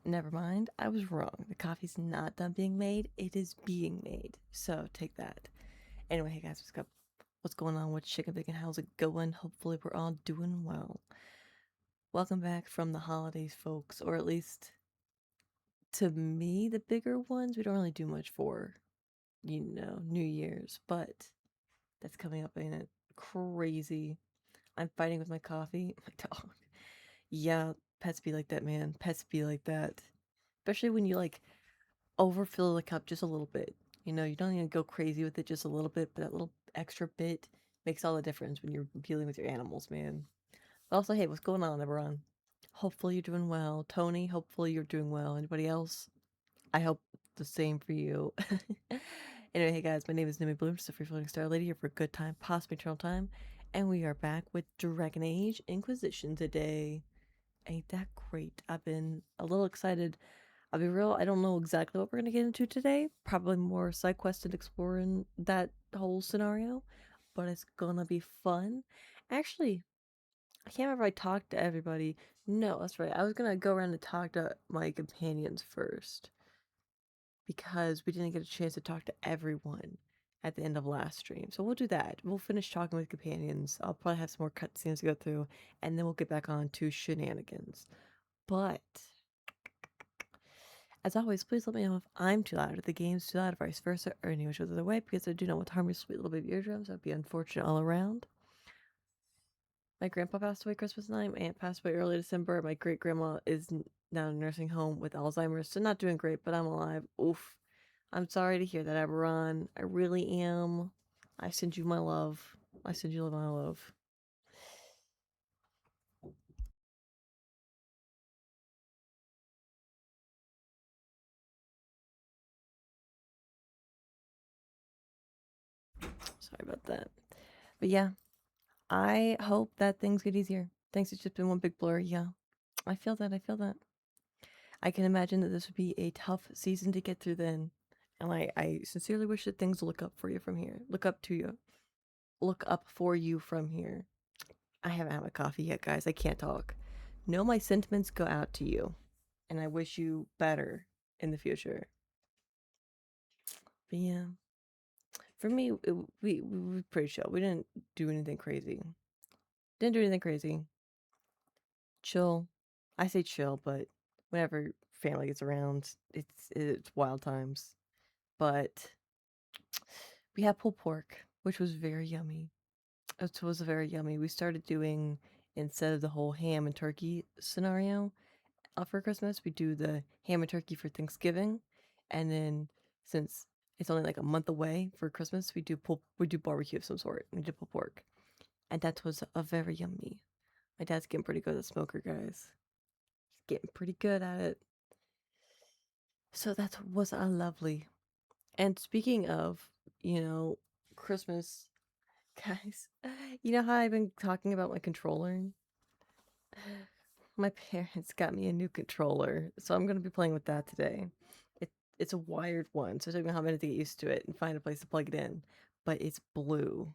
Never mind, I was wrong. The coffee's not done being made, it is being made. So take that. Anyway, hey guys, what's going on with Chicken Bacon? How's it going? Hopefully we're all doing well. Welcome back from the holidays, folks, or at least to me, the bigger ones we don't really do much for, New Year's, but that's coming up, ain't it? Crazy. I'm fighting with my coffee. My dog. Yeah, pets be like that, man. Pets be like that. Especially when you like overfill the cup just a little bit. You don't even go crazy with it just a little bit, but that little extra bit makes all the difference when you're dealing with your animals, man. But also, hey, what's going on, everyone? Hopefully you're doing well. Tony, hopefully you're doing well. Anybody else? I hope the same for you. Anyway, hey guys, my name is Numi Bloom, just a free floating star lady here for a good time, possibly eternal time. And we are back with Dragon Age Inquisition today. Ain't that great? I've been a little excited. I'll be real, I don't know exactly what we're gonna get into today. Probably more side quest and exploring that whole scenario, but it's gonna be fun. Actually, I can't remember if I talked to everybody. No, that's right. I was gonna go around and talk to my companions first because we didn't get a chance to talk to everyone at the end of last stream. So we'll do that. We'll finish talking with companions. I'll probably have some more cutscenes to go through, and then we'll get back on to shenanigans. But as always, please let me know if I'm too loud, if the game's too loud, or vice versa, or any which other way, because I do not want to harm your sweet little baby eardrums. That would be unfortunate all around. My grandpa passed away Christmas night. My aunt passed away early December. My great grandma is now in a nursing home with Alzheimer's, so not doing great, but I'm alive. Oof. I'm sorry to hear that, Eberron. I really am. I send you my love. I send you my love. Sorry about that. But yeah, I hope that things get easier. Things have just been one big blur. Yeah, I feel that. I feel that. I can imagine that this would be a tough season to get through then. And I sincerely wish that things look up for you from here. Look up to you. Look up for you from here. I haven't had my coffee yet, guys. I can't talk. No, my sentiments go out to you. And I wish you better in the future. But yeah. For me, we were pretty chill. We didn't do anything crazy. Didn't do anything crazy. Chill. I say chill, but whenever family gets around, it's wild times. But we had pulled pork, which was very yummy. It was very yummy. We started doing, instead of the whole ham and turkey scenario for Christmas, we do the ham and turkey for Thanksgiving, and then since it's only like a month away for Christmas, we do barbecue of some sort. We do pulled pork, and that was a very yummy. My dad's getting pretty good at smoker, guys. He's getting pretty good at it. So that was a lovely. And speaking of, Christmas, guys, you know how I've been talking about my controller? My parents got me a new controller, so I'm gonna be playing with that today. It's a wired one, so it took me a minute to get used to it and find a place to plug it in. But it's blue.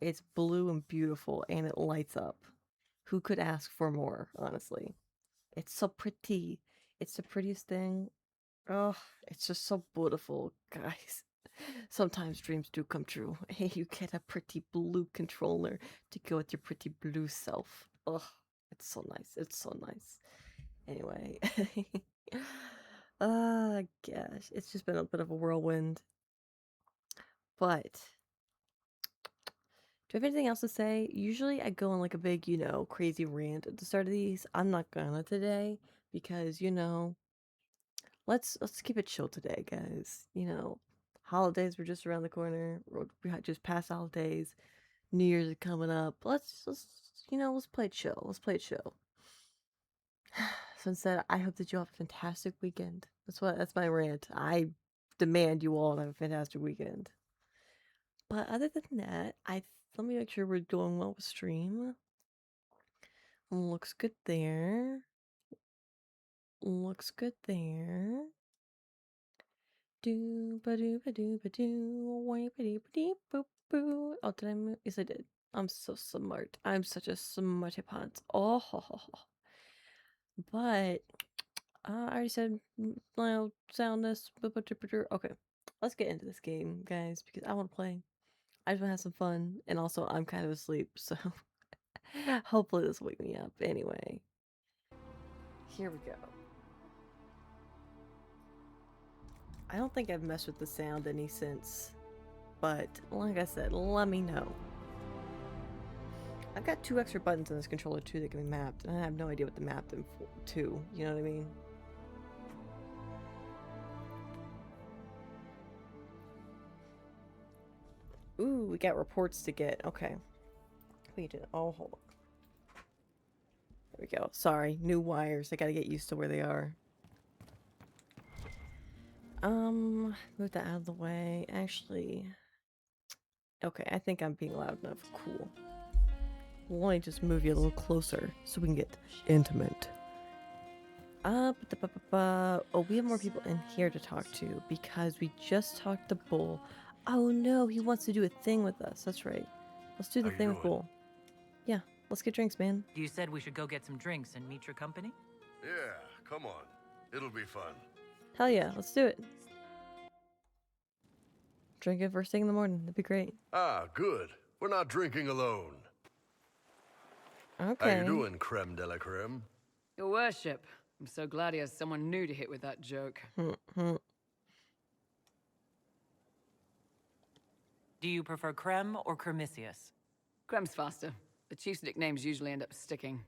It's blue and beautiful, and it lights up. Who could ask for more, honestly? It's so pretty. It's the prettiest thing. Oh, it's just so beautiful, guys. Sometimes dreams do come true. Hey, you get a pretty blue controller to go with your pretty blue self. Oh, it's so nice. It's so nice. Anyway. Gosh. It's just been a bit of a whirlwind. But do I have anything else to say? Usually I go on like a big, crazy rant at the start of these. I'm not gonna today because, let's keep it chill today, guys. Holidays were just around the corner. We had just past holidays. New Year's is coming up. Let's play it chill. Let's play it chill. So instead, I hope that you have a fantastic weekend. That's my rant. I demand you all have a fantastic weekend. But other than that, let me make sure we're doing well with stream. Looks good there. Looks good there. Do ba do ba do ba do ba dee ba dee boop boo. Oh, did I move? Yes, I did. I'm so smart. I'm such a smarty pants. Oh, but I already said loud soundness. Okay, let's get into this game, guys, because I want to play. I just want to have some fun, and also I'm kind of asleep, so hopefully this will wake me up. Anyway, here we go. I don't think I've messed with the sound any since, but like I said, let me know. I've got 2 extra buttons on this controller too that can be mapped, and I have no idea what to map them to, you know what I mean? Ooh, we got reports to get. Okay. We did. Oh, hold on. There we go. Sorry, new wires. I gotta get used to where they are. Move that out of the way. Actually, okay, I think I'm being loud enough. Cool. Let me just move you a little closer so we can get intimate. Oh, we have more people in here to talk to because we just talked to Bull. Oh no, he wants to do a thing with us. That's right. Let's do the thing with Bull. Yeah, let's get drinks, man. You said we should go get some drinks and meet your company? Yeah, come on. It'll be fun. Hell yeah, let's do it. Drink it first thing in the morning. That'd be great. Ah, good. We're not drinking alone. Okay. How you doing, creme de la creme? Your worship. I'm so glad he has someone new to hit with that joke. Do you prefer Creme or Cremisius? Crem's faster. The chief's nicknames usually end up sticking.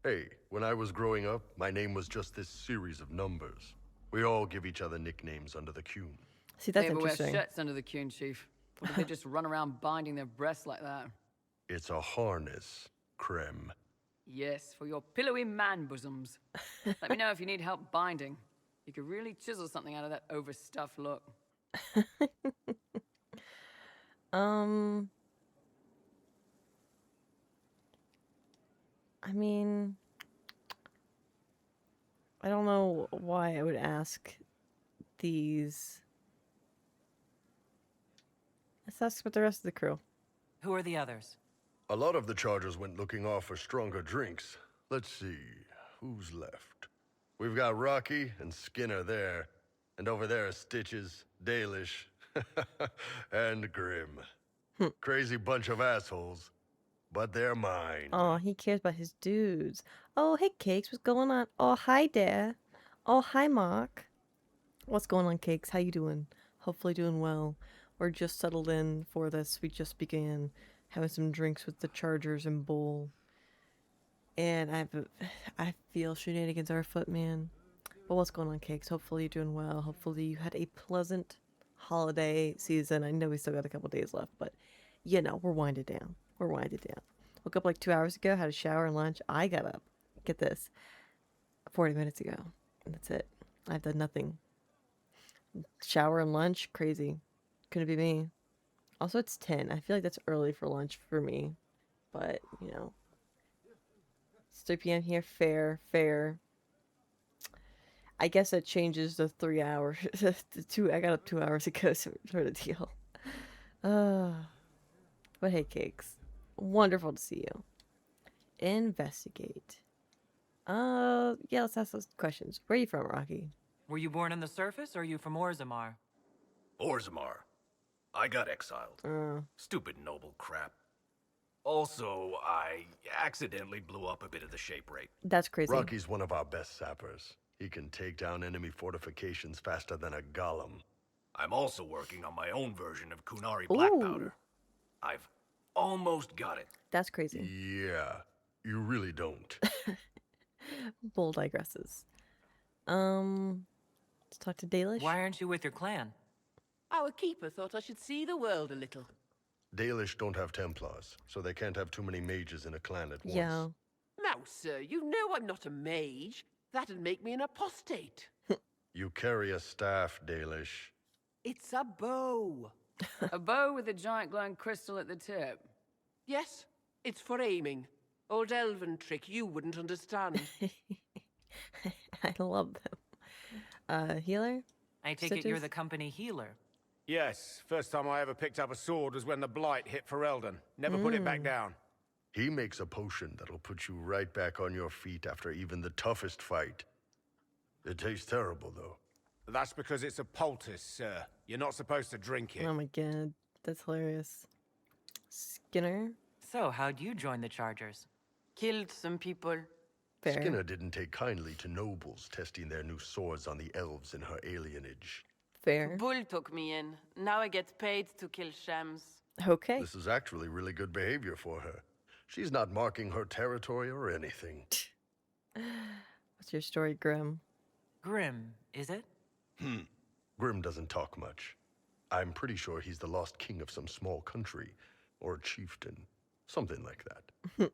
Hey, when I was growing up, my name was just this series of numbers. We all give each other nicknames under the Qun. See, that's they ever interesting. wear shirts under the Qun, chief? Or do they just run around binding their breasts like that? It's a harness, creme. Yes, for your pillowy man bosoms. Let me know if you need help binding. You could really chisel something out of that overstuffed look. I mean, I don't know why I would ask these. Let's ask about the rest of the crew. Who are the others? A lot of the Chargers went looking off for stronger drinks. Let's see, who's left? We've got Rocky and Skinner there. And over there are Stitches, Dalish, and Grim. Crazy bunch of assholes, but they're mine. Oh, he cares about his dudes. Oh, hey, Cakes, what's going on? Oh, hi, Dad. Oh, hi, Mark. What's going on, Cakes? How you doing? Hopefully doing well. We're just settled in for this. We just began having some drinks with the Chargers and Bull. And I feel shenanigans are afoot, man. But what's going on, Cakes? Hopefully you're doing well. Hopefully you had a pleasant holiday season. I know we still got a couple days left, but you know, we're winded down. We're winded down. Woke up like 2 hours ago, had a shower and lunch. I got up, get this, 40 minutes ago. And that's it. I've done nothing. Shower and lunch, crazy. Couldn't be me. Also, it's 10. I feel like that's early for lunch for me. But, you know. It's 3 p.m. here. Fair. I guess that changes the 3 hours. I got up 2 hours ago, so sort of deal. But hey, Cakes. Wonderful to see you. Investigate. Yeah, let's ask those questions. Where are you from, Rocky? Were you born on the surface, or are you from Orzammar? Orzammar. I got exiled. Stupid noble crap. Also, I accidentally blew up a bit of the shape rate. That's crazy. Rocky's one of our best sappers. He can take down enemy fortifications faster than a golem. I'm also working on my own version of Qunari black powder. I've almost got it. That's crazy. Yeah, you really don't. Bull digresses. Let's talk to Dalish. Why aren't you with your clan? Our keeper thought I should see the world a little. Dalish don't have Templars, so they can't have too many mages in a clan at once. Yeah. Now, sir, you know I'm not a mage. That'd make me an apostate. You carry a staff, Dalish. It's a bow. A bow with a giant glowing crystal at the tip. Yes, it's for aiming. Old elven trick you wouldn't understand. I love them. Healer? I take it you're the company healer. Yes, first time I ever picked up a sword was when the Blight hit Ferelden. Never put it back down. He makes a potion that'll put you right back on your feet after even the toughest fight. It tastes terrible, though. That's because it's a poultice, sir. You're not supposed to drink it. Oh my god, that's hilarious. Skinner? So, how'd you join the Chargers? Killed some people. Fair. Skinner didn't take kindly to nobles testing their new swords on the elves in her alienage. Fair. Bull took me in. Now I get paid to kill shams. Okay. This is actually really good behavior for her. She's not marking her territory or anything. What's your story, Grim? Grim, is it? Grim doesn't talk much. I'm pretty sure he's the lost king of some small country, or chieftain. Something like that.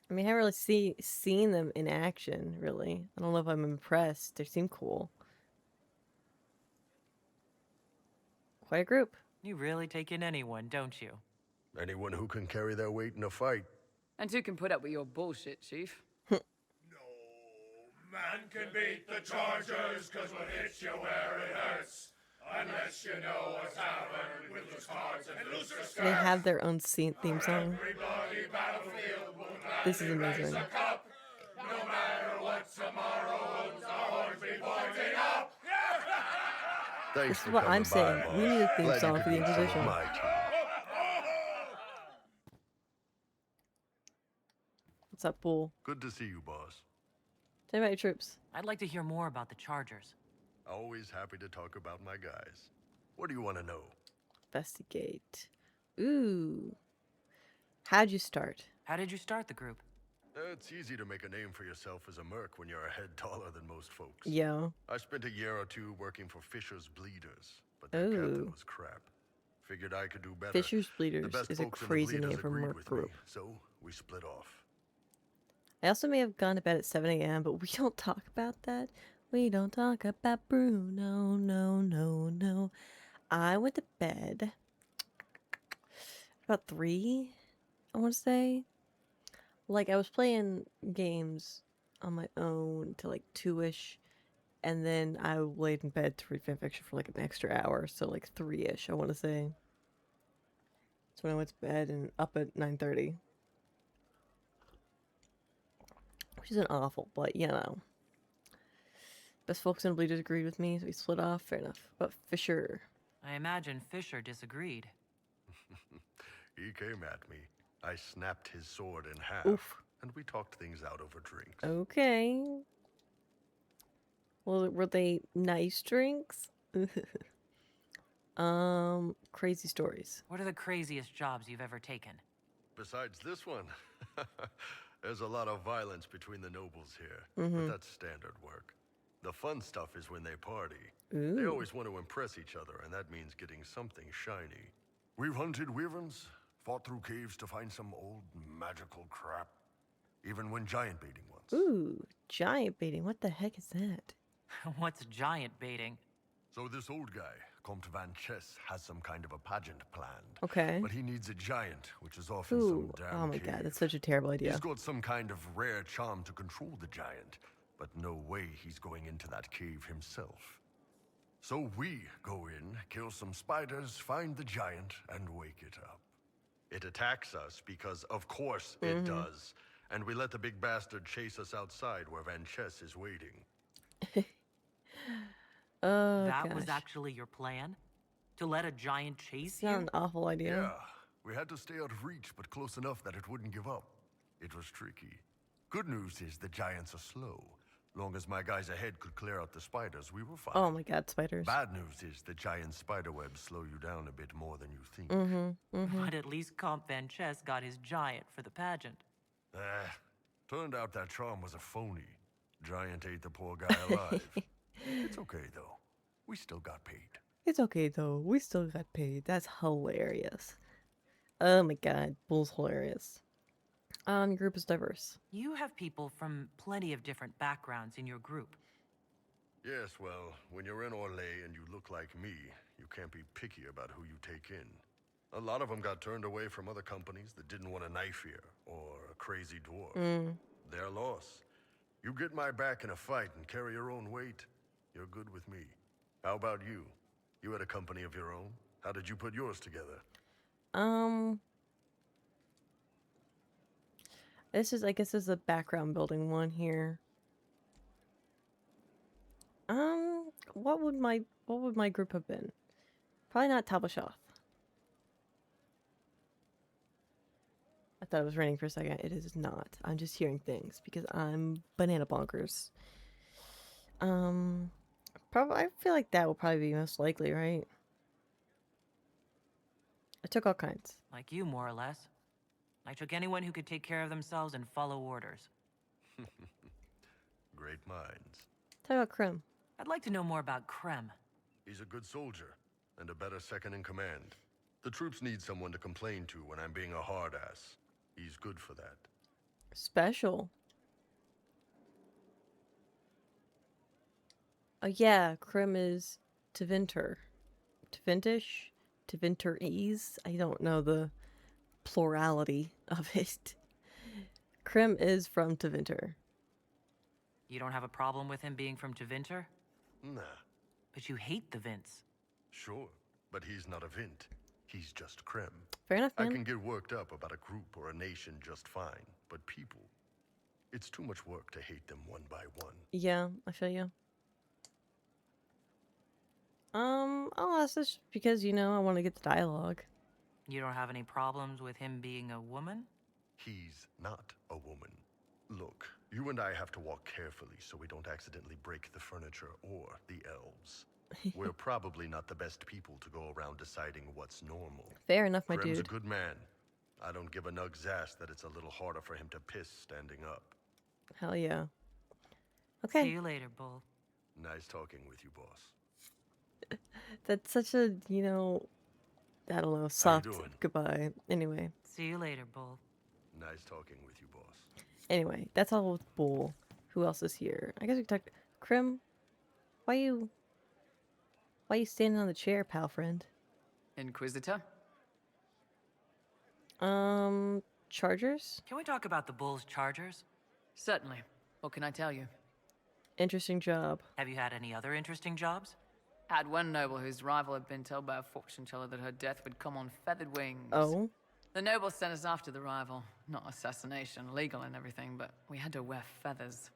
I mean, I haven't really seen them in action, really. I don't know if I'm impressed. They seem cool. Quite a group. You really take in anyone, don't you? Anyone who can carry their weight in a fight. And who can put up with your bullshit, Chief? No man can beat the Chargers, cause we'll hit you where it hurts. Unless you know what's happened with those cards and looser skirts. They have their own theme song. Everybody battlefield will This is amazing. raise a cup. No matter what tomorrow holds, our horns be pointing up. Thanks This for is what coming I'm by, saying. boss. We need a theme Glad you song could for the meet some of Inquisition. my team. What's up, Bull? Good to see you, boss. Tell me about your troops. I'd like to hear more about the Chargers. Always happy to talk about my guys. What do you want to know? Investigate. Ooh. How'd you start? How did you start the group? It's easy to make a name for yourself as a merc when you're a head taller than most folks. Yo. I spent a year or two working for Fisher's Bleeders, but their Ooh. captain was crap. Figured I could do better. Fisher's The Bleeders best is a folks in the crazy Bleeders name for a agreed merc with me, group. so we split off. I also may have gone to bed at 7 a.m., but we don't talk about that. We don't talk about Bruno. No, no, no. I went to bed about 3, I want to say. Like, I was playing games on my own till like 2-ish, and then I laid in bed to read fanfiction for like an extra hour, so like 3-ish, I want to say. That's when I went to bed and up at 9:30. Which isn't awful, but you know. Best folks in Bleeders agreed with me, so we split off. Fair enough. But Fisher. I imagine Fisher disagreed. He came at me. I snapped his sword in half, Oof. and we talked things out over drinks. Okay. Well, were they nice drinks? Crazy stories. What are the craziest jobs you've ever taken? Besides this one, there's a lot of violence between the nobles here, but that's standard work. The fun stuff is when they party. They Ooh. always want to impress each other, and that means getting something shiny. We've hunted wyverns, fought through caves to find some old magical crap. Even went giant baiting once. Ooh, giant baiting. What the heck is that? What's giant baiting? So this old guy, Comte Van Chess, has some kind of a pageant planned. Okay. But he needs a giant, which is often Ooh, some damn oh my cave. god, that's such a terrible idea. He's got some kind of rare charm to control the giant, but no way he's going into that cave himself. So we go in, kill some spiders, find the giant, and wake it up. It attacks us because, of course, it does. And we let the big bastard chase us outside where Van Chess is waiting. Oh, That was gosh. actually your plan? To let a giant chase It's not you? an awful idea. Yeah, we had to stay out of reach, but close enough that it wouldn't give up. It was tricky. Good news is the giants are slow. Long as my guys ahead could clear out the spiders, we were fine. Oh my god, spiders. Bad news is the giant spiderwebs slow you down a bit more than you think. But at least Comte Van Chess got his giant for the pageant. Turned out that charm was a phony. Giant ate the poor guy alive. It's okay, though. We still got paid. It's okay though. We still got paid. That's hilarious. Oh my god, Bull's hilarious. Your group is diverse. You have people from plenty of different backgrounds in your group. Yes, well, when you're in Orlais and you look like me, you can't be picky about who you take in. A lot of them got turned away from other companies that didn't want a knife ear or a crazy dwarf. Their loss. You get my back in a fight and carry your own weight, you're good with me. How about you? You had a company of your own. How did you put yours together? This is, I guess, this is a background building one here. What would my group have been? Probably not Tabashoth. I thought it was raining for a second. It is not. I'm just hearing things because I'm banana bonkers. Probably. I feel like that will probably be most likely, right? I took all kinds. Like you, more or less. I took anyone who could take care of themselves and follow orders. Great minds. Talk about Krim. I'd like to know more about Krem. He's a good soldier, and a better second in command. The troops need someone to complain to when I'm being a hard ass. He's good for that. Special. Oh yeah, Krim is Tevinter. Teventish? Tevinterese? I don't know the plurality of it. Krim is from Tevinter. You don't have a problem with him being from Tevinter? Nah, But you hate the Vints. sure, but he's not a Vint. He's just Krem. Fair enough, I man. can get worked up about a group or a nation just fine, but people, it's too much work to hate them one by one. Yeah, I feel you. I'll ask this because, you know, I want to get the dialogue. You don't have any problems with him being a woman? He's not a woman. Look, you and I have to walk carefully so we don't accidentally break the furniture or the elves. We're probably not the best people to go around deciding what's normal. Fair enough, my Krem's a dude. good man. I don't give a nug's ass that it's a little harder for him to piss standing up. Hell yeah. See Okay. you later, Bull. Nice talking with you, boss. That's such a, you know, I don't know, soft doing? goodbye. Anyway. See you later, Bull. Nice talking with you, boss. Anyway, that's all with Bull. Who else is here? I guess we can talk. Krim, why you standing on the chair, pal friend? Inquisitor? Chargers? Can we talk about the Bull's chargers? Certainly. What can I tell you? Interesting job. Have you had any other interesting jobs? Had one noble whose rival had been told by a fortune teller that her death would come on feathered wings. Oh? The noble sent us after the rival. Not assassination, legal and everything, but we had to wear feathers.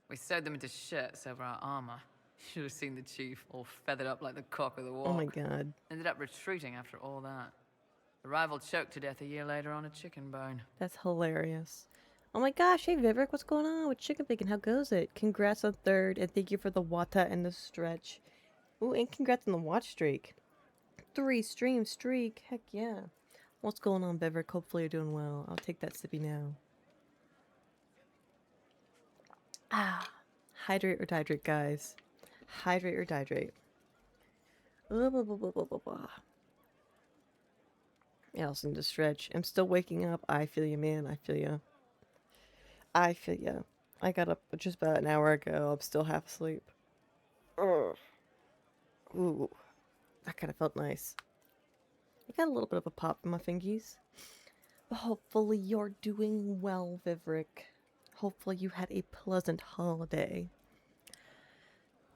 We sewed them into shirts over our armor. Should have seen the chief, all feathered up like the cock of the walk. Oh my god. Ended up retreating after all that. The rival choked to death a year later on a chicken bone. That's hilarious. Oh my gosh, hey Vivek, what's going on with Chicken Bacon? How goes it? Congrats on 3rd, and thank you for the Wata and the stretch. Ooh, and congrats on the watch streak. 3 stream streak, heck yeah. What's going on, Vivek? Hopefully you're doing well. I'll take that sippy now. Ah, hydrate or dehydrate, guys. Hydrate or dehydrate. Yeah, I also need to stretch. I'm still waking up. I feel you, man. I feel you. I feel you. I got up just about an hour ago. I'm still half asleep. Ugh. Ooh, that kind of felt nice. I got a little bit of a pop in my fingies. But hopefully you're doing well, Vivek. Hopefully you had a pleasant holiday.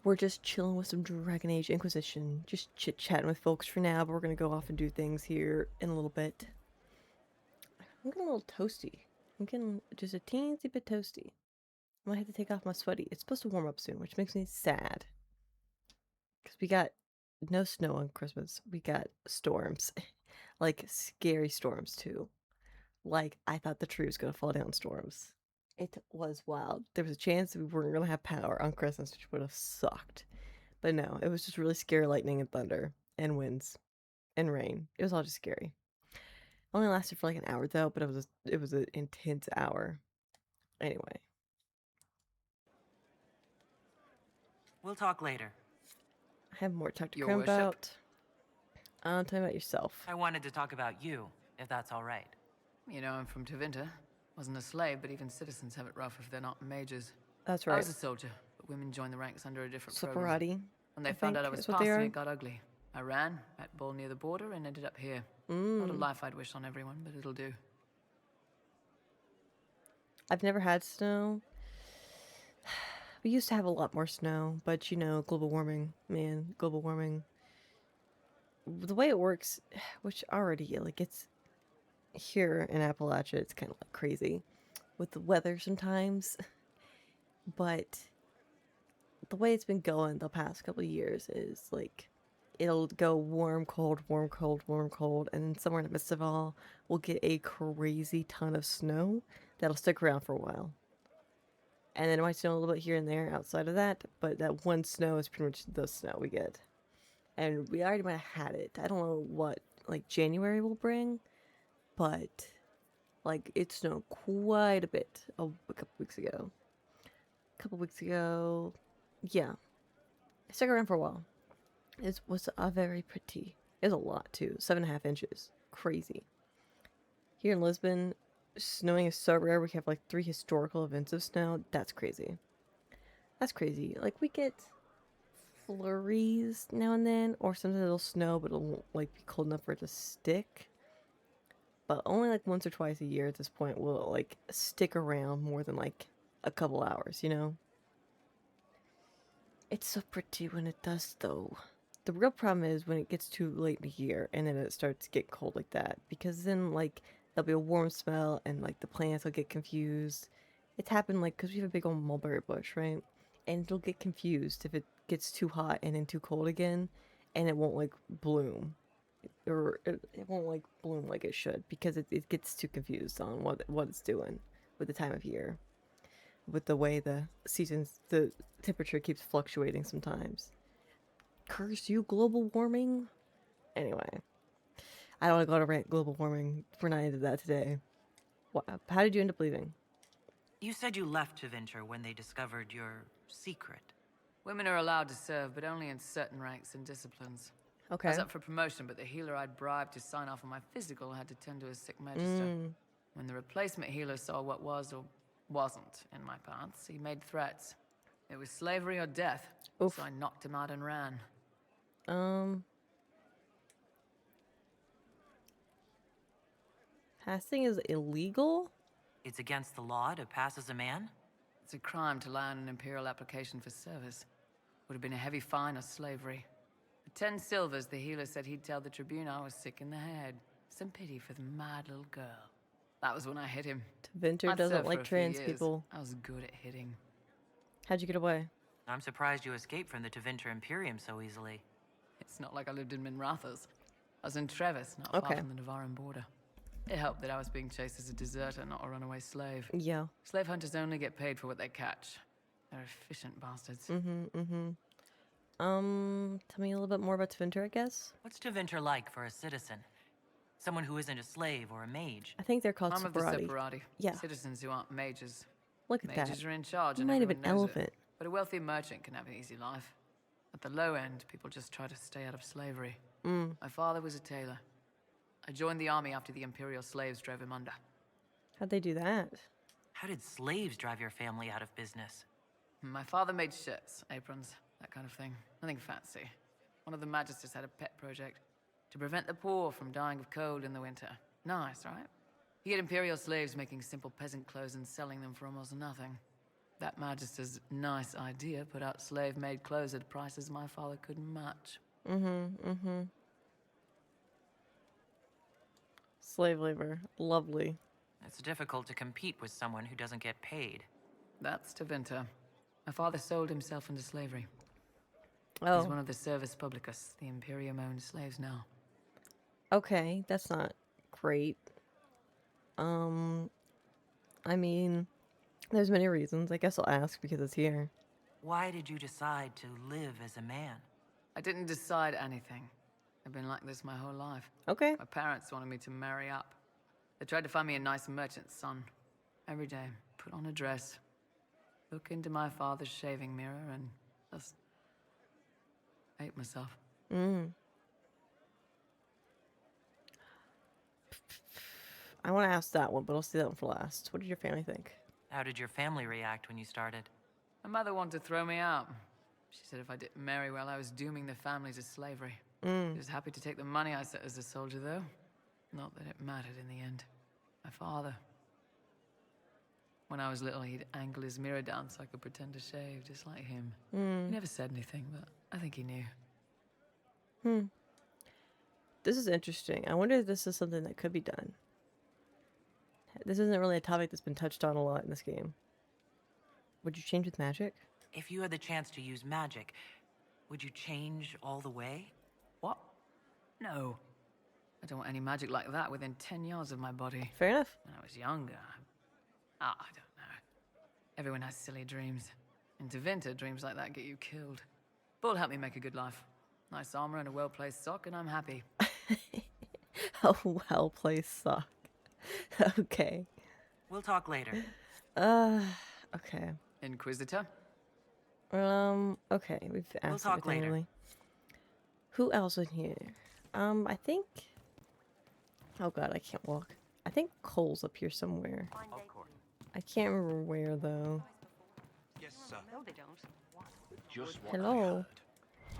We're just chilling with some Dragon Age Inquisition. Just chit-chatting with folks for now, but we're going to go off and do things here in a little bit. I'm getting a little toasty. I'm getting just a teensy bit toasty. I might have to take off my sweaty. It's supposed to warm up soon, which makes me sad. Because we got no snow on Christmas. We got storms. Like, scary storms, too. Like, I thought the tree was going to fall down storms. It was wild. There was a chance we weren't going to have power on Christmas, which would have sucked. But no, it was just really scary lightning and thunder and winds and rain. It was all just scary. Only lasted for like an hour, though, but it was an intense hour. Anyway. We'll talk later. I have more to talk to Your Krim worship. about. Tell me about yourself. I wanted to talk about you, if that's all right. You know, I'm from Tevinter. Wasn't a slave, but even citizens have it rough if they're not mages. That's I right. was a soldier, but women joined the ranks under a different program. Separati. When they I found out think I was is what they passing, are. it got ugly. I ran, met Bull near the border, and ended up here. Mm. Not a life I'd wish on everyone, but it'll do. I've never had snow. We used to have a lot more snow, but you know, global warming, man, global warming. The way it works, which already, like, it's here in Appalachia, it's kind of like crazy. with the weather sometimes. But the way it's been going the past couple of years is like it'll go warm, cold, warm, cold, warm, cold, and then somewhere in the midst of all, we'll get a crazy ton of snow that'll stick around for a while. And then it might snow a little bit here and there outside of that, but that one snow is pretty much the snow we get. And we already might have had it. I don't know what like January will bring, but like it snowed quite a bit a couple weeks ago. Yeah. It stuck around for a while. It was very pretty. It was a lot too. 7.5 inches. Crazy. Here in Lisbon, snowing is so rare. We have like 3 historical events of snow. That's crazy. That's crazy. Like we get flurries now and then, or sometimes it'll snow, but it won't like be cold enough for it to stick. But only like once or twice a year at this point will it like stick around more than like a couple hours, you know? It's so pretty when it does, though. The real problem is when it gets too late in the year and then it starts to get cold like that. Because then, like, there'll be a warm smell and, like, the plants will get confused. It's happened, like, because we have a big old mulberry bush, right? And it'll get confused if it gets too hot and then too cold again. And it won't, like, bloom. Or it won't, like, bloom like it should. Because it gets too confused on what it's doing with the time of year. With the way the temperature keeps fluctuating sometimes. Curse you, global warming. Anyway, I don't want to go to rant global warming. We're not into that today. How did you end up leaving? You said you left Tevinter when they discovered your secret. Women are allowed to serve, but only in certain ranks and disciplines. Okay. I was up for promotion, but the healer I'd bribed to sign off on my physical had to tend to a sick magister. When the replacement healer saw what was or wasn't in my paths, he made threats. It was slavery or death, Oof. so I knocked him out and ran. Passing is illegal? It's against the law to pass as a man? It's a crime to lie on an imperial application for service. Would have been a heavy fine or slavery. For 10 silvers, the healer said he'd tell the Tribune I was sick in the head. Some pity for the mad little girl. That was when I hit him. Tevinter I'd doesn't served for like a few trans years. people. I was good at hitting. How'd you get away? I'm surprised you escaped from the Tevinter Imperium so easily. It's not like I lived in Minrathas. I was in Trevis, not far from the Navaran border. It helped that I was being chased as a deserter, not a runaway slave. Yeah. Slave hunters only get paid for what they catch. They're efficient bastards. Tell me a little bit more about Tevinter, I guess. What's Tevinter like for a citizen? Someone who isn't a slave or a mage? I think they're called I'm of the separati. separati. Yeah. Citizens who aren't mages. Look at Mages that. are in charge You and might have everyone an knows elephant. it. But a wealthy merchant can have an easy life. At the low end, people just try to stay out of slavery. My father was a tailor. I joined the army after the imperial slaves drove him under. How'd they do that? How did slaves drive your family out of business? My father made shirts, aprons, that kind of thing. Nothing fancy. One of the magisters had a pet project to prevent the poor from dying of cold in the winter. Nice, right? He had imperial slaves making simple peasant clothes and selling them for almost nothing. That magister's nice idea put out slave-made clothes at prices my father couldn't match. Slave labor. Lovely. It's difficult to compete with someone who doesn't get paid. That's Tevinter. My father sold himself into slavery. Oh. He's one of the Servus Publicus, the Imperium-owned slaves now. Okay, that's not great. I mean, there's many reasons. I guess I'll ask because it's here. Why did you decide to live as a man? I didn't decide anything. I've been like this my whole life. Okay. My parents wanted me to marry up. They tried to find me a nice merchant's son. Every day, put on a dress, look into my father's shaving mirror, and just hate myself. I want to ask that one, but I'll see that one for last. What did your family think? How did your family react when you started? My mother wanted to throw me out. She said if I didn't marry well, I was dooming the family to slavery. She was happy to take the money I set as a soldier, though. Not that it mattered in the end. My father. When I was little, he'd angle his mirror down so I could pretend to shave, just like him. He never said anything, but I think he knew. This is interesting. I wonder if this is something that could be done. This isn't really a topic that's been touched on a lot in this game. Would you change with magic? If you had the chance to use magic, would you change all the way? What? No. I don't want any magic like that within 10 yards of my body. Fair enough. When I was younger, I don't know. Everyone has silly dreams. In Tevinter, dreams like that get you killed. Bull helped me make a good life. Nice armor and a well-placed sock, and I'm happy. A well-placed sock. Okay. We'll talk later. Okay. Inquisitor? Okay, we've asked talk everything, later. really. Who else in here? I think... Oh god, I can't walk. I think Cole's up here somewhere. Of course. I can't remember where, though. Yes, sir. No, they don't. Just what I Hello? heard.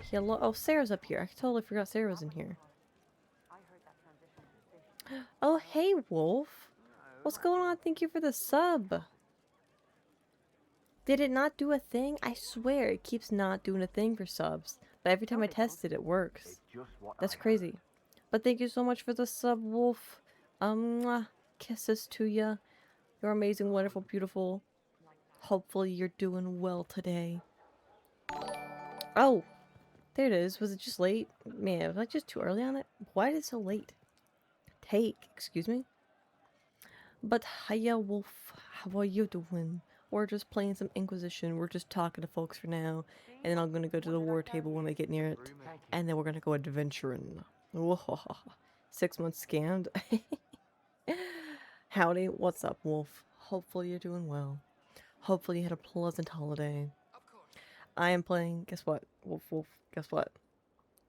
Hello? Oh, Sarah's up here. I totally forgot Sarah was in here. Oh, hey, Wolf. What's going on? Thank you for the sub. Did it not do a thing? I swear, it keeps not doing a thing for subs. But every time I test it, it works. That's crazy. But thank you so much for the sub, Wolf. Mwah. Kisses to ya. You're amazing, wonderful, beautiful. Hopefully you're doing well today. Oh, there it is. Was it just late? Man, was I just too early on it? Why is it so late? Excuse me? But hiya, Wolf. How are you doing? We're just playing some Inquisition. We're just talking to folks for now. And then I'm going to go to the war table when I get near it. And then we're going to go adventuring. Whoa. 6 months scammed. Howdy, what's up, Wolf? Hopefully you're doing well. Hopefully you had a pleasant holiday. I am playing, guess what? Wolf, guess what?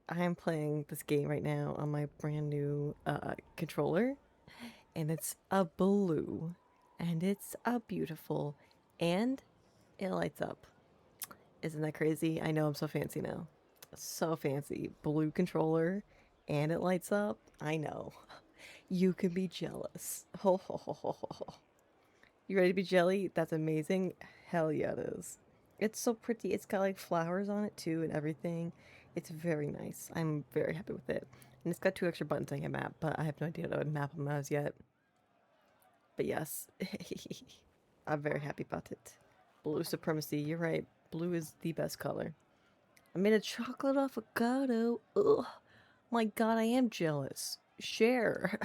I am playing this game right now on my brand new controller. And it's a blue. And it's a beautiful. And it lights up. Isn't that crazy? I know I'm so fancy now. So fancy. Blue controller. And it lights up. I know. You can be jealous. Ho ho ho ho ho. You ready to be jelly? That's amazing. Hell yeah, it is. It's so pretty. It's got like flowers on it too and everything. It's very nice. I'm very happy with it. And it's got 2 extra buttons I can map, but I have no idea what I would map them as yet. But yes, I'm very happy about it. Blue supremacy. You're right. Blue is the best color. I made a chocolate avocado. Ugh. My god, I am jealous. Share.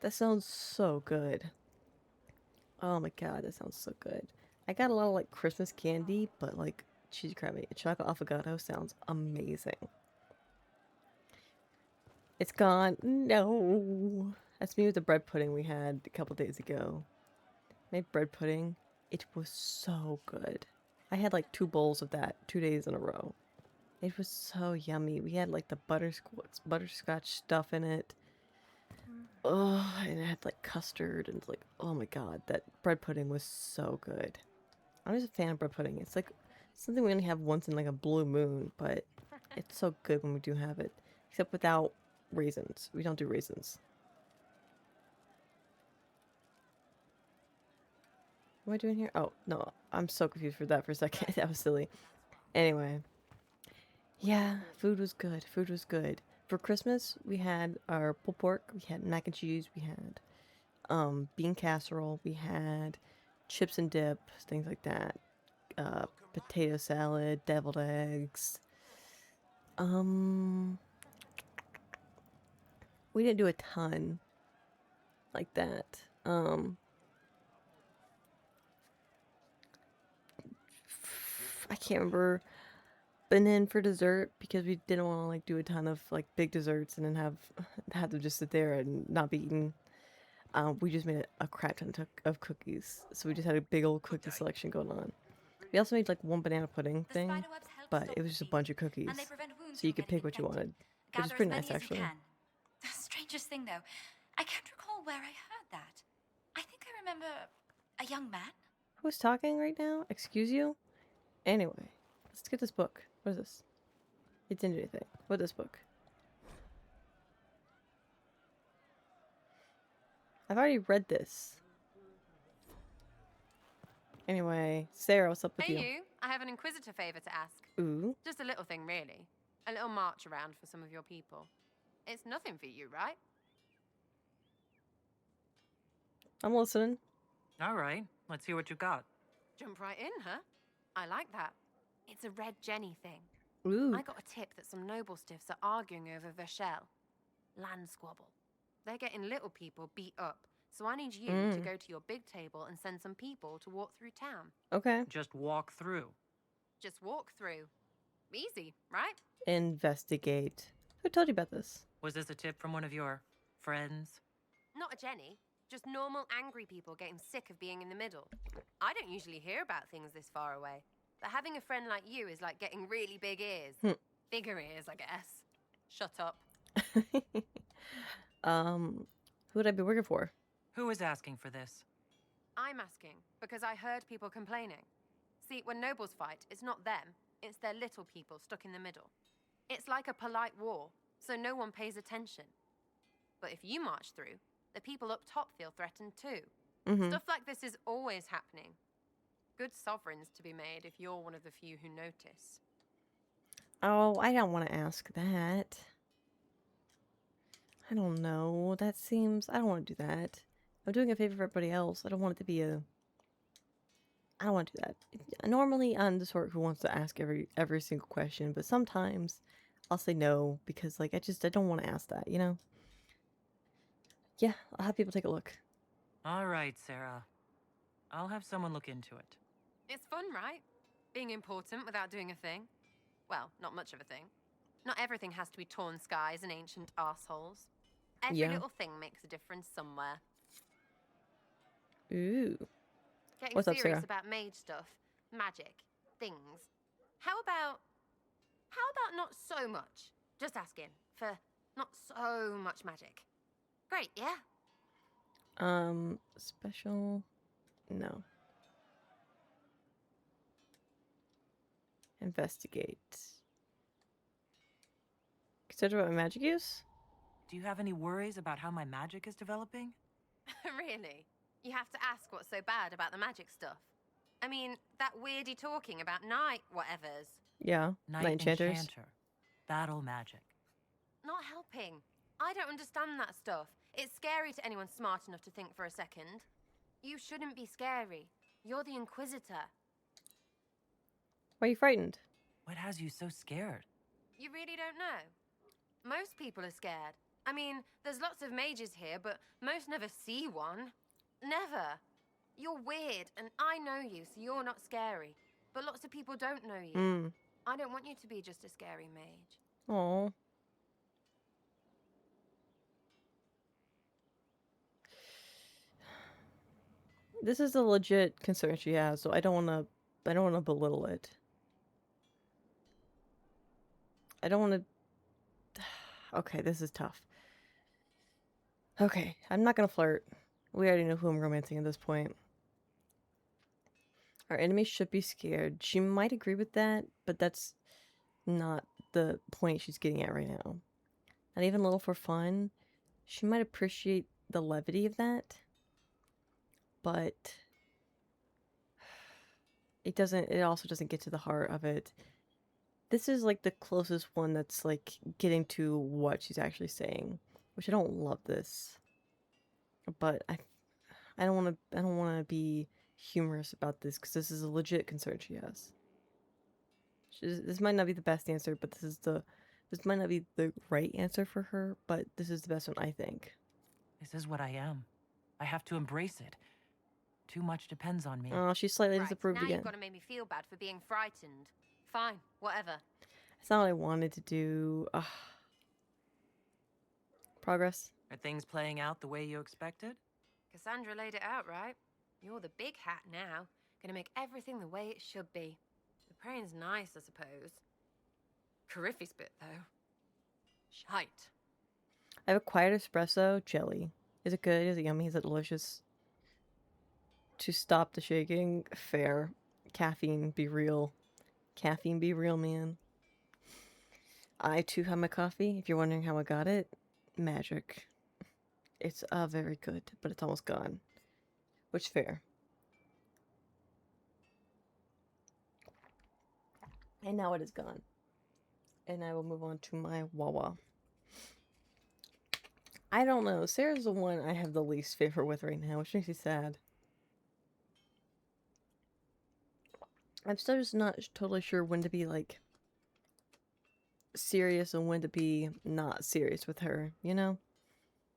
That sounds so good. Oh my god, that sounds so good. I got a lot of like Christmas candy, but like cheesy crab, a chocolate avocado sounds amazing. It's gone. No. That's me with the bread pudding we had a couple days ago. Made bread pudding. It was so good. I had like 2 bowls of that 2 days in a row. It was so yummy. We had like the butterscotch stuff in it. Oh, and it had like custard and like, oh my god, that bread pudding was so good. I'm just a fan of bread pudding. It's like something we only have once in like a blue moon, but it's so good when we do have it. Except without raisins. We don't do raisins. What am I doing here? Oh, no. I'm so confused for that for a second. That was silly. Anyway. Yeah, food was good. Food was good. For Christmas, we had our pulled pork, we had mac and cheese, we had bean casserole, we had chips and dip, things like that. Potato salad, deviled eggs. We didn't do a ton like that. I can't remember. And then for dessert, because we didn't want to like do a ton of like big desserts and then have them just sit there and not be eaten, we just made a crap ton of cookies. So we just had a big old cookie selection going on. We also made like 1 banana pudding thing, but it was just a bunch of cookies, so you could pick what you wanted, which is pretty nice actually. The strangest thing though, I can't recall where I heard that. I think I remember a young man. Who's talking right now? Excuse you? Anyway, let's get this book. What is this? It didn't do anything. What is this book? I've already read this. Anyway, Sarah, what's up with you? Hey you, I have an Inquisitor favor to ask. Ooh. Just a little thing, really. A little march around for some of your people. It's nothing for you, right? I'm listening. All right, let's hear what you got. Jump right in, huh? I like that. It's a red Jenny thing. Ooh. I got a tip that some noble stiffs are arguing over Verschel. Land squabble. They're getting little people beat up. So I need you to go to your big table and send some people to walk through town. Okay. Just walk through. Just walk through. Easy, right? Investigate. Who told you about this? Was this a tip from one of your friends? Not a Jenny. Just normal angry people getting sick of being in the middle. I don't usually hear about things this far away. But having a friend like you is like getting really big ears. Bigger ears, I guess. Shut up. Who would I be working for? Who is asking for this? I'm asking because I heard people complaining. See, when nobles fight, it's not them. It's their little people stuck in the middle. It's like a polite war, so no one pays attention. But if you march through, the people up top feel threatened too. Stuff like this is always happening. Good sovereigns to be made if you're one of the few who notice. Oh, I don't want to ask that. I don't know. That seems... I don't want to do that. I'm doing a favor for everybody else. I don't want it to be a... I don't want to do that. Normally, I'm the sort who wants to ask every single question, but sometimes I'll say no because, like, I don't want to ask that, you know? Yeah, I'll have people take a look. All right, Sarah. I'll have someone look into it. It's fun, right? Being important without doing a thing. Well, not much of a thing. Not everything has to be torn skies and ancient arseholes. Every little thing makes a difference somewhere. Ooh. Getting What's up, serious Sarah? about mage stuff, magic, things. How about not so much? Just asking for not so much magic. Great, yeah? Special... No. Investigate. Consider about my magic use? Do you have any worries about how my magic is developing? Really? You have to ask what's so bad about the magic stuff. I mean, that weirdy talking about night whatevers. Yeah. Night enchanters. Enchanter. Battle magic. Not helping. I don't understand that stuff. It's scary to anyone smart enough to think for a second. You shouldn't be scary. You're the Inquisitor. Why are you frightened? What has you so scared? You really don't know? Most people are scared. I mean, there's lots of mages here, but most never see one. Never. You're weird, and I know you, so you're not scary. But lots of people don't know you. I don't want you to be just a scary mage. Aww. This is a legit concern she has, so I don't want to belittle it. I don't want to... Okay, this is tough. Okay, I'm not gonna flirt. We already know who I'm romancing at this point. Our enemy should be scared. She might agree with that, but that's not the point she's getting at right now. Not even a little for fun. She might appreciate the levity of that, but it also doesn't get to the heart of it. This is like the closest one that's like getting to what she's actually saying, which I don't love this. But I don't want to be humorous about this because this is a legit concern she has. This might not be the best answer, but this might not be the right answer for her, but this is the best one, I think. This is what I am. I have to embrace it. Too much depends on me. Oh, she's slightly Right, disapproved now again. you've got to make me feel bad for being frightened. Fine, whatever. It's not what I wanted to do. Ugh. Progress. Are things playing out the way you expected? Cassandra laid it out, right? You're the big hat now. Gonna make everything the way it should be. The praying's nice, I suppose. Cariffi's bit, though. Shite. I have a quiet espresso jelly. Is it good? Is it yummy? Is it delicious? To stop the shaking? Fair. Caffeine, be real. Caffeine, be real, man. I too have my coffee. If you're wondering how I got it, magic. It's very good, but it's almost gone. Which fair. And now it is gone. And I will move on to my Wawa. I don't know. Sarah's the one I have the least favorite with right now, which makes me sad. I'm still just not totally sure when to be, like, serious and when to be not serious with her, you know?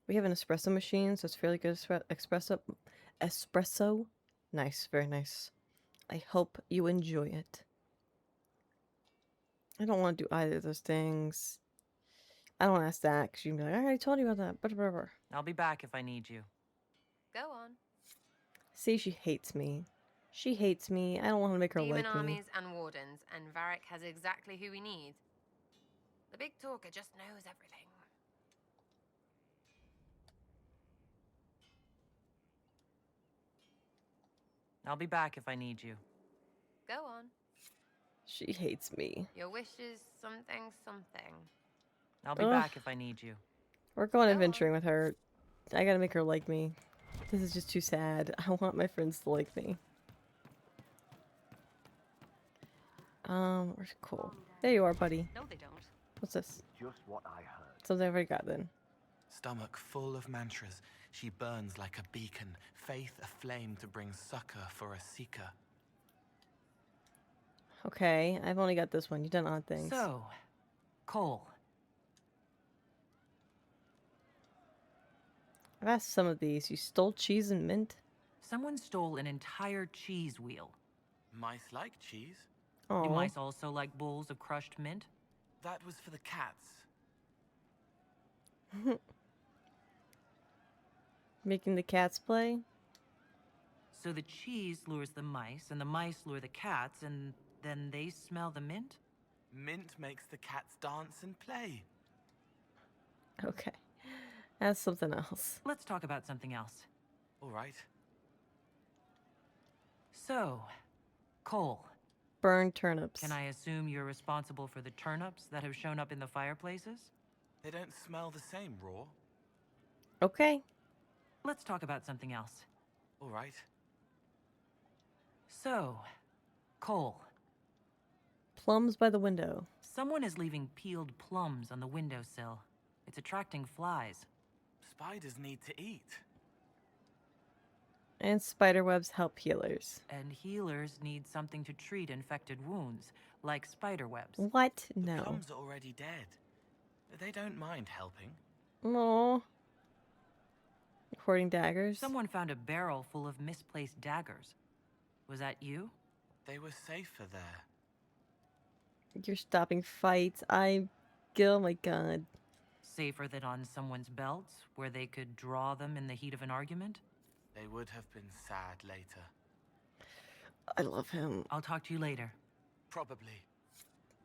We have an espresso machine, so it's fairly good espresso. Nice, very nice. I hope you enjoy it. I don't want to do either of those things. I don't ask that because you can be like, I already told you about that. But whatever. I'll be back if I need you. Go on. See, she hates me. She hates me. I don't want to make her Demon like me. armies and wardens, and Varric has exactly who we need. The big talker just knows everything. I'll be back if I need you. Go on. She hates me. Your wish is something, something. I'll be back if I need you. We're going adventuring with her. I gotta make her like me. This is just too sad. I want my friends to like me. Where's cool? There you are, buddy. No, they don't. What's this? Just what I heard. Something I've already got then. Stomach full of mantras, she burns like a beacon, faith aflame to bring succor for a seeker. Okay, I've only got this one. You've done odd things. So, Cole. I've asked some of these. You stole cheese and mint? Someone stole an entire cheese wheel. Mice like cheese. Oh. Do mice also like bowls of crushed mint? That was for the cats. Making the cats play? So the cheese lures the mice, and the mice lure the cats, and then they smell the mint? Mint makes the cats dance and play. Okay. That's something else. Let's talk about something else. All right. So, Cole. Burned turnips. Can I assume you're responsible for the turnips that have shown up in the fireplaces? They don't smell the same raw. Okay. Let's talk about something else. All right. So, Cole. Plums by the window. Someone is leaving peeled plums on the windowsill. It's attracting flies. Spiders need to eat. And spiderwebs help healers. And healers need something to treat infected wounds, like spiderwebs. What? The No. plums are already dead. They don't mind helping. Aww. Hoarding daggers. Someone found a barrel full of misplaced daggers. Was that you? They were safer there. You're stopping fights. Oh my god. Safer than on someone's belts, where they could draw them in the heat of an argument? They would have been sad later. I love him. I'll talk to you later. Probably.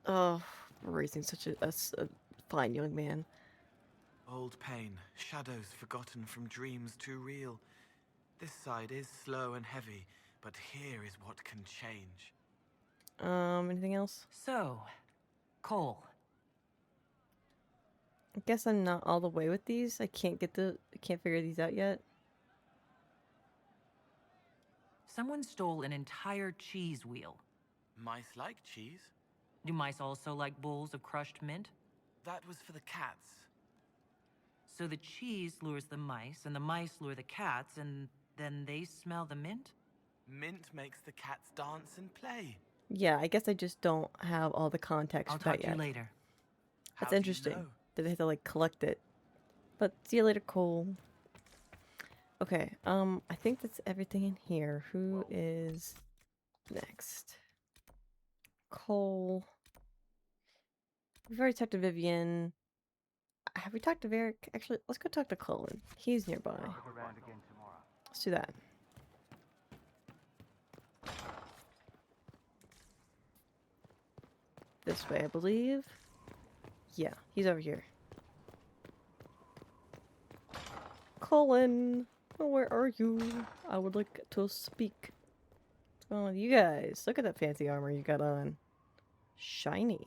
Oh, raising such a fine young man. Old pain, shadows forgotten from dreams too real. This side is slow and heavy, but here is what can change. Anything else? So, Cole. I guess I'm not all the way with these. I can't figure these out yet. Someone stole an entire cheese wheel. Mice like cheese. Do mice also like bowls of crushed mint? That was for the cats. So the cheese lures the mice, and the mice lure the cats, and then they smell the mint? Mint makes the cats dance and play. Yeah, I guess I just don't have all the context I'll for that talk to yet. you later. That's How do you interesting. know? That they have to like collect it. But see you later, Cole. Okay, I think that's everything in here. Who is next? Cole. We've already talked to Vivian. Have we talked to Varric? Actually, let's go talk to Cullen. He's nearby. Let's do that. This way, I believe. Yeah, he's over here. Cullen, where are you? I would like to speak. What's going on with you guys? Look at that fancy armor you got on. Shiny.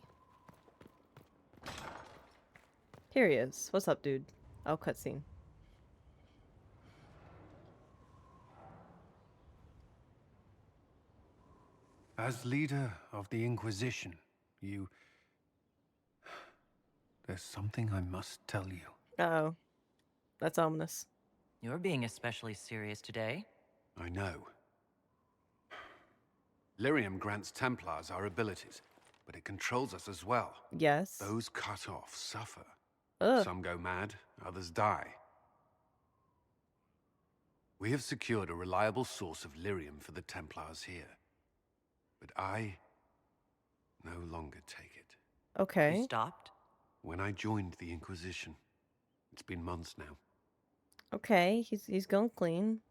Here he is. What's up, dude? Oh, cutscene. As leader of the Inquisition, there's something I must tell you. Uh-oh. That's ominous. You're being especially serious today. I know. Lyrium grants Templars our abilities, but it controls us as well. Yes. Those cut off suffer. Ugh. Some go mad, others die. We have secured a reliable source of lyrium for the Templars here. But I no longer take it. Okay. You stopped? When I joined the Inquisition. It's been months now. Okay, he's going clean.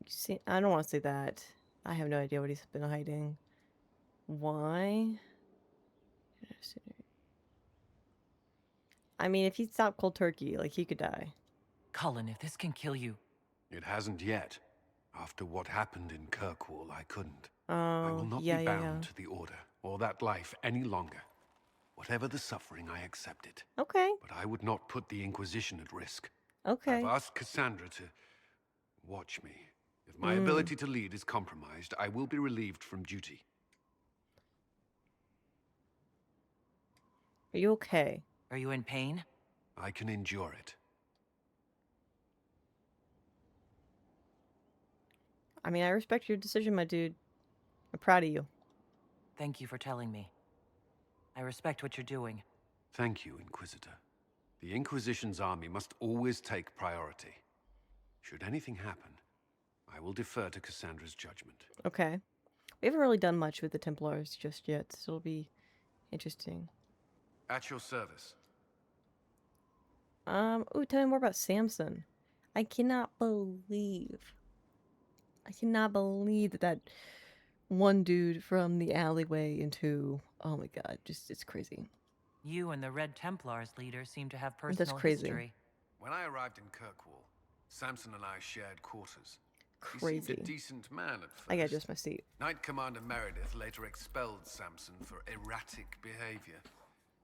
You see, I don't want to say that. I have no idea what he's been hiding. Why? I mean, if he stopped cold turkey, like, he could die. Cullen, if this can kill you. It hasn't yet. After what happened in Kirkwall, I couldn't. Oh, I will not yeah, be yeah, bound yeah. to the Order, or that life any longer. Whatever the suffering, I accept it. Okay, But I would not put the Inquisition at risk. okay. I've asked Cassandra to watch me. If my ability to lead is compromised, I will be relieved from duty. Are you okay? Are you in pain? I can endure it. I mean, I respect your decision, my dude. I'm proud of you. Thank you for telling me. I respect what you're doing. Thank you, Inquisitor. The Inquisition's army must always take priority. Should anything happen, I will defer to Cassandra's judgment. Okay. We haven't really done much with the Templars just yet, so it'll be interesting. At your service. Ooh, tell me more about Samson. I cannot believe that one dude from the alleyway into, oh my god, just, it's crazy. You and the Red Templars leader seem to have personal crazy. history. When I arrived in Kirkwall, Samson and I shared quarters. He Crazy. seemed a decent man at first. I gotta adjust my seat. Knight Commander Meredith later expelled Samson for erratic behavior.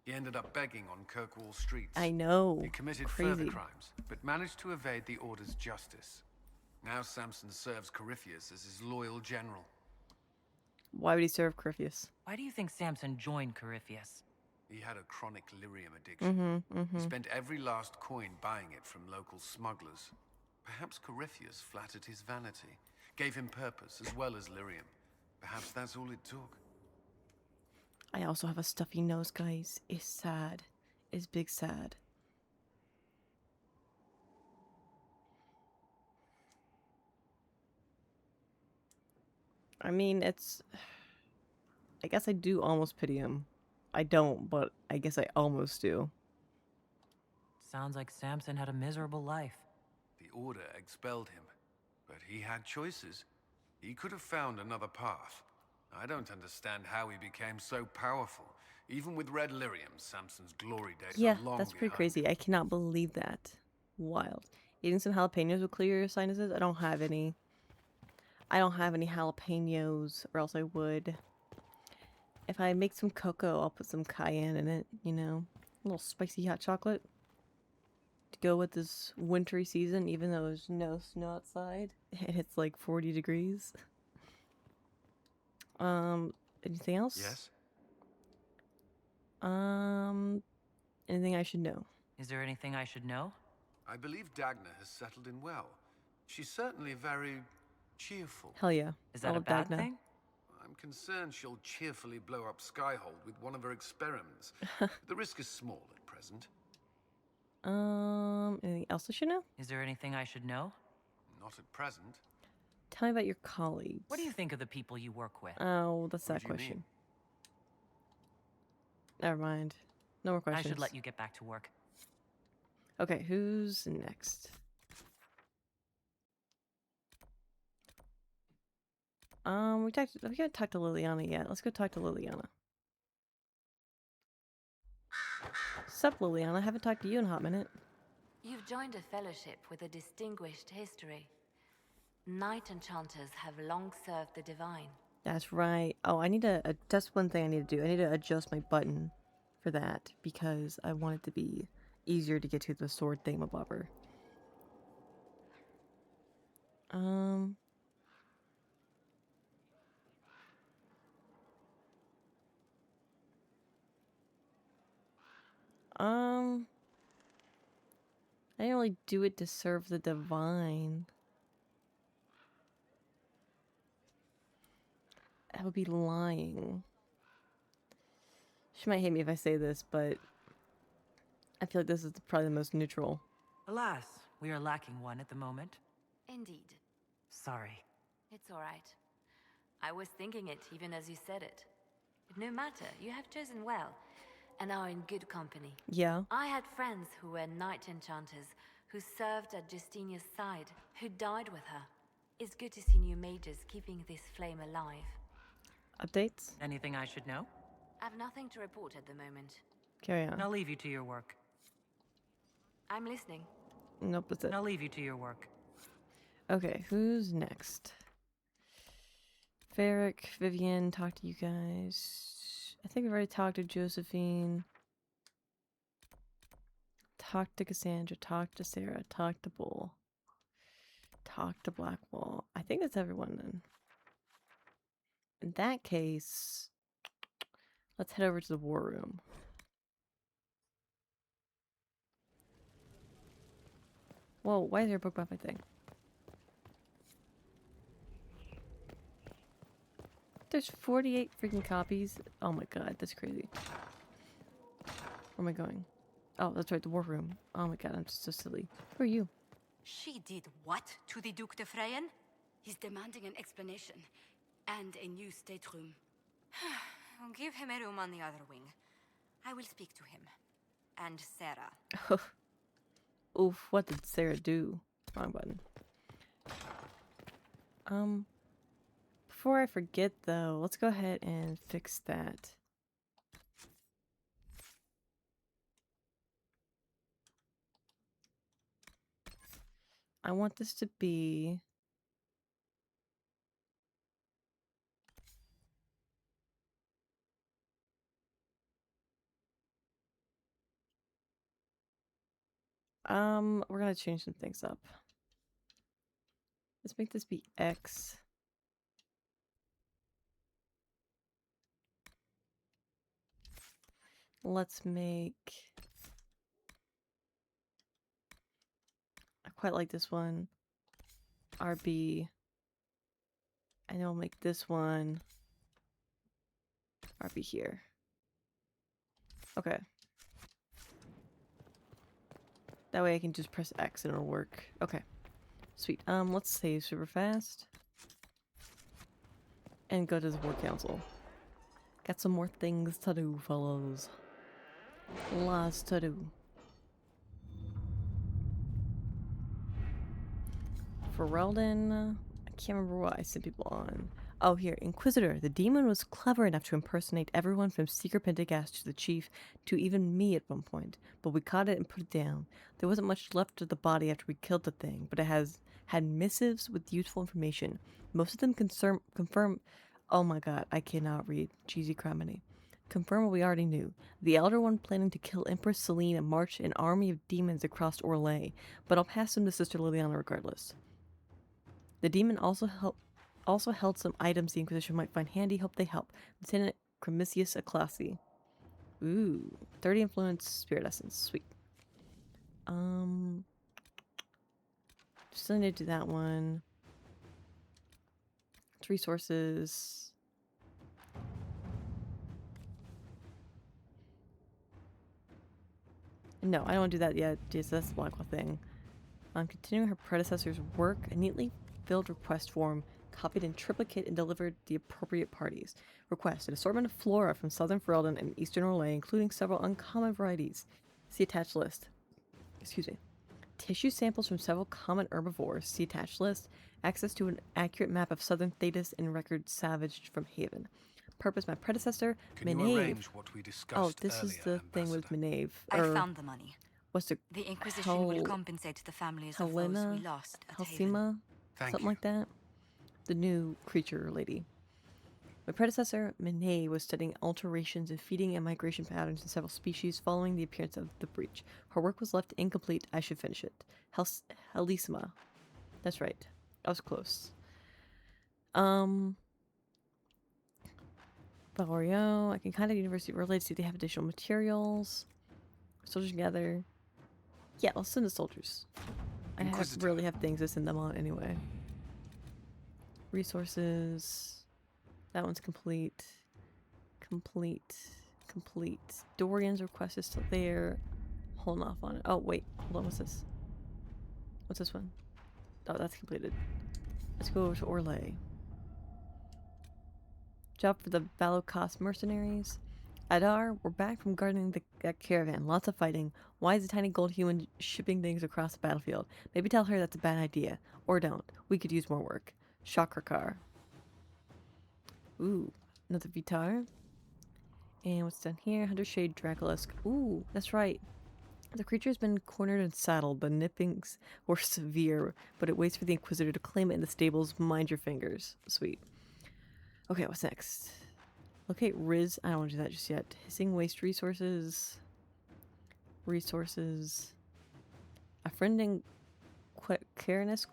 He ended up begging on Kirkwall streets. I know. He committed Crazy. further crimes, but managed to evade the Order's justice. Now Samson serves Corypheus as his loyal general. Why would he serve Corypheus? Why do you think Samson joined Corypheus? He had a chronic lyrium addiction. Mm-hmm, He mm-hmm. spent every last coin buying it from local smugglers. Perhaps Corypheus flattered his vanity, gave him purpose as well as lyrium. Perhaps that's all it took. I also have a stuffy nose, guys. It's sad. It's big sad. I mean, it's... I guess I do almost pity him. I don't, but I guess I almost do. Sounds like Samson had a miserable life. The Order expelled him, but he had choices. He could have found another path. I don't understand how he became so powerful. Even with red lyrium, Samson's glory days Yeah, are long that's pretty behind. crazy. I cannot believe that. Wild. Eating some jalapenos will clear your sinuses? I don't have any. I don't have any jalapenos, or else I would. If I make some cocoa, I'll put some cayenne in it, you know? A little spicy hot chocolate. To go with this wintry season, even though there's no snow outside. And it's like 40 degrees. Anything else? Yes? Anything I should know? Is there anything I should know? I believe Dagna has settled in well. She's certainly very cheerful. Hell yeah. Is I that a love bad Dagna. thing? I'm concerned she'll cheerfully blow up Skyhold with one of her experiments. The risk is small at present. Anything else I should know? Is there anything I should know? Not at present. Tell me about your colleagues. What do you think of the people you work with? Oh, that's What that do you question. mean? Never mind. No more I questions. should let you get back to work. Okay, who's next? We haven't talked to Liliana yet. Let's go talk to Liliana. Sup, Liliana? I haven't talked to you in a hot minute. You've joined a fellowship with a distinguished history. Knight enchanters have long served the divine. That's right. Oh, I need to... that's one thing I need to do. I need to adjust my button for that, because I want it to be easier to get to the sword thingamabobber. I didn't really do it to serve the divine. I would be lying. She might hate me if I say this, but I feel like this is probably the most neutral. Alas, we are lacking one at the moment. Indeed. Sorry. It's all right. I was thinking it even as you said it. But no matter, you have chosen well, and are in good company. Yeah. I had friends who were knight enchanters, who served at Justinia's side, who died with her. It's good to see new mages keeping this flame alive. Updates? Anything I should know? I've nothing to report at the moment. Carry on. I'll leave you to your work. I'm listening. Nope, that's it. I'll leave you to your work. Okay, who's next? Varric, Vivian, talk to you guys. I think we've already talked to Josephine. Talk to Cassandra, talk to Sarah, talk to Bull. Talk to Blackwall. I think that's everyone then. In that case, let's head over to the war room. Whoa, why is there a book by my thing? There's 48 freaking copies. Oh my god, that's crazy. Where am I going? Oh, that's right, the war room. Oh my god, I'm just so silly. Who are you? She did what to the Duc de Freyen? He's demanding an explanation. And a new stateroom. Give him a room on the other wing. I will speak to him. And Sarah. Oof, what did Sarah do? Wrong button. Before I forget though, let's go ahead and fix that. I want this to be we're gonna change some things up. Let's make this be X. Let's make... I quite like this one. RB. I know I'll make this one RB here. Okay. That way I can just press X and it'll work. Okay. Sweet. Let's save super fast. And go to the War Council. Got some more things to do, fellows. Lots to do. Ferelden. I can't remember what I sent people on. Oh, here. Inquisitor. The demon was clever enough to impersonate everyone from Secret Pendergast to the chief, to even me at one point. But we caught it and put it down. There wasn't much left of the body after we killed the thing, but it had missives with useful information. Most of them confirm... Oh my god, I cannot read. Cheesy criminy. Confirm what we already knew. The Elder One planning to kill Empress Celine and march an army of demons across Orlais, but I'll pass them to Sister Liliana regardless. The demon also held some items the Inquisition might find handy. Hope they help. Lieutenant Cremisius Aclassi. Ooh, 30 influence, spirit essence. Sweet. Still need to do that one. It's resources. No, I don't want to do that yet. Just that's the Blackwell thing. Continuing her predecessor's work, a neatly filled request form, copied in triplicate and delivered to the appropriate parties. Request an assortment of flora from southern Ferelden and eastern Orlais, including several uncommon varieties. See attached list. Excuse me. Tissue samples from several common herbivores. See attached list. Access to an accurate map of southern Thetis and records salvaged from Haven. Purpose: my predecessor, Menave. Oh, this is the thing with Menave. I found the money. What's the Inquisition will compensate the families of those we lost at Helsima? Something like that. The new creature lady. My predecessor, Menave, was studying alterations in feeding and migration patterns in several species following the appearance of the breach. Her work was left incomplete. I should finish it. Helsima. That's right. I was close. Valorio. I can contact University of Orlais to see if they have additional materials. Soldiers gather. Yeah, let's send the soldiers. I really have things to send them on anyway. Resources. That one's complete. Complete. Dorian's request is still there. Holding off on it. Oh, wait. Hold on. What's this? What's this one? Oh, that's completed. Let's go over to Orlais. Job for the Valocast mercenaries. Adar, we're back from guarding that caravan. Lots of fighting. Why is a tiny gold human shipping things across the battlefield? Maybe tell her that's a bad idea. Or don't. We could use more work. Shakrakar. Ooh, another Vitar. And what's down here? Hunter Shade Dracolisk. Ooh, that's right. The creature's been cornered and saddled. The nippings were severe, but it waits for the Inquisitor to claim it in the stables. Mind your fingers. Sweet. Okay, what's next? Locate Riz. I don't want to do that just yet. Hissing waste resources. A friend in Carinus.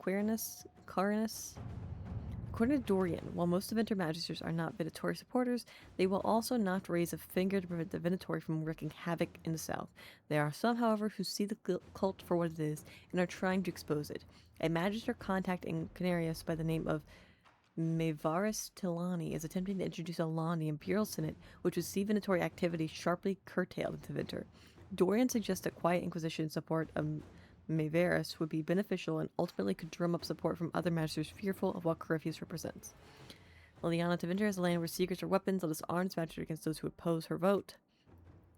According to Dorian, while most of Magisters are not Venatori supporters, they will also not raise a finger to prevent the Venatori from wreaking havoc in the south. There are some, however, who see the cult for what it is and are trying to expose it. A Magister contact in Qunari by the name of Maevaris Tilani is attempting to introduce a law in the Imperial Senate which would see Venatori activity sharply curtailed into winter. Dorian suggests that quiet Inquisition support of Maevaris would be beneficial and ultimately could drum up support from other Magisters fearful of what Corypheus represents. Liliana Tevinter is a land where secrets are weapons. Let us arm this Magister against those who oppose her vote.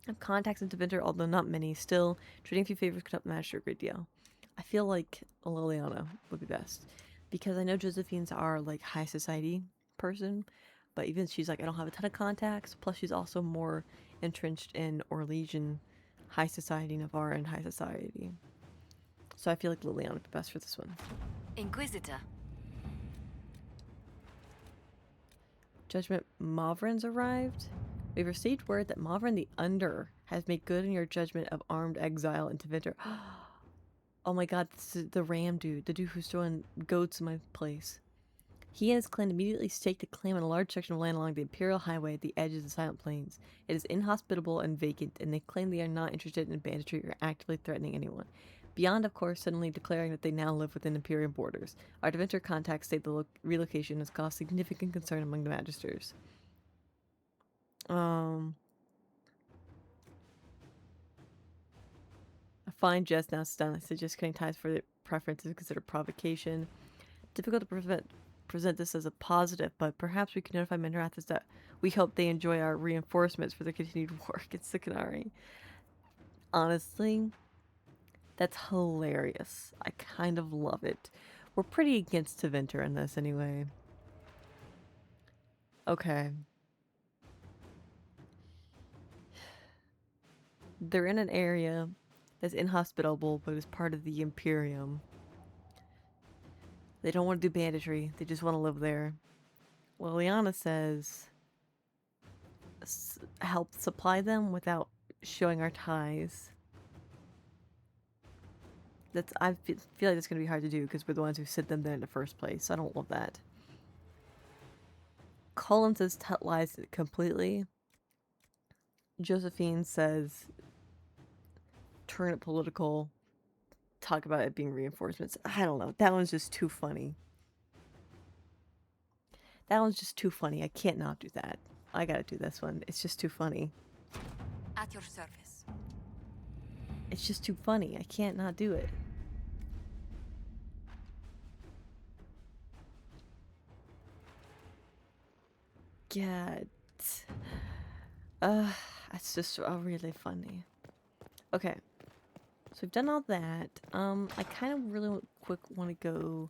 I have contacts in Tevinter, although not many. Still, trading a few favors could help the Magister a great deal. I feel like Liliana would be best. Because I know Josephine's our, like, high society person. But even she's like, I don't have a ton of contacts. Plus, she's also more entrenched in Orlesian high society, Navarre, and high society. So I feel like Liliana would be best for this one. Inquisitor. Judgment Mavrin's arrived. We've received word that Mavrin the Under has made good in your judgment of armed exile into Tevinter. Oh my god, this is the Ram dude. The dude who's throwing goats in my place. He and his clan immediately staked a claim on a large section of land along the Imperial Highway at the edge of the Silent Plains. It is inhospitable and vacant, and they claim they are not interested in banditry or actively threatening anyone. Beyond, of course, suddenly declaring that they now live within Imperial borders. Our Tevinter contacts state the relocation has caused significant concern among the Magisters. A fine jest now stunned. I suggest cutting ties for the preferences considered provocation. Difficult to present this as a positive, but perhaps we can notify Minrathis that we hope they enjoy our reinforcements for their continued work at Qunari. Honestly, that's hilarious. I kind of love it. We're pretty against Tevinter in this anyway. Okay. They're in an area that's inhospitable, but is part of the Imperium. They don't want to do banditry. They just want to live there. Liliana says, help supply them without showing our ties. I feel like that's going to be hard to do because we're the ones who sent them there in the first place. So I don't love that. Cullen says Tut lies completely. Josephine says turn it political. Talk about it being reinforcements. I don't know. That one's just too funny. That one's just too funny. I can't not do that. I gotta do this one. It's just too funny. At your service. It's just too funny. I can't not do it. God. It's just really funny. Okay. So we've done all that. I kind of really want to go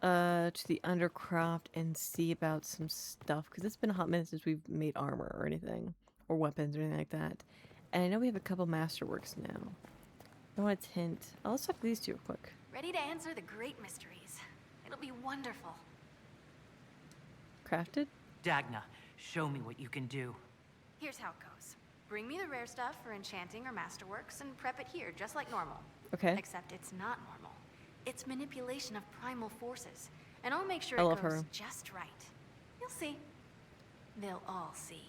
to the Undercroft and see about some stuff, because it's been a hot minute since we've made armor or anything, or weapons or anything like that. And I know we have a couple masterworks now. I want to hint. Oh, let's talk to these two real quick. Ready to answer the great mysteries. It'll be wonderful. Crafted? Dagna, show me what you can do. Here's how it goes. Bring me the rare stuff for enchanting or masterworks and prep it here, just like normal. Okay. Except it's not normal. It's manipulation of primal forces. And I'll make sure I it love goes her. just right. You'll see. They'll all see.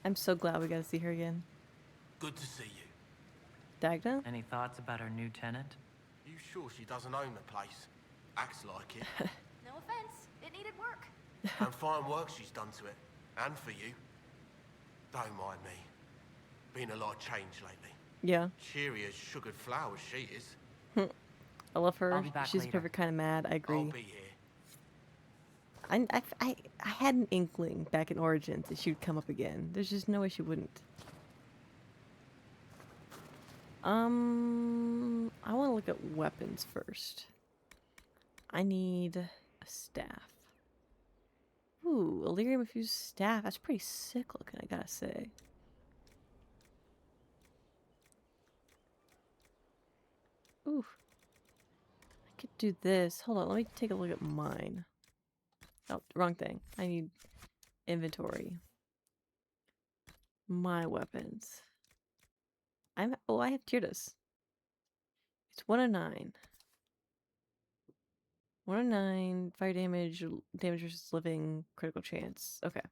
I'm so glad we got to see her again. Good to see you. Dagda? Any thoughts about our new tenant? You sure she doesn't own the place? Acts like it. No offense. It needed work. And fine work she's done to it. And for you. Don't mind me. Been a lot of change lately. Yeah. Cheery as sugared flowers she is. I love her. I'll be back She's later. perfect kind of mad. I agree. I'll be here. I had an inkling back in Origins that she would come up again. There's just no way she wouldn't. I want to look at weapons first. I need a staff. Ooh, Illyrium infused staff. That's pretty sick looking, I gotta say. Ooh. I could do this. Hold on, let me take a look at mine. Oh, wrong thing. I need inventory. My weapons. I have Tyrdas. It's 109. 109 fire damage, damage versus living, critical chance. Okay.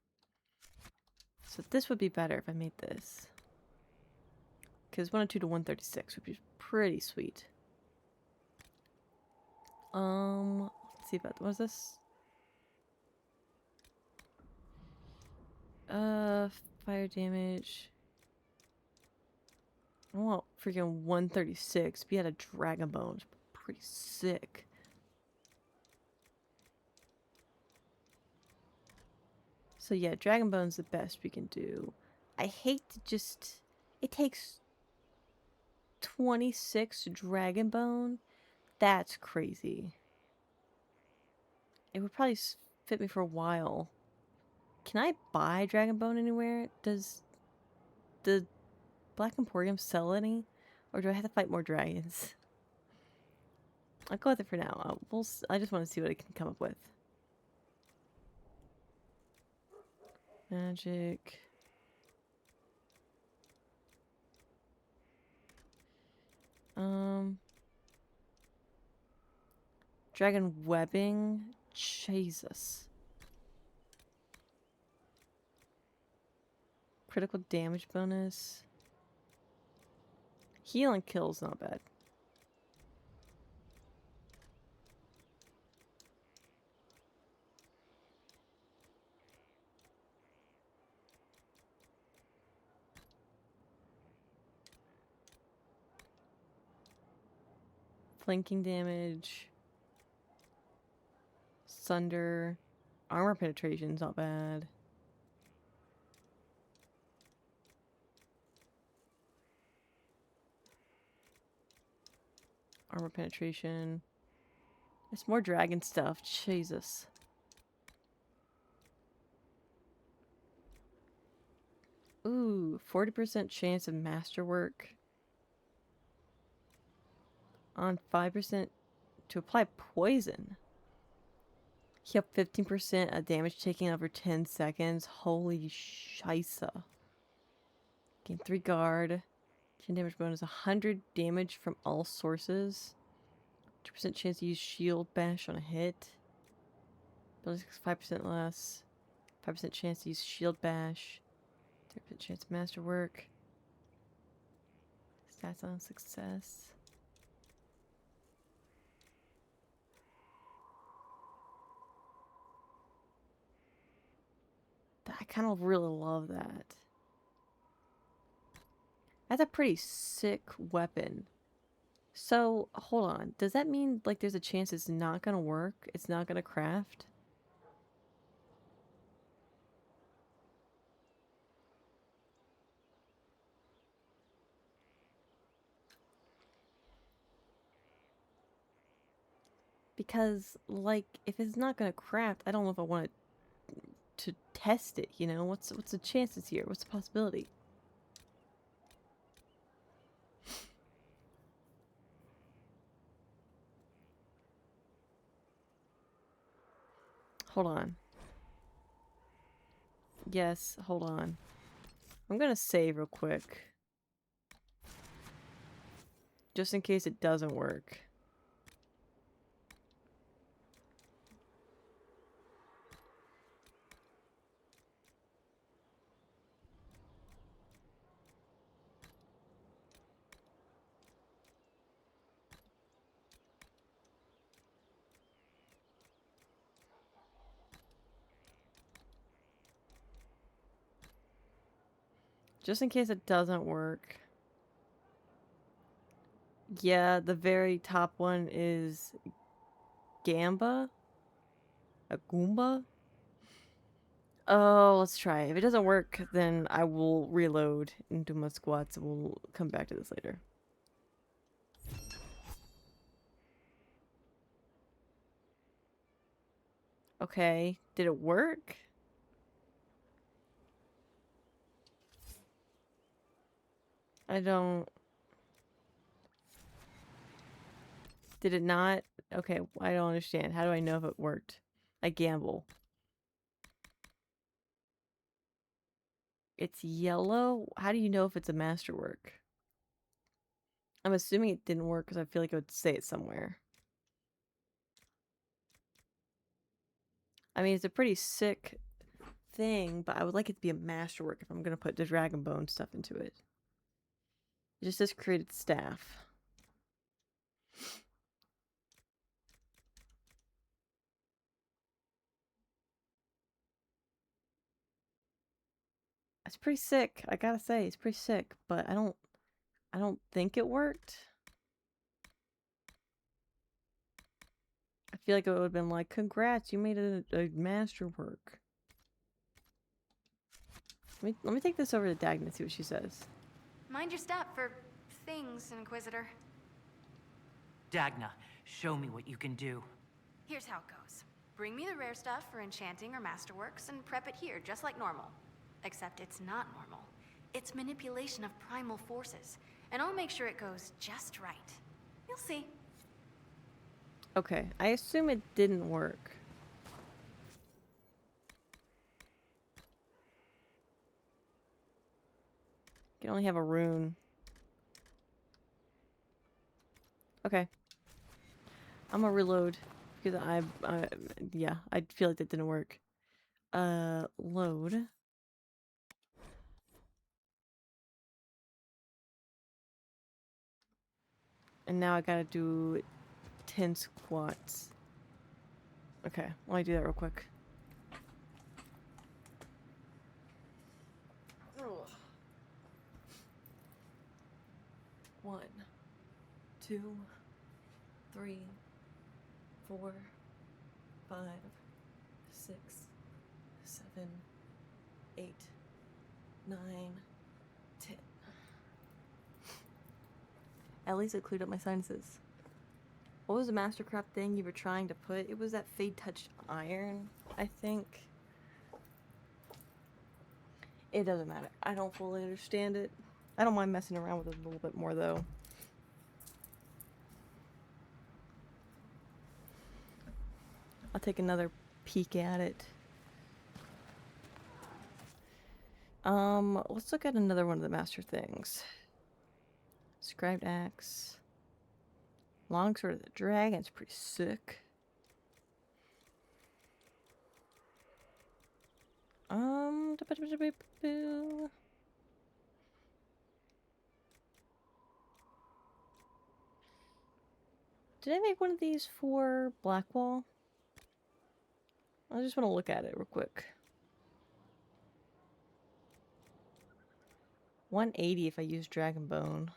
So this would be better if I made this. Because 102 to 136 would be pretty sweet. Let's see about what is this? Fire damage. I want freaking 136. Be at a dragon bone. Pretty sick. So yeah, dragon bone's the best we can do. I hate to just... It takes 26 dragon bone. That's crazy. It would probably fit me for a while. Can I buy dragon bone anywhere? Does the Black Emporium sell any? Or do I have to fight more dragons? I'll go with it for now. I just want to see what I can come up with. Magic. Dragon webbing. Jesus. Critical damage bonus. Heal and kill's not bad. Flanking damage. Sunder. Armor penetration's not bad. Armor penetration. There's more dragon stuff. Jesus. Ooh, 40% chance of masterwork. On 5% to apply poison. Heal 15% of damage taken over 10 seconds. Holy shisa. Gain 3 guard. 10 damage bonus. 100 damage from all sources. 2% chance to use shield bash on a hit. Ability 5% less. 5% chance to use shield bash. 3% chance of masterwork. Stats on success. I kind of really love that. That's a pretty sick weapon. So, hold on. Does that mean, like, there's a chance it's not gonna work? It's not gonna craft? Because, like, if it's not gonna craft, I don't know if I want to test it, you know? What's the chances here? What's the possibility? Hold on. Yes, hold on. I'm gonna save real quick. Just in case it doesn't work. Just in case it doesn't work. Yeah, the very top one is Gamba? A Goomba? Oh, let's try it. If it doesn't work, then I will reload and do my squats and we'll come back to this later. Okay, did it work? I don't... Did it not? Okay, I don't understand. How do I know if it worked? I gamble. It's yellow? How do you know if it's a masterwork? I'm assuming it didn't work because I feel like it would say it somewhere. I mean, it's a pretty sick thing, but I would like it to be a masterwork if I'm going to put the dragon bone stuff into it. It just says created staff. It's pretty sick. I gotta say, it's pretty sick, but I don't think it worked. I feel like it would have been like, congrats, you made a masterwork. Let me take this over to Dagna and see what she says. Mind your step for things, Inquisitor. Dagna, show me what you can do. Here's how it goes. Bring me the rare stuff for enchanting or masterworks and prep it here, just like normal. Except it's not normal. It's manipulation of primal forces, and I'll make sure it goes just right. You'll see. Okay, I assume it didn't work. You can only have a rune. Okay. I'm gonna reload because yeah, I feel like that didn't work. Load. And now I gotta do 10 squats. Okay, let me do that real quick. Oh. 1, 2, 3, 4, 5, 6, 7, 8, 9, 10. At least it cleared up my sinuses. What was the Mastercraft thing you were trying to put? It was that Fade Touched Iron, I think. It doesn't matter. I don't fully understand it. I don't mind messing around with it a little bit more, though. I'll take another peek at it. Let's look at another one of the master things. Scribed Axe. Longsword of the Dragon's pretty sick. Did I make one of these for Blackwall? I just want to look at it real quick. 180 if I use Dragon Bone.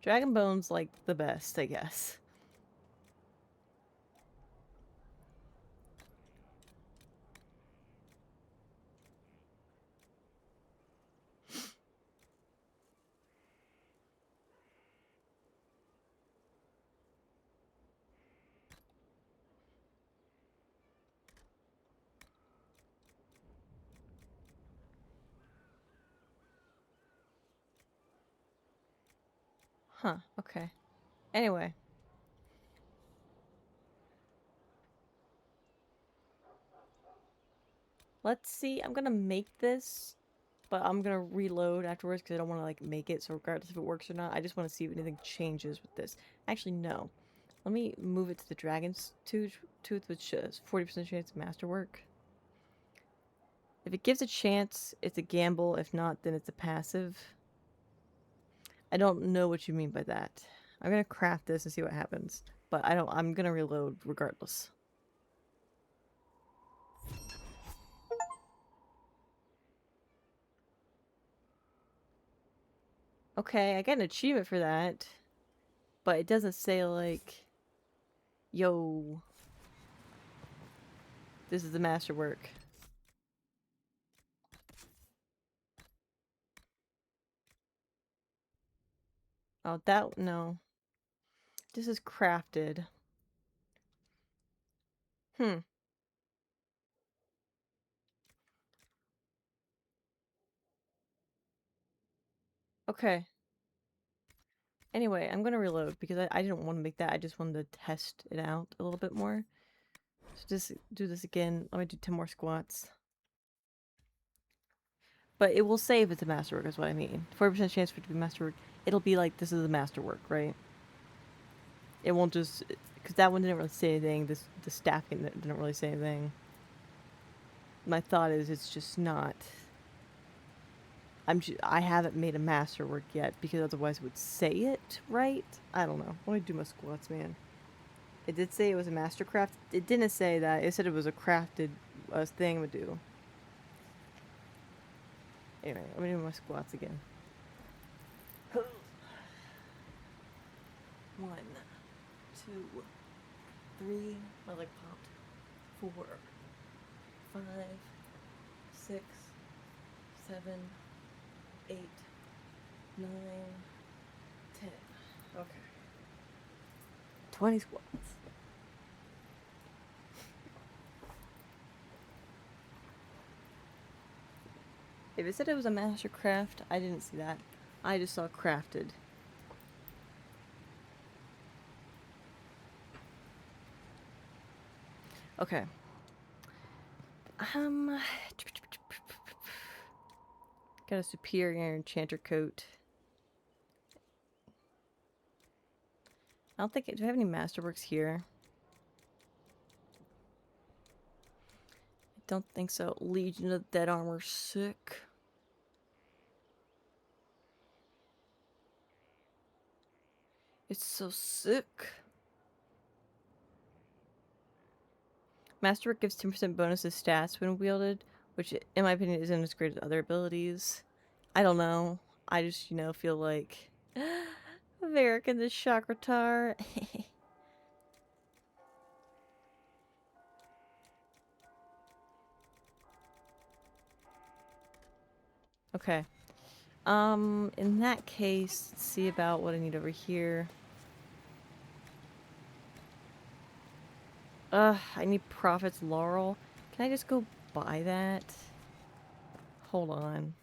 Dragon Bone's like the best, I guess. Huh, okay. Anyway. Let's see. I'm gonna make this, but I'm gonna reload afterwards because I don't want to like make it. So regardless if it works or not, I just want to see if anything changes with this. Actually, no. Let me move it to the Dragon's Tooth, which is 40% chance of masterwork. If it gives a chance, it's a gamble. If not, then it's a passive. I don't know what you mean by that. I'm gonna craft this and see what happens. But I'm gonna reload regardless. Okay, I got an achievement for that. But it doesn't say like, yo, this is the masterwork. Oh, no. This is crafted. Okay. Anyway, I'm gonna reload because I didn't want to make that. I just wanted to test it out a little bit more. So just do this again. Let me do 10 more squats. But it will say if it's a masterwork, is what I mean. 40% chance for it to be masterwork. It'll be like, this is a masterwork, right? It won't just... Because that one didn't really say anything. The staffing didn't really say anything. My thought is it's just not... I haven't made a masterwork yet, because otherwise it would say it, right? I don't know. Let me do my squats, man. It did say it was a mastercraft. It didn't say that. It said it was a crafted thing to do. Anyway, let me do my squats again. 1, 2, 3. My leg popped. 4, 5, 6, 7, 8, 9, 10. Okay. 20 squats. If it said it was a mastercraft, I didn't see that. I just saw crafted. Okay. Got a superior enchanter coat. I don't think do I have any masterworks here? I don't think so. Legion of Dead Armor, sick. It's so sick. Masterwork gives 10% bonus to stats when wielded, which in my opinion isn't as great as other abilities. I don't know. I just, feel like Varric and the Chakratar. Okay. In that case, let's see about what I need over here. I need Prophet's Laurel. Can I just go buy that? Hold on.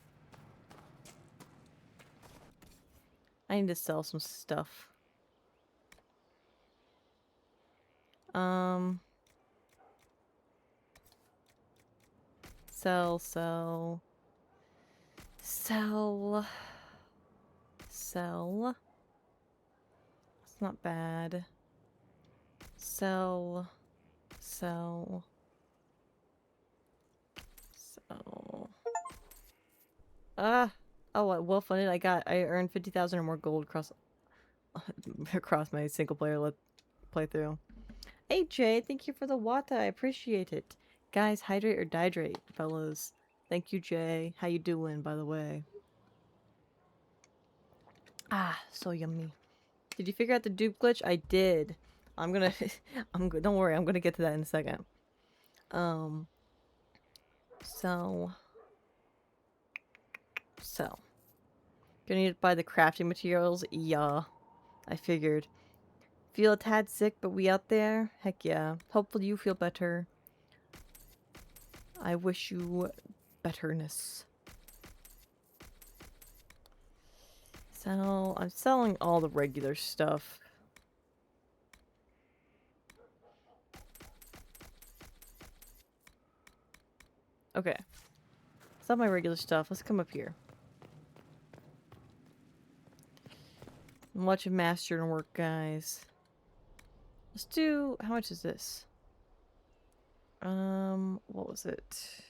I need to sell some stuff. Sell. It's not bad. Sell. Oh, well funded. I earned 50,000 or more gold across my single player playthrough. Hey Jay, thank you for the wata. I appreciate it. Guys, hydrate or dihydrate, fellas. Thank you, Jay. How you doing, by the way? Ah, so yummy. Did you figure out the dupe glitch? I did. I'm gonna don't worry, I'm gonna get to that in a second. Gonna need to buy the crafting materials? Yeah. I figured. Feel a tad sick, but we out there? Heck yeah. Hopefully you feel better. I wish you betterness. So, I'm selling all the regular stuff. Okay. Sell my regular stuff. Let's come up here. Much of master and work, guys. Let's do... How much is this? What was it?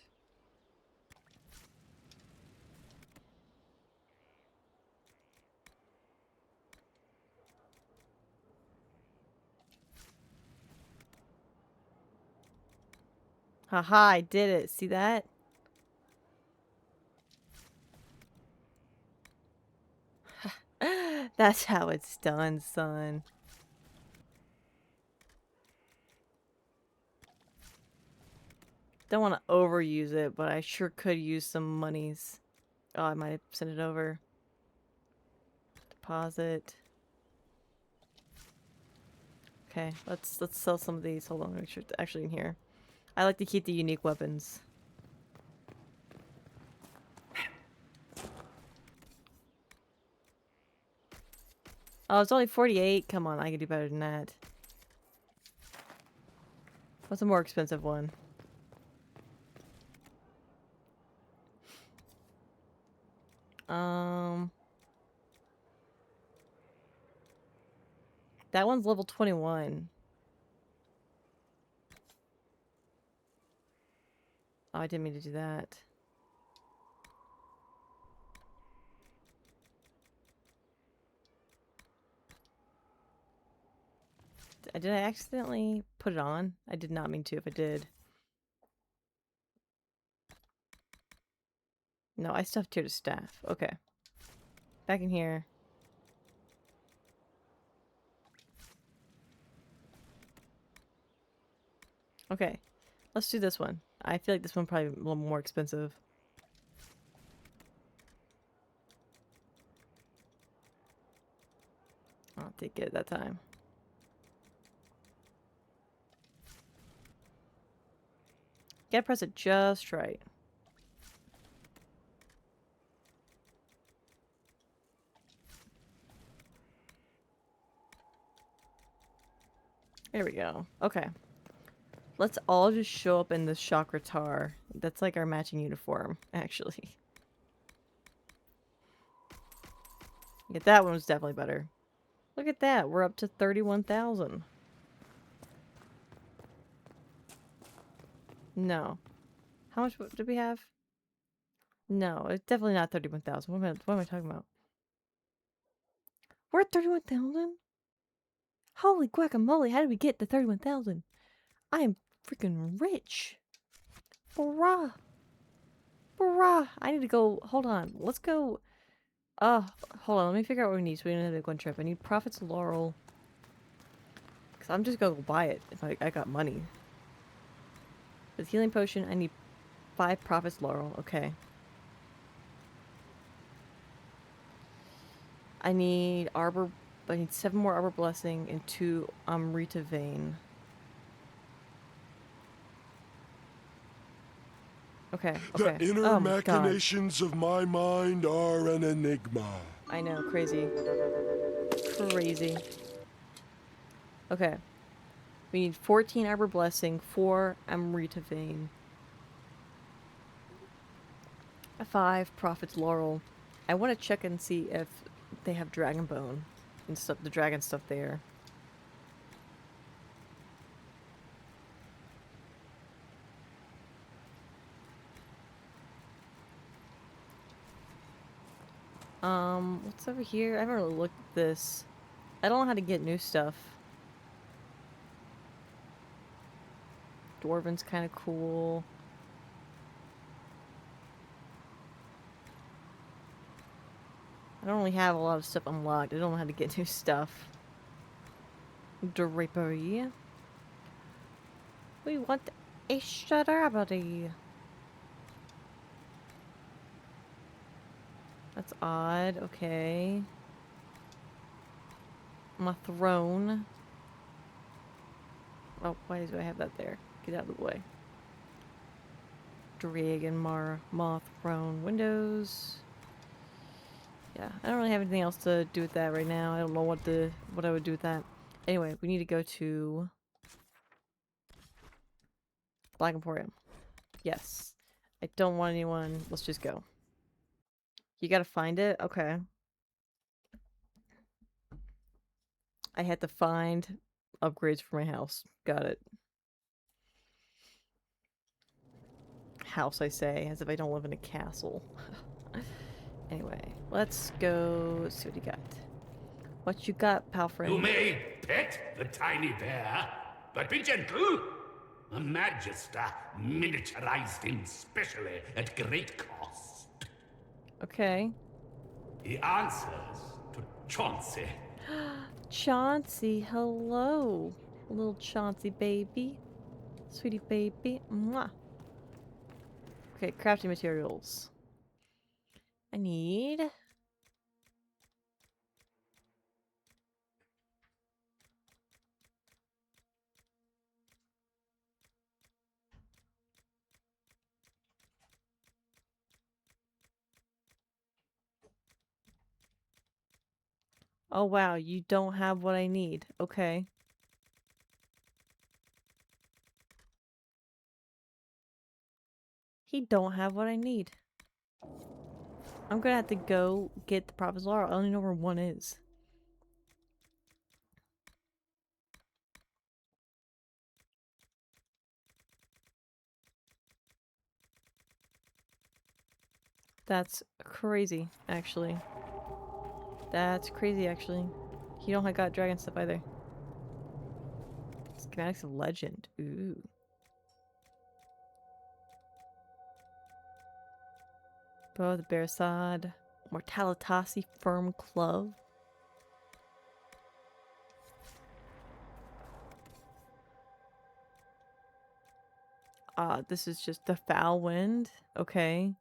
Haha, I did it. See that? That's how it's done, son. Don't want to overuse it, but I sure could use some monies. Oh, I might have sent it over. Deposit. Okay, let's sell some of these. Hold on, make sure it's actually in here. I like to keep the unique weapons. Oh, it's only 48. Come on, I can do better than that. What's a more expensive one? That one's level 21. Oh, I didn't mean to do that. Did I accidentally put it on? I did not mean to if I did. No, I stuffed here to staff. Okay. Back in here. Okay. Let's do this one. I feel like this one probably a little more expensive. I'll take it that time. Gotta press it just right. There we go. Okay. Let's all just show up in this chakra tar. That's like our matching uniform, actually. Yeah, that one was definitely better. Look at that. We're up to 31,000. No. How much did we have? No, it's definitely not 31,000. What am I talking about? We're at 31,000? Holy guacamole, how did we get to 31,000? I am freaking rich. Bruh. Bruh. I need to go. Hold on. Let's go. Hold on. Let me figure out what we need so we don't have to go on trip. I need Prophet's Laurel. Because I'm just going to go buy it if I got money. With Healing Potion, I need 5 Prophet's Laurel. Okay. I need 7 more Arbor Blessing and 2 Amrita Vein. Okay, okay. The inner machinations of my mind are an enigma. I know, crazy. Crazy. Okay. We need 14 Arbor Blessing, 4 Amrita Vein, 5 Prophet's Laurel. I want to check and see if they have Dragon Bone and stuff, the dragon stuff there. What's over here? I haven't really looked at this. I don't know how to get new stuff. Dwarven's kind of cool. I don't really have a lot of stuff unlocked. I don't know how to get new stuff. Drapery. We want a strawberry. That's odd. Okay. My throne. Oh, why do I have that there? Get out of the way. Dragon Moth Throne windows. Yeah, I don't really have anything else to do with that right now. I don't know what I would do with that. Anyway, we need to go to Black Emporium. Yes. I don't want anyone. Let's just go. You gotta find it? Okay. I had to find upgrades for my house. Got it. House, I say, as if I don't live in a castle. Anyway, let's go see what you got. What you got, pal friend? You may pet the tiny bear, but be gentle. A Magister miniaturized him specially at great cost. Okay. He answers to Chauncey. Chauncey, hello. Little Chauncey baby. Sweetie baby. Mwah. Okay, crafting materials. I need... Oh wow, you don't have what I need. Okay. He don't have what I need. I'm gonna have to go get the Prophet's Laurel. I don't even know where one is. That's crazy, actually. That's crazy, actually. He don't have got dragon stuff either. Schematics of Legend. Ooh. Bow of the Bearsod. Mortalitasi Firm Club. This is just the Foul Wind. Okay.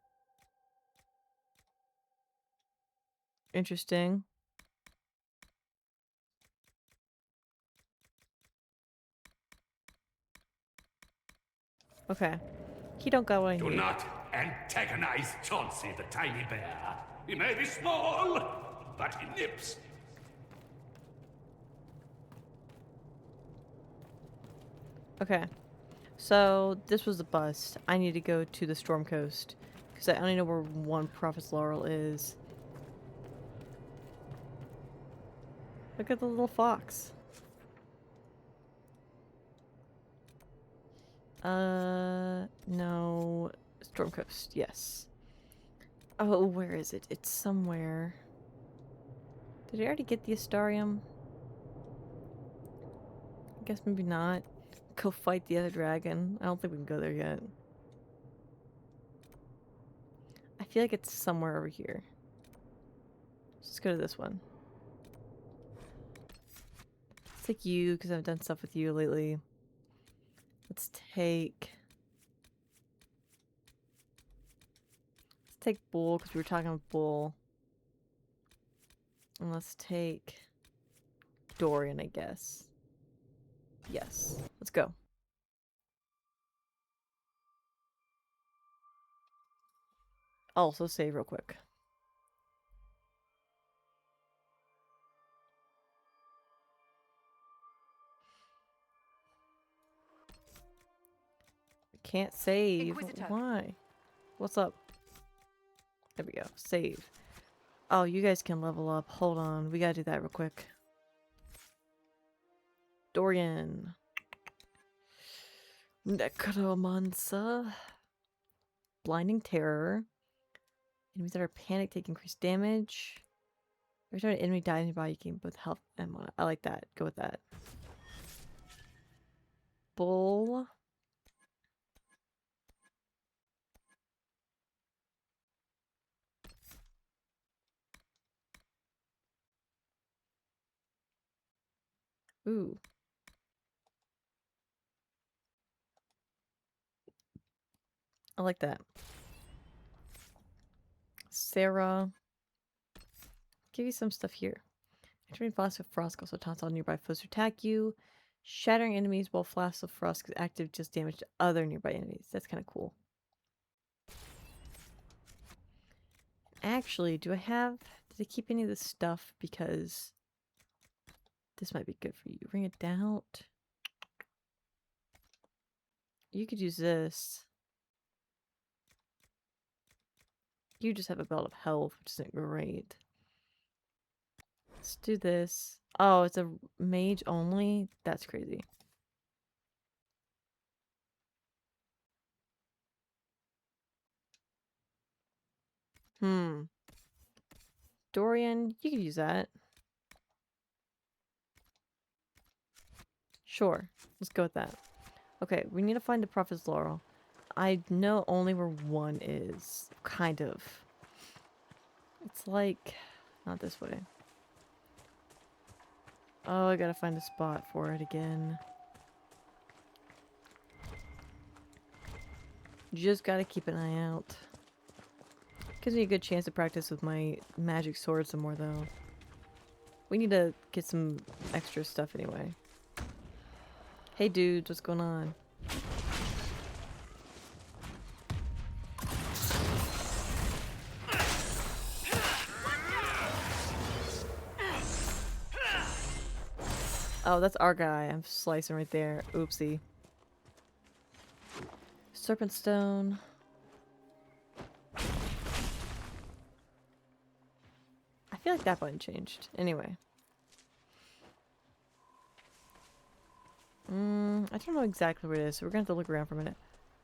Interesting. Okay. He don't got what I need. Do not antagonize Chauncey the tiny bear. He may be small, but he nips. Okay. So, this was the bust. I need to go to the Storm Coast. Because I only know where one Prophet's Laurel is. Look at the little fox. No. Storm Coast, yes. Oh, where is it? It's somewhere. Did I already get the Astarium? I guess maybe not. Go fight the other dragon. I don't think we can go there yet. I feel like it's somewhere over here. Let's go to this one. Let's take you, because I've done stuff with you lately. Let's take Bull, because we were talking about Bull. And let's take Dorian, I guess. Yes. Let's go. Also save real quick. Can't save. Inquisitor. Why? What's up? There we go. Save. Oh, you guys can level up. Hold on. We gotta do that real quick. Dorian. Necromancer. Blinding Terror. Enemies that are panicked take increased damage. Every time an enemy dies nearby, you gain both health and mana. I like that. Go with that. Bull. Ooh. I like that. Sarah. Give you some stuff here. Entering Flask of Frost also taunts all nearby foes to attack you. Shattering enemies while Flask of Frost is active just damage to other nearby enemies. That's kind of cool. Actually, did I keep any of this stuff? Because this might be good for you. Ring of Doubt. You could use this. You just have a Belt of Health, which isn't great. Let's do this. Oh, it's a mage only? That's crazy. Dorian, you could use that. Sure. Let's go with that. Okay, we need to find the Prophet's Laurel. I know only where one is. Kind of. It's like... not this way. Oh, I gotta find a spot for it again. Just gotta keep an eye out. Gives me a good chance to practice with my magic sword some more, though. We need to get some extra stuff anyway. Hey dudes, what's going on? Oh, that's our guy. I'm slicing right there. Oopsie. Serpent stone. I feel like that button changed. Anyway. I don't know exactly where it is, so we're gonna have to look around for a minute.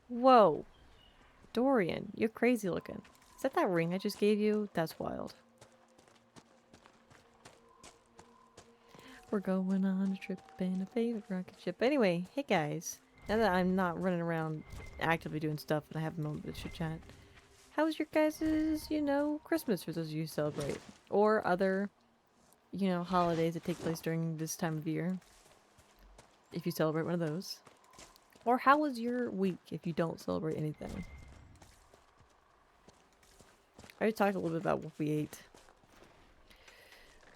Whoa! Dorian, you're crazy looking. Is that ring I just gave you? That's wild. We're going on a trip in a favorite rocket ship. Anyway, hey guys. Now that I'm not running around actively doing stuff and I have a moment to chit chat. How was your guys', you know, Christmas for those of you who celebrate? Or other, you know, holidays that take place during this time of year? If you celebrate one of those. Or how was your week if you don't celebrate anything? I already talked a little bit about what we ate.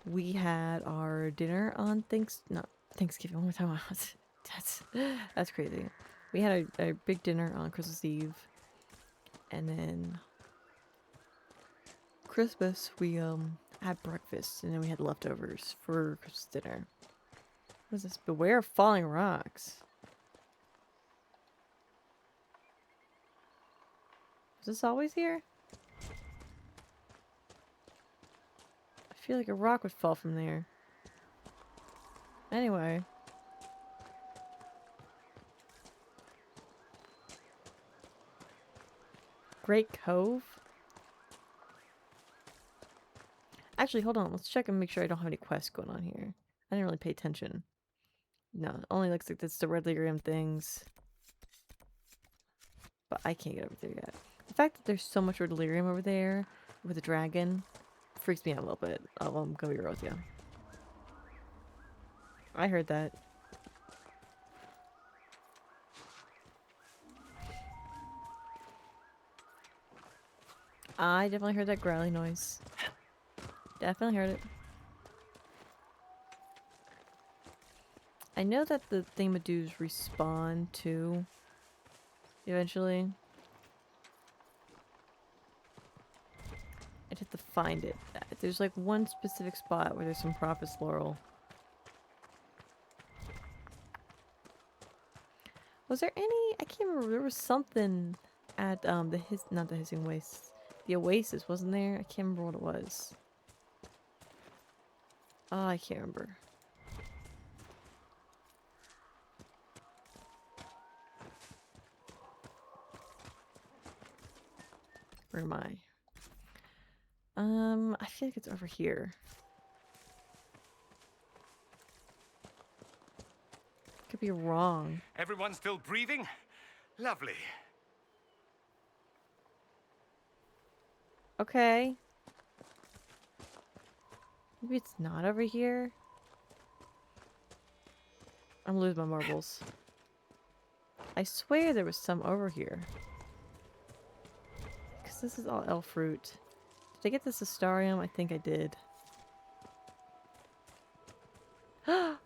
We had our dinner on not Thanksgiving. One more time. That's crazy. We had a big dinner on Christmas Eve. And then Christmas we had breakfast and then we had leftovers for Christmas dinner. What is this? Beware of falling rocks. Is this always here? I feel like a rock would fall from there. Anyway. Great Cove? Actually, hold on. Let's check and make sure I don't have any quests going on here. I didn't really pay attention. No, it only looks like it's the red lyrium things. But I can't get over there yet. The fact that there's so much red lyrium over there with the dragon freaks me out a little bit. I'm gonna be real with you. I heard that. I definitely heard that growly noise. Definitely heard it. I know that the thingamadoos respawn too. Eventually. I'd have to find it. There's like one specific spot where there's some Prophet's Laurel. Was there any? I can't remember. There was something at not the Hissing Wastes. The Oasis, wasn't there? I can't remember what it was. Oh, I can't remember. Where am I? I feel like it's over here. Could be wrong. Everyone still breathing? Lovely. Okay. Maybe it's not over here. I'm losing my marbles. I swear there was some over here. Because this is all elf fruit. Did I get this Astarium? I think I did.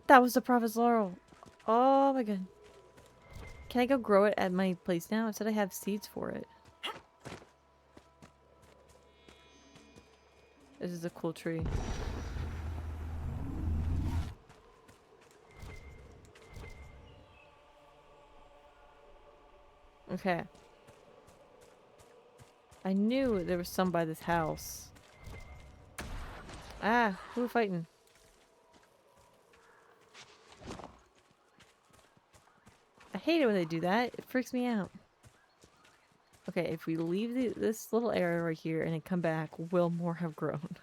That was the Prophet's Laurel. Oh my god. Can I go grow it at my place now? It said I have seeds for it. This is a cool tree. Okay. I knew there was some by this house. Ah, who are fighting? I hate it when they do that. It freaks me out. Okay, if we leave this little area right here and then come back, will more have grown?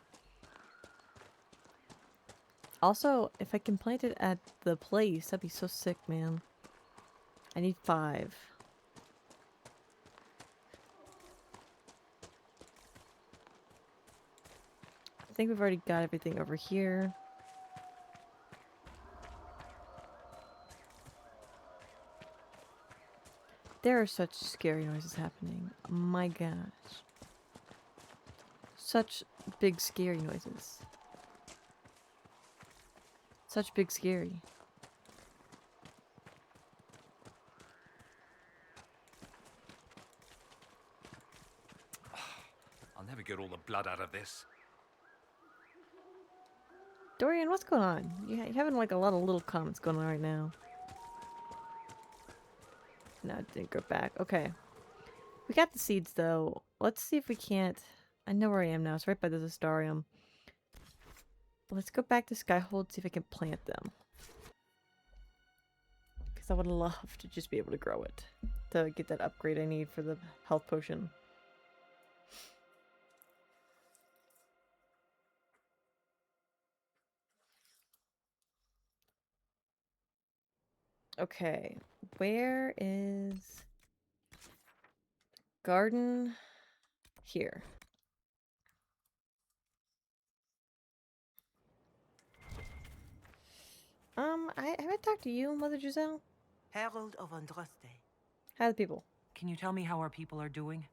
Also, if I can plant it at the place, that'd be so sick, man. I need 5. I think we've already got everything over here. There are such scary noises happening. My gosh. Such big scary noises. Such big scary. I'll never get all the blood out of this. Dorian, what's going on? You're having like a lot of little comments going on right now. No, it didn't go back. Okay. We got the seeds though. Let's see if we can't... I know where I am now. It's right by the Zestarium. Let's go back to Skyhold, see if I can plant them. Because I would love to just be able to grow it. To get that upgrade I need for the health potion. Okay. Where is... Garden? Here. Have I talked to you, Mother Giselle? Herald of Andraste. How are the people? Can you tell me how our people are doing?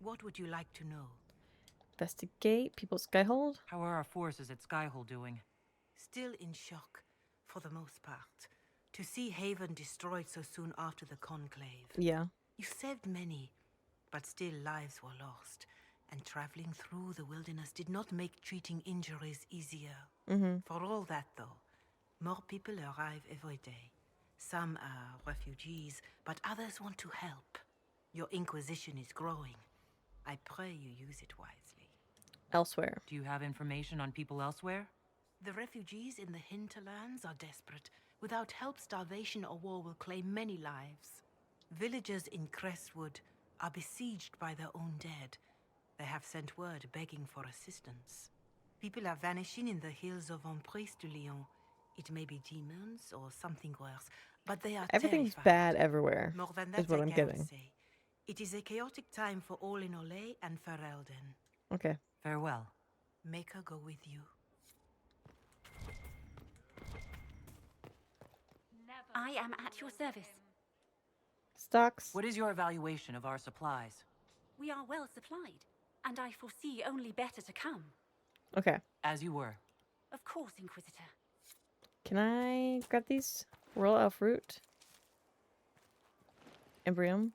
What would you like to know? Investigate. People at Skyhold? How are our forces at Skyhold doing? Still in shock, for the most part. To see Haven destroyed so soon after the Conclave. Yeah. You saved many, but still lives were lost. And traveling through the wilderness did not make treating injuries easier. For all that, though, more people arrive every day. Some are refugees, but others want to help. Your Inquisition is growing. I pray you use it wisely. Elsewhere. Do you have information on people elsewhere? The refugees in the hinterlands are desperate. Without help, starvation or war will claim many lives. Villagers in Crestwood are besieged by their own dead. They have sent word begging for assistance. People are vanishing in the hills of Emprise de Lyon. It may be demons or something worse, but they are Everything's terrified. bad everywhere, More than is that, what I I'm cannot getting. say. It is a chaotic time for all in Olay and Ferelden. Okay. Farewell. Make her go with you. I am at your service. Stocks. What is your evaluation of our supplies? We are well supplied, and I foresee only better to come. Okay. As you were. Of course, Inquisitor. Can I grab these? Royal elf root. Embryum.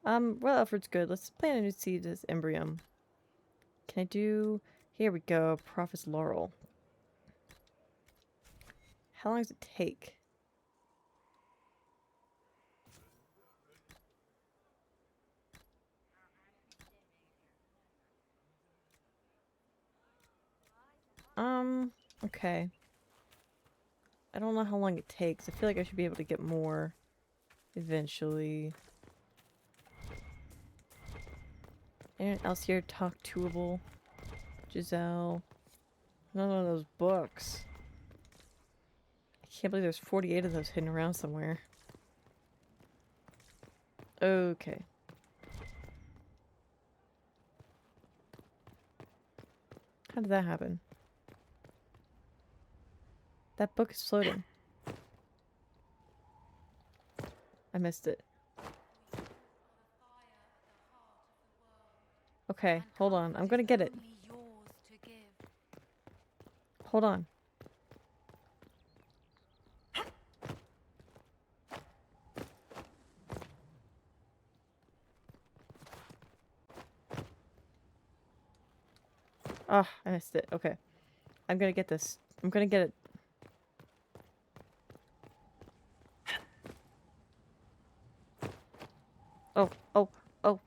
Royal elf root's good. Let's plant a new seed as embryum. Can I do... Here we go. Prophet's laurel. How long does it take? Okay. I don't know how long it takes. I feel like I should be able to get more eventually. Anyone else here talk toable? Giselle. None of those books. I can't believe there's 48 of those hidden around somewhere. Okay. How did that happen? That book is floating. I missed it. Okay, hold on. I'm gonna get it. Hold on. Ah, I missed it. Okay. I'm gonna get this. I'm gonna get it. Oh, oh, oh.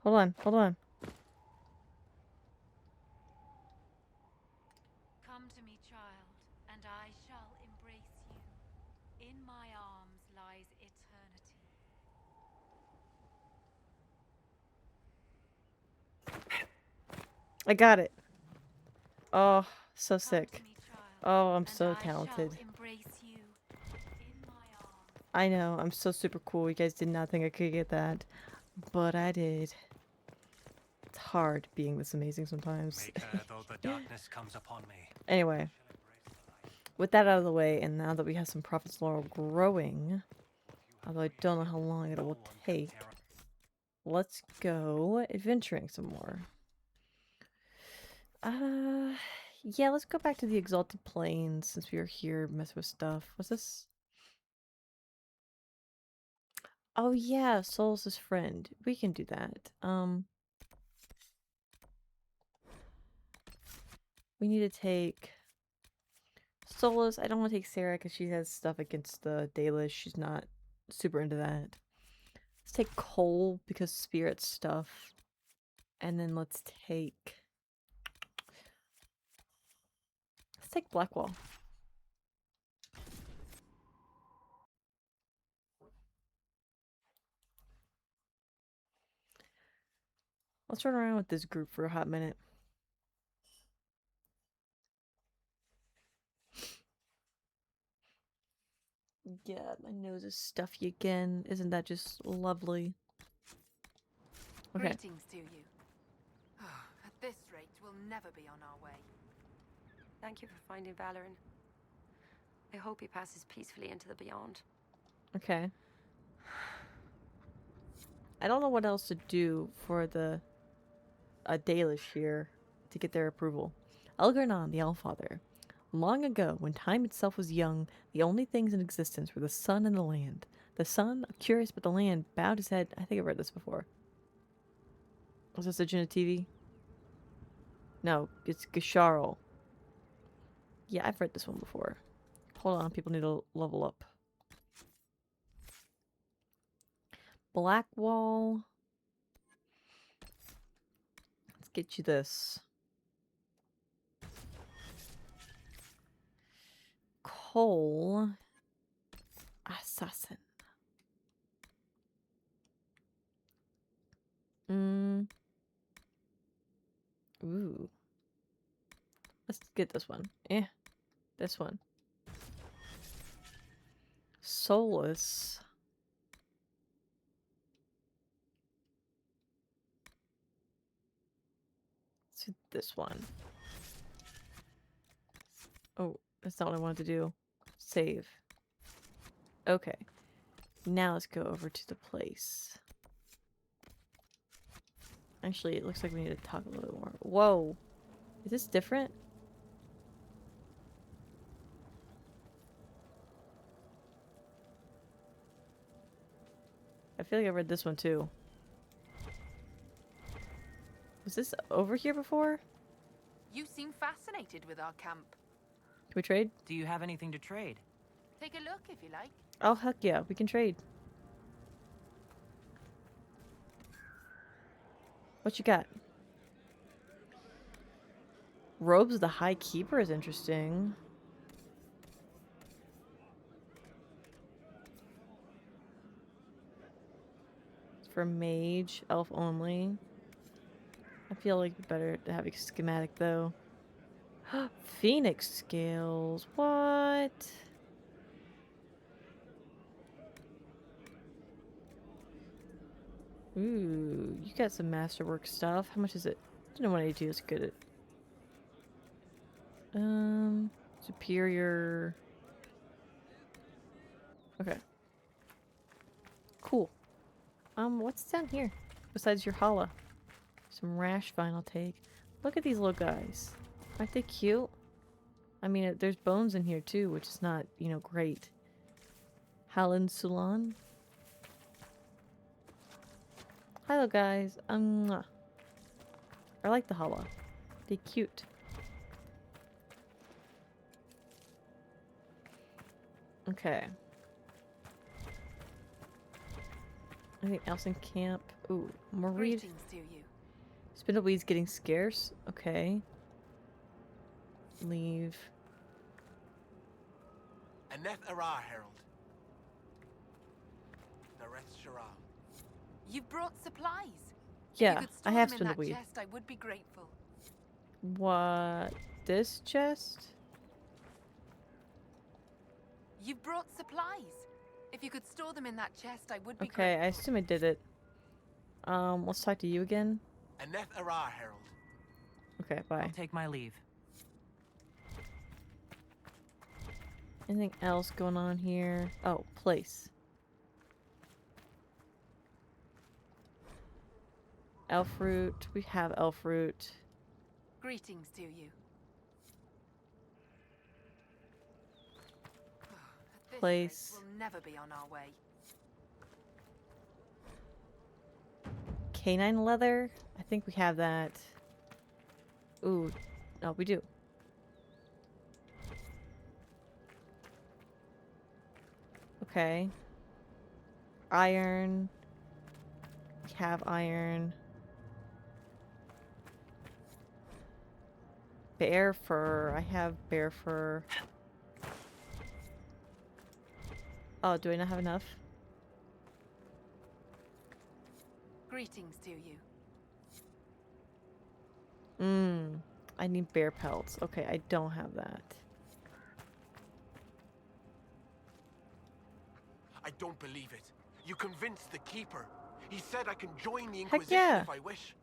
Hold on, hold on. Come to me, child, and I shall embrace you. In my arms lies eternity. I got it. Oh, so sick. Oh, I'm so talented. I know, I'm so super cool. You guys did not think I could get that, but I did. It's hard being this amazing sometimes. Though the darkness comes upon me. Anyway, with that out of the way, and now that we have some Prophet's Laurel growing, although I don't know how long it will take, let's go adventuring some more. Yeah, let's go back to the Exalted Plains since we were here messing with stuff. What's this? Oh yeah, Solus' friend. We can do that. We need to take Solus. I don't want to take Sarah because she has stuff against the Dalish. She's not super into that. Let's take Cole because spirit stuff. And then let's take Blackwall. Let's run around with this group for a hot minute. Yeah, my nose is stuffy again. Isn't that just lovely? Okay. Greetings to you. At this rate, we'll never be on our way. Thank you for finding Valoran. I hope he passes peacefully into the beyond. Okay. I don't know what else to do for the Dalish here to get their approval. Elgar'nan, the Allfather. Long ago, when time itself was young, the only things in existence were the sun and the land. The sun, curious but the land, bowed his head. I think I've read this before. Was this a Juna TV? No, it's Gisharl. Yeah, I've read this one before. Hold on, people need to level up. Blackwall. Let's get you this. Cole. Assassin. Ooh. Let's get this one. This one. Solus. Let's do this one. Oh, that's not what I wanted to do. Save. Okay. Now let's go over to the place. Actually, it looks like we need to talk a little bit more. Whoa! Is this different? I feel like I read this one too. Was this over here before? You seem fascinated with our camp. Can we trade? Do you have anything to trade? Take a look if you like. Oh, heck yeah, we can trade. What you got? Robes of the High Keeper is interesting. It's for mage, elf only. I feel like it's better to have a schematic though. Phoenix scales. What? Ooh, you got some masterwork stuff. How much is it? 182 is good at. Superior. Okay. Cool. What's down here? Besides your holla? Some rash vine I'll take. Look at these little guys. Aren't they cute? I mean, there's bones in here too, which is not, you know, great. Halin Sulan. Hello guys. I like the holla. They're cute. Okay. Anything else in camp? Ooh, more reed. Greetings to you. Spindleweed's getting scarce. Okay. Leave. Aneth Ara, Herald. Nareth Sharal. You've brought supplies. Yeah, if you could I store have them in that spindleweed. chest, I would be grateful. What? This chest? You've brought supplies. If you could store them in that chest, I would be Okay, I assume I did it. Let's talk to you again. Aneth Ara, Herald. Okay, bye. I'll take my leave. Anything else going on here? Oh, place. Elf root. We have elf root. Greetings to you. At this Place. rate, we'll never be on our way. Canine leather? I think we have that. Ooh. No, we do. Okay. Iron. We have iron. Bear fur. I have bear fur. Oh, do I not have enough? Greetings to you. I need bear pelts. Okay, I don't have that. I don't believe it. You convinced the Keeper. He said I can join the Heck Inquisition yeah. if I wish.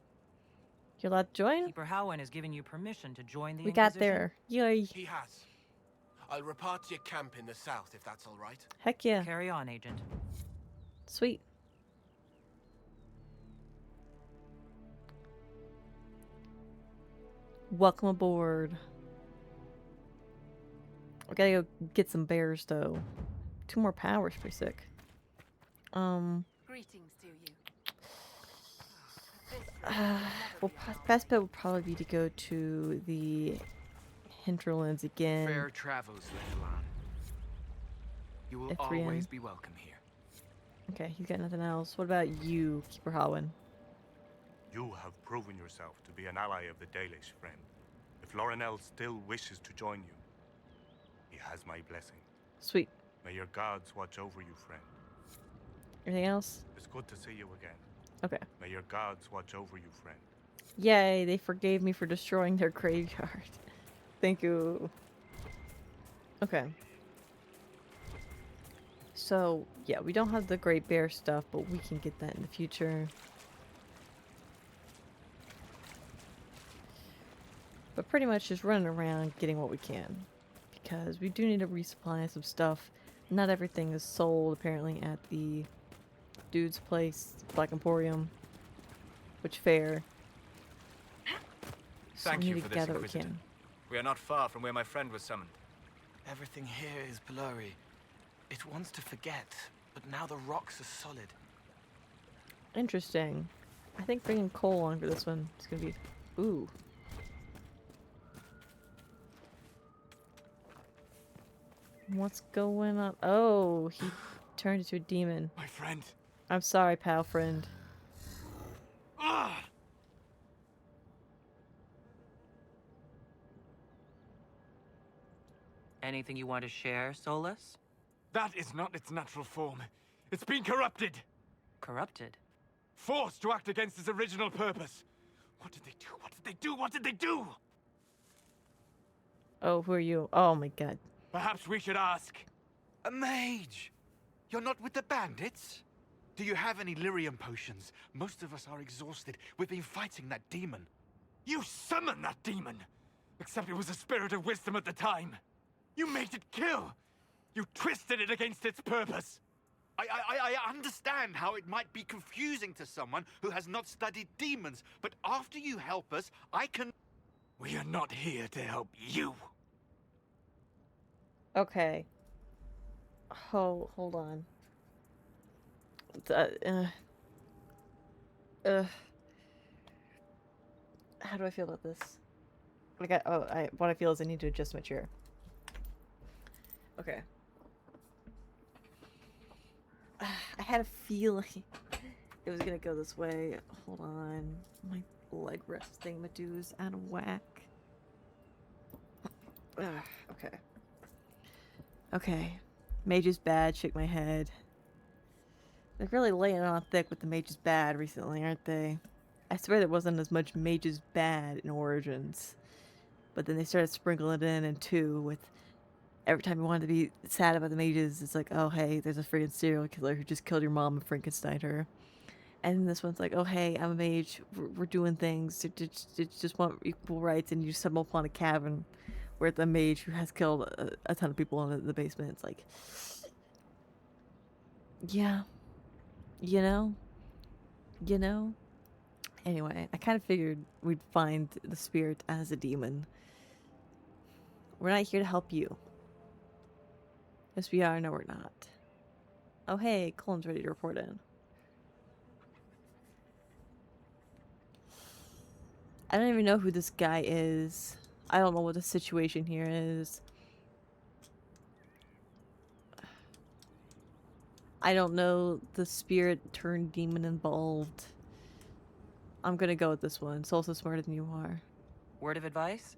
You're allowed to join? Keeper Howen has given you permission to join the We got Inquisition? there. Yay. He has. I'll report to your camp in the south if that's all right. Heck yeah. Carry on, Agent. Sweet. Welcome aboard. I gotta go get some bears though. 2 more powers, pretty sick. Greetings to you. Well, best bet would probably be to go to the hinterlands again. Fair travels, little lad. You will Ithrian. always be welcome here. Okay, he's got nothing else. What about you, Keeper Holwyn? You have proven yourself to be an ally of the Dalish, friend. If Lorinel still wishes to join you, he has my blessing. Sweet. May your gods watch over you, friend. Anything else? It's good to see you again. Okay. May your gods watch over you, friend. Yay, they forgave me for destroying their graveyard. Thank you. Okay. So, yeah, we don't have the Great Bear stuff, but we can get that in the future. But pretty much just running around getting what we can. Because we do need to resupply some stuff. Not everything is sold, apparently, at the dude's place, Black Emporium. Which fair. So Thank we you need for to this, gather what we Inquisitor. can. We are not far from where my friend was summoned. Everything here is blurry. It wants to forget, but now the rocks are solid. Interesting. I think bringing coal on for this one is gonna be... Ooh. What's going on? Oh, he turned into a demon. My friend. I'm sorry, pal friend. Ah! Anything you want to share, Solus? That is not its natural form. It's been corrupted. Corrupted? Forced to act against its original purpose. What did they do? What did they do? What did they do? Oh, who are you? Oh my god. Perhaps we should ask. A mage! You're not with the bandits? Do you have any lyrium potions? Most of us are exhausted. We've been fighting that demon. You summoned that demon! Except it was a spirit of wisdom at the time. You made it kill! You twisted it against its purpose! I understand how it might be confusing to someone who has not studied demons, but after you help us, I can... We are not here to help you. Okay. Hold on. How do I feel about this? Like, what I feel is I need to adjust my chair. Okay. I had a feeling it was gonna go this way. Hold on. My leg rest thingamajig is out of whack. Okay. Okay. Mage is bad, shake my head. They're really laying it on thick with the mage is bad recently, aren't they? I swear there wasn't as much mages bad in Origins. But then they started sprinkling it in 2 with every time you wanted to be sad about the mages, it's like, oh hey, there's a freaking serial killer who just killed your mom and Frankenstein her. And this one's like, oh hey, I'm a mage, we're doing things, just want equal rights, and you stumble upon a cabin where the mage who has killed a ton of people in the basement. It's like, yeah, you know? Anyway, I kind of figured we'd find the spirit as a demon. We're not here to help you. Yes, we are. No, we're not. Oh, hey, Colin's ready to report in. I don't even know who this guy is. I don't know what the situation here is. I don't know the spirit turned demon involved. I'm gonna go with this one. Soul's smarter than you are. Word of advice?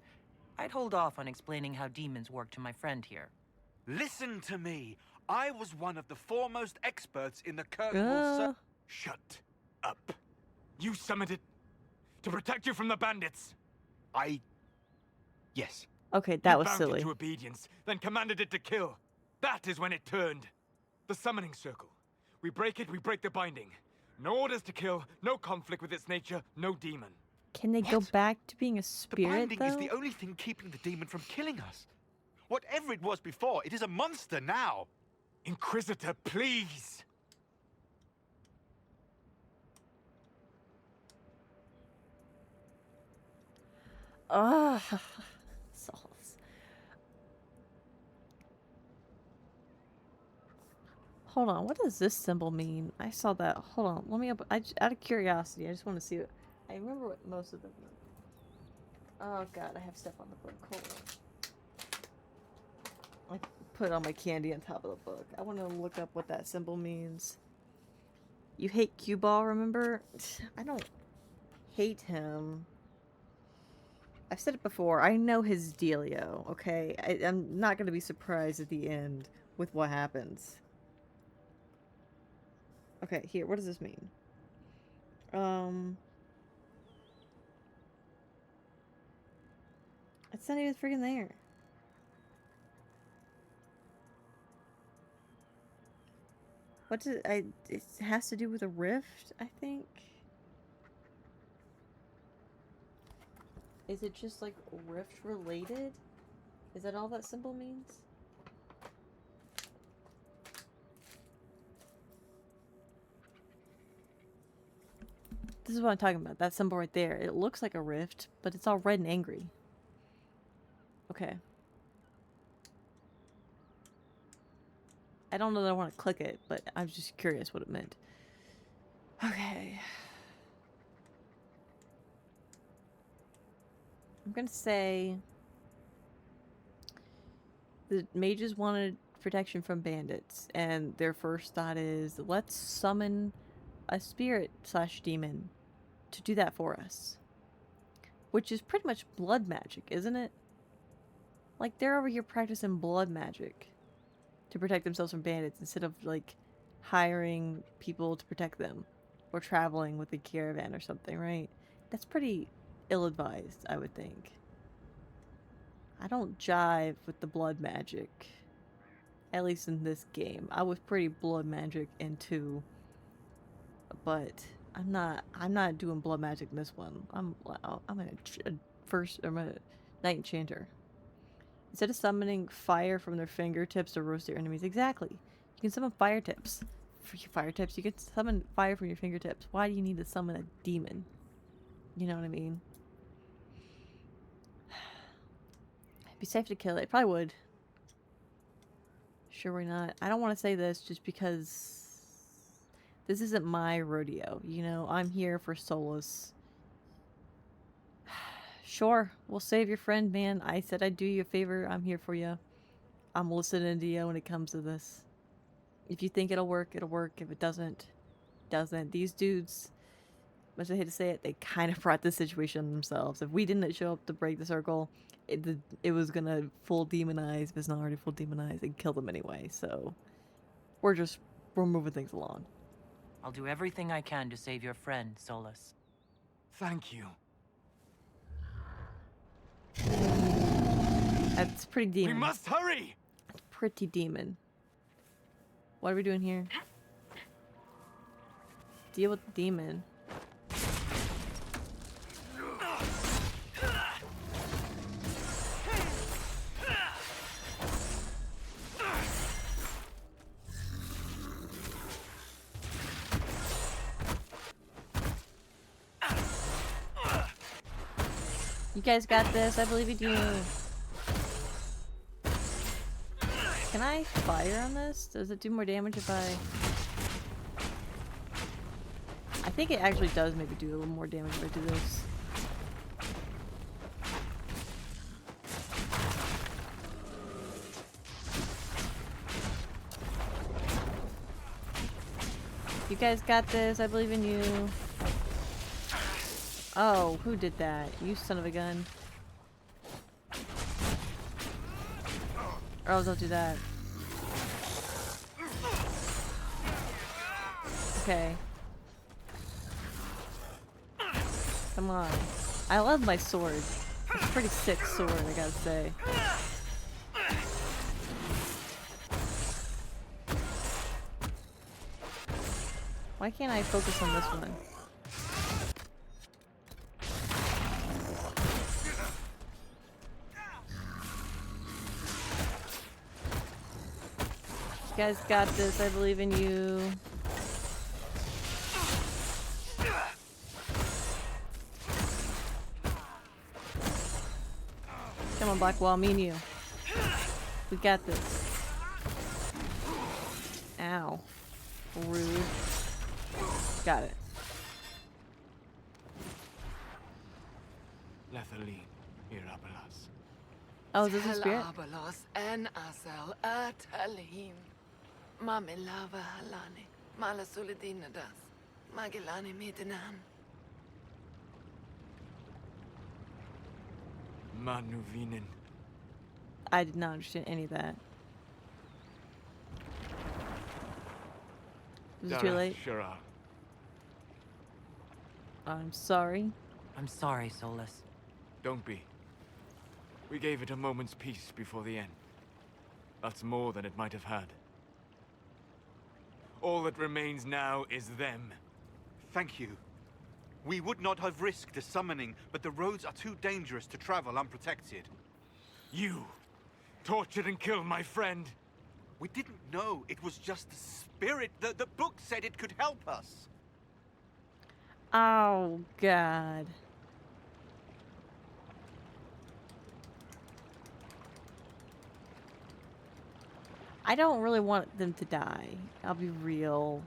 I'd hold off on explaining how demons work to my friend here. Listen to me. I was one of the foremost experts in the Kirkwall. Shut up. You summoned it to protect you from the bandits. Yes. Okay, that was bound silly. it to obedience, then commanded it to kill. That is when it turned. The summoning circle. We break it, we break the binding. No orders to kill, no conflict with its nature, no demon. Can they go back to being a The spirit, binding though? is the only thing keeping the demon from killing us. Whatever it was before, it is a monster now. Inquisitor, please. Ugh. Souls. Hold on, what does this symbol mean? I saw that. Hold on, let me out of curiosity, I just want to see what. I remember what most of them meant. Oh god, I have stuff on the book. Hold on. I put all my candy on top of the book. I want to look up what that symbol means. You hate cue ball, remember? I don't hate him. I've said it before, I know his dealio, okay? I'm not going to be surprised at the end with what happens. Okay, here, what does this mean? It's not even freaking there. What does it has to do with a rift, I think? Is it just like rift related? Is that all that symbol means? This is what I'm talking about. That symbol right there. It looks like a rift, but it's all red and angry. Okay. I don't know that I want to click it, but I was just curious what it meant. Okay. I'm gonna say the mages wanted protection from bandits, and their first thought is, let's summon a spirit / demon to do that for us. Which is pretty much blood magic, isn't it? Like, they're over here practicing blood magic to protect themselves from bandits instead of, like, hiring people to protect them. Or traveling with a caravan or something, right? That's pretty ill-advised, I would think. I don't jive with the blood magic. At least in this game. I was pretty blood magic in 2. But I'm not doing blood magic in this one. I'm a Knight Enchanter. Instead of summoning fire from their fingertips to roast their enemies, exactly. You can summon fire tips. You can summon fire from your fingertips. Why do you need to summon a demon? You know what I mean? It'd be safe to kill it. Probably would. Sure, why not? I don't want to say this just because this isn't my rodeo, you know? I'm here for Solus. Sure, we'll save your friend, man. I said I'd do you a favor. I'm here for you. I'm listening to you when it comes to this. If you think it'll work, it'll work. If it doesn't, doesn't. These dudes, much I hate to say it, they kind of brought this situation on themselves. If we didn't show up to break the circle, it was gonna full demonize, if it's not already full demonize, and kill them anyway. So we're moving things along. I'll do everything I can to save your friend, Solus. Thank you. That's pretty demon. We must hurry! Pretty demon. What are we doing here? Deal with the demon. You guys got this. I believe in you. Can I fire on this? Does it do more damage if I... I think it actually does maybe do a little more damage if I do this. You guys got this. I believe in you. Oh, who did that? You son of a gun. Oh, don't do that. Okay. Come on. I love my sword. It's a pretty sick sword, I gotta say. Why can't I focus on this one? You guys got this. I believe in you. Come on, Blackwall, me and you. We got this. Ow. Rude. Got it. Lethaline, Irabelas. Oh, is this a spirit? Abalos en asel atalim. Mamilava halani. Malasuladinadas. Magilani midinan. Manuvinin. I did not understand any of that. Is it too late? Shara. I'm sorry. I'm sorry, Solus. Don't be. We gave it a moment's peace before the end. That's more than it might have had. All that remains now is them. Thank you. We would not have risked a summoning, but the roads are too dangerous to travel unprotected. You tortured and killed my friend. We didn't know it was just a spirit. The book said it could help us. Oh, God. I don't really want them to die. I'll be real.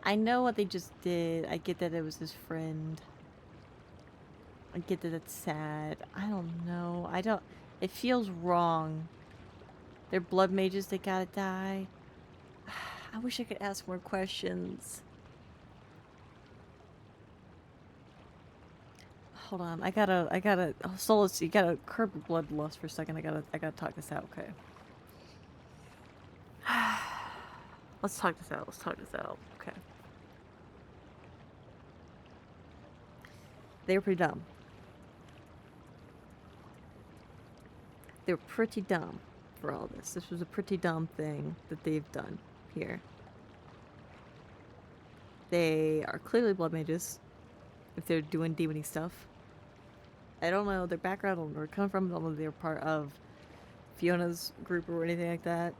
I know what they just did. I get that it was his friend. I get that it's sad. I don't know. It feels wrong. They're blood mages. They gotta die. I wish I could ask more questions. Hold on. I gotta. Oh, Solus, you gotta curb bloodlust for a second. I gotta talk this out. Okay. Let's talk this out. Okay. They were pretty dumb. They were pretty dumb for all this. This was a pretty dumb thing that they've done here. They are clearly blood mages if they're doing demony stuff. I don't know their background, I don't know where they come from, I don't know if they're part of Fiona's group or anything like that.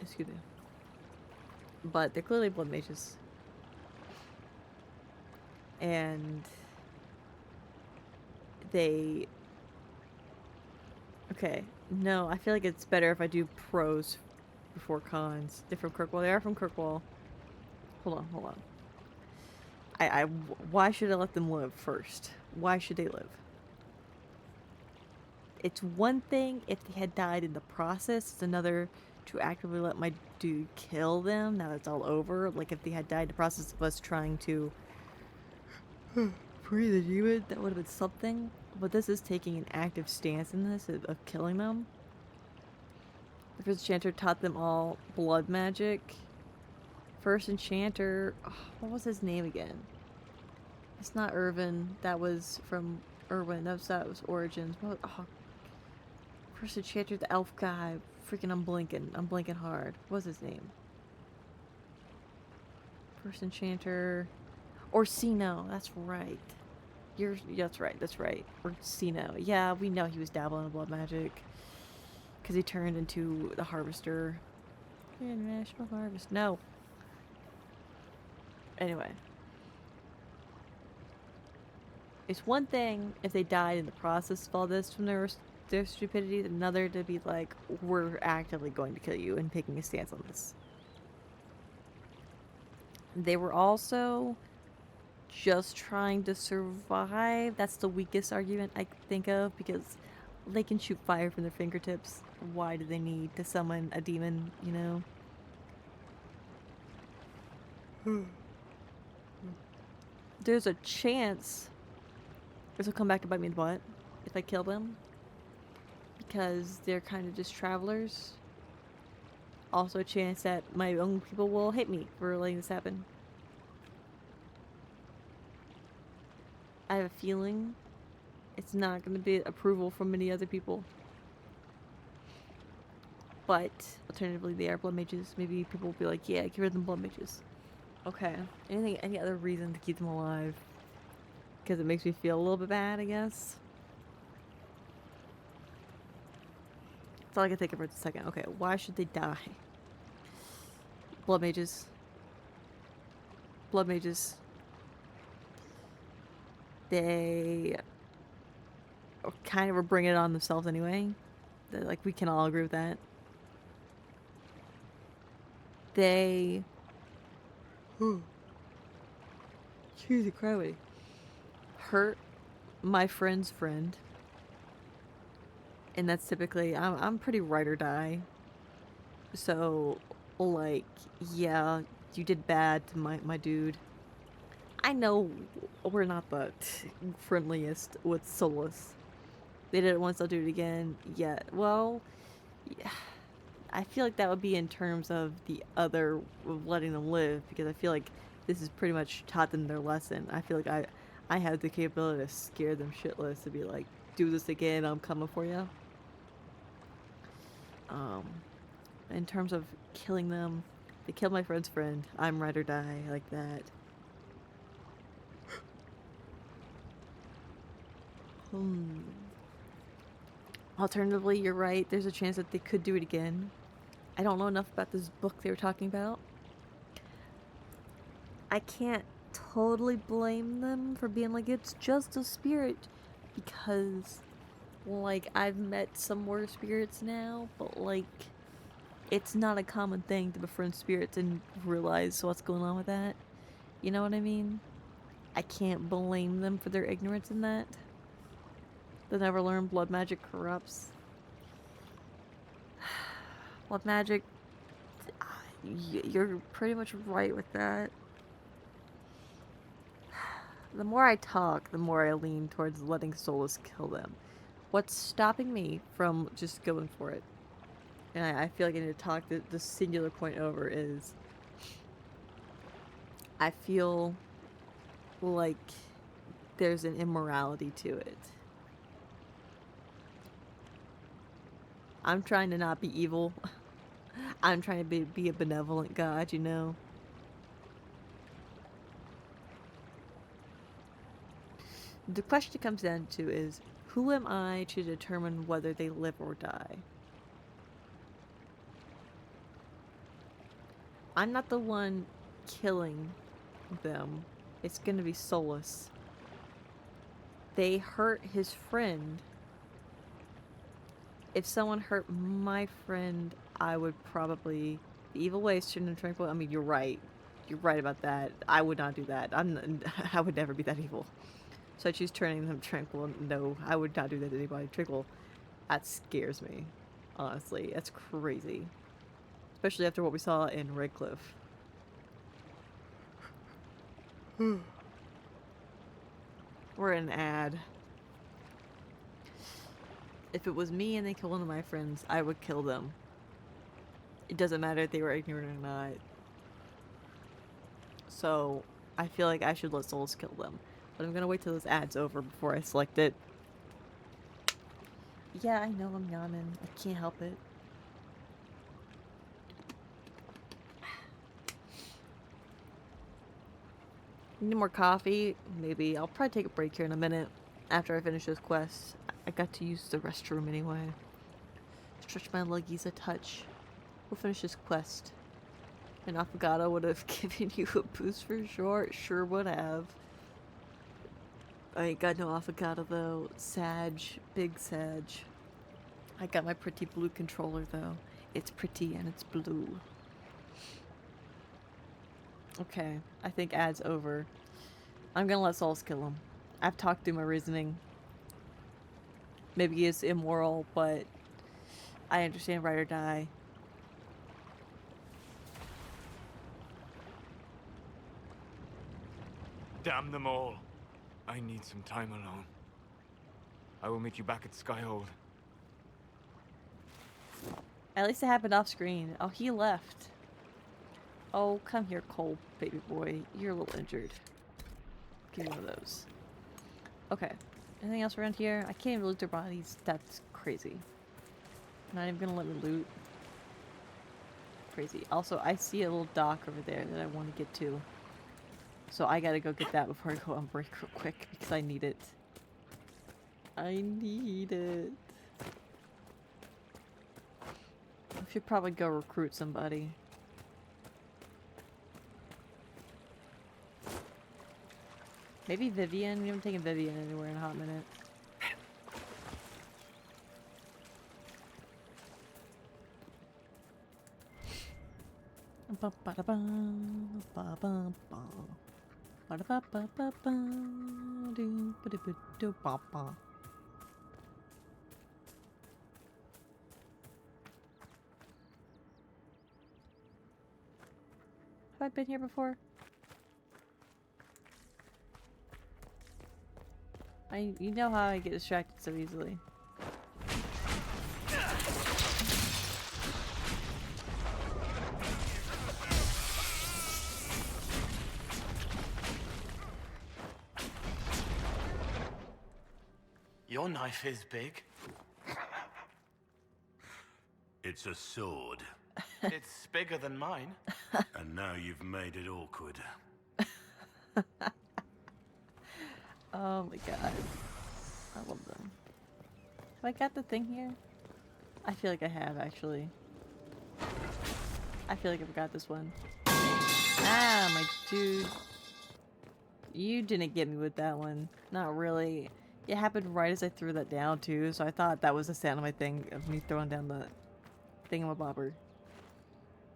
Excuse me. But they're clearly blood mages. And they... Okay, no, I feel like it's better if I do pros before cons. They're from Kirkwall. They are from Kirkwall. Hold on. Why should I let them live first? Why should they live? It's one thing if they had died in the process. It's another to actively let my dude kill them. Now it's all over. Like if they had died in the process of us trying to free the demon, that would have been something. But this is taking an active stance in this of killing them. The first chanter taught them all blood magic. First enchanter. Oh, what was his name again? It's not Irvin. That was from Irwin. That was Origins. What? Oh. First enchanter, the elf guy. Freaking, I'm blinking hard. What was his name? First enchanter. Orsino. That's right. That's right. Orsino. Yeah, we know he was dabbling in blood magic. Because he turned into the harvester. International harvest. No. Anyway. It's one thing if they died in the process of all this from their stupidity. Another to be like, we're actively going to kill you and taking a stance on this. They were also just trying to survive. That's the weakest argument I can think of, because they can shoot fire from their fingertips. Why do they need to summon a demon, you know? There's a chance this will come back to bite me in the butt if I kill them, because they're kind of just travelers. Also a chance that my own people will hate me for letting this happen. I have a feeling it's not going to be approval from many other people. But alternatively, they are blood mages. Maybe people will be like, yeah, get rid of them blood mages. Okay. Any other reason to keep them alive? Because it makes me feel a little bit bad, I guess. That's all I can think of for a second. Okay, why should they die? Blood mages. Blood mages. They kind of are bringing it on themselves anyway. Like, we can all agree with that. They... Jeez, crowley. Hurt my friend's friend. And that's typically... I'm pretty ride or die. So, like, yeah, you did bad to my dude. I know we're not the friendliest with Solus. They did it once, they'll do it again. Yeah, well, yeah. I feel like that would be in terms of the other of letting them live, because I feel like this has pretty much taught them their lesson. I feel like I have the capability to scare them shitless, to be like, do this again, I'm coming for you. In terms of killing them, they killed my friend's friend. I'm ride or die like that. Alternatively, you're right, there's a chance that they could do it again. I don't know enough about this book they were talking about. I can't totally blame them for being like, it's just a spirit, because, like, I've met some worse spirits now, but, like, it's not a common thing to befriend spirits and realize what's going on with that. You know what I mean? I can't blame them for their ignorance in that. They never learned blood magic corrupts. Blood magic, you're pretty much right with that. The more I talk, the more I lean towards letting Solus kill them. What's stopping me from just going for it? And I feel like I need to talk the singular point over is, I feel like there's an immorality to it. I'm trying to not be evil. I'm trying to be a benevolent god, you know? The question it comes down to is, who am I to determine whether they live or die? I'm not the one killing them. It's gonna be Solus. They hurt his friend. If someone hurt my friend, I would probably... The evil way is turn them tranquil. I mean, you're right. You're right about that. I would not do that. I would never be that evil. So I choose turning them tranquil. No, I would not do that to anybody. Tranquil. That scares me. Honestly. That's crazy. Especially after what we saw in Redcliffe. We're an ad. If it was me and they killed one of my friends, I would kill them. It doesn't matter if they were ignorant or not. so I feel like I should let souls kill them. But I'm gonna wait till this ad's over before I select it. Yeah, I know I'm yawning. I can't help it. Need more coffee? Maybe. I'll probably take a break here in a minute after I finish this quest. I got to use the restroom anyway. Stretch my leggies a touch. We'll finish this quest. And Affogato would have given you a boost for sure. Sure would have. I ain't got no Affogato though. Sag. Big Sag. I got my pretty blue controller though. It's pretty and it's blue. Okay, I think ad's over. I'm gonna let souls kill him. I've talked through my reasoning. Maybe he is immoral, but I understand ride or die. Damn them all. I need some time alone. I will meet you back at Skyhold. At least it happened off screen. Oh, he left. Oh, come here, Cole, baby boy. You're a little injured. Give me one of those. Okay. Anything else around here? I can't even loot their bodies. That's crazy. Not even gonna let me loot. Crazy. Also, I see a little dock over there that I want to get to. So I gotta go get that before I go on break real quick because I need it. I need it. I should probably go recruit somebody. Maybe Vivian? We haven't taken Vivian anywhere in a hot minute. Have I been here before? You know how I get distracted so easily. Your knife is big. It's a sword. It's bigger than mine. And now you've made it awkward. Oh my god. I love them. Have I got the thing here? I feel like I have, actually. I feel like I forgot this one. Ah, my dude. You didn't get me with that one. Not really. It happened right as I threw that down, too, so I thought that was the sound of my thing, of me throwing down the thingamabobber.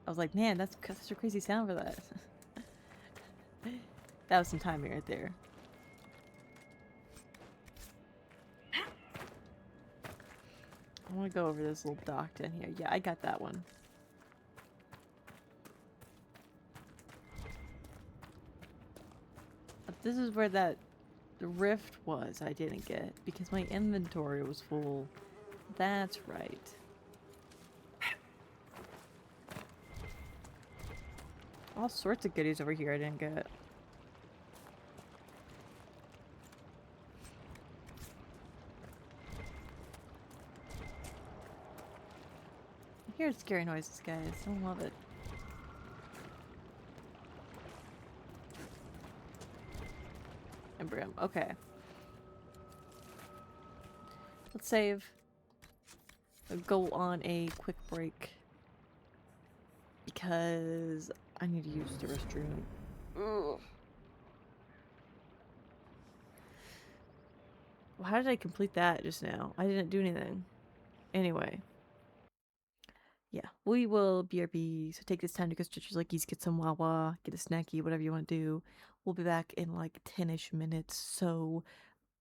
I was like, man, that's such a crazy sound for that. That was some timing right there. I want to go over this little dock down here. Yeah, I got that one. But this is where the rift was I didn't get because my inventory was full. That's right. All sorts of goodies over here I didn't get. I hear scary noises, guys. I don't love it. And Brim. Okay. Let's save. Go on a quick break. Because I need to use the restroom. Ugh. Well, how did I complete that just now? I didn't do anything. Anyway. Yeah, we will BRB. So take this time to go stretch your leggies, get some Wawa, get a snacky, whatever you want to do. We'll be back in like 10-ish minutes. So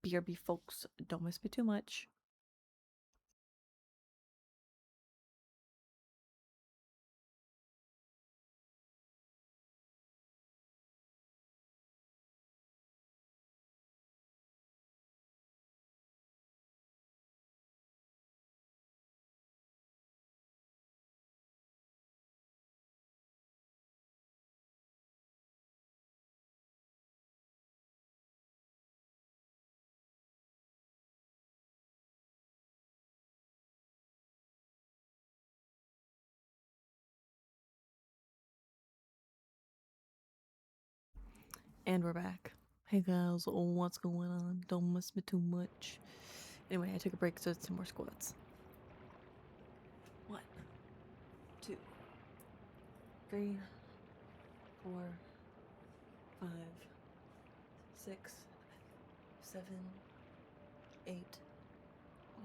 BRB folks, don't miss me too much. And we're back. Hey guys, what's going on? Don't miss me too much. Anyway, I took a break so it's 2 more squats. 1, 2, 3, 4, 5, 6, 7, 8,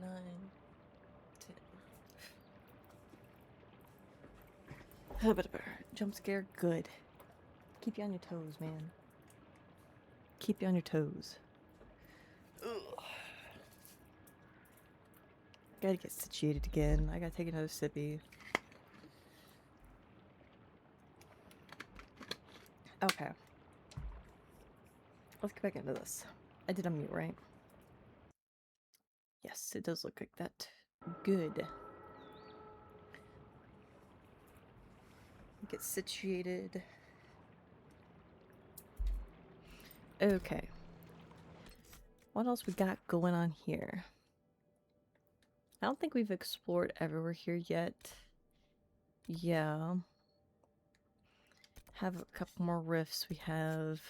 9, 10. Jump scare, good. Keep you on your toes, man. Keep you on your toes. Ugh. Gotta get situated again. I gotta take another sippy. Okay. Let's get back into this. I did unmute, right? Yes, it does look like that. Good. Get situated. Okay. What else we got going on here? I don't think we've explored everywhere here yet. Yeah. Have a couple more rifts. We have...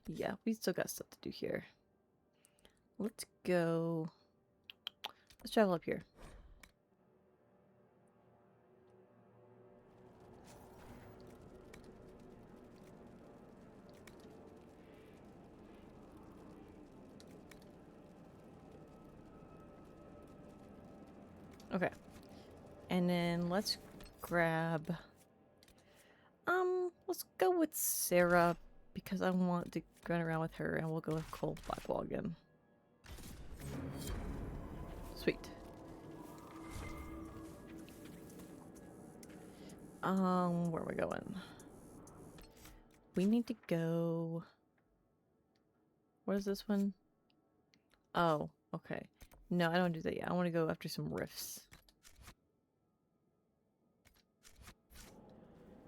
Yeah, we still got stuff to do here. Let's go... Let's travel up here. Okay. And then let's grab... let's go with Sarah, because I want to run around with her, and we'll go with Cole Blackwall again. Sweet. Where are we going? We need to go... What is this one? Oh, okay. No, I don't do that yet. I want to go after some rifts.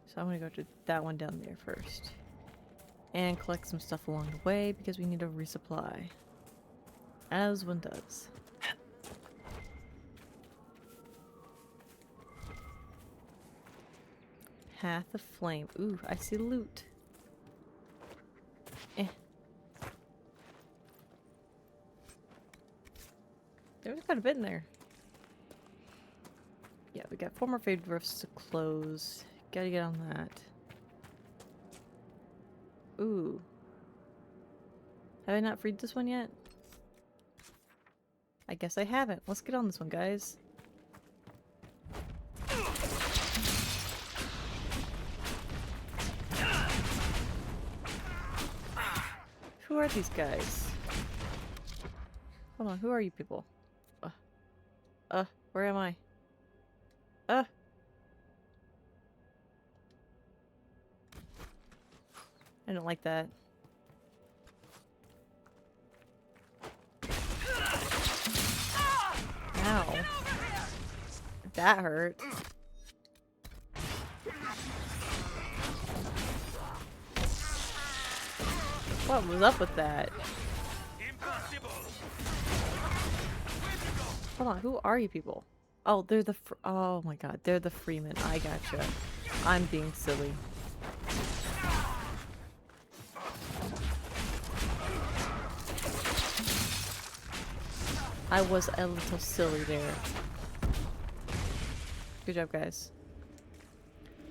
So I want to go to that one down there first. And collect some stuff along the way because we need to resupply. As one does. Path of Flame. Ooh, I see loot. Eh. There's quite a bit in there. Yeah, we got 4 more faded rifts to close. Gotta get on that. Ooh. Have I not freed this one yet? I guess I haven't. Let's get on this one, guys. Who are these guys? Hold on, who are you people? Where am I? I don't like that. Ow. That hurt. What was up with that? Hold on, who are you people? Oh, they're the oh my god, they're the Freemen. I gotcha. I'm being silly. I was a little silly there. Good job, guys.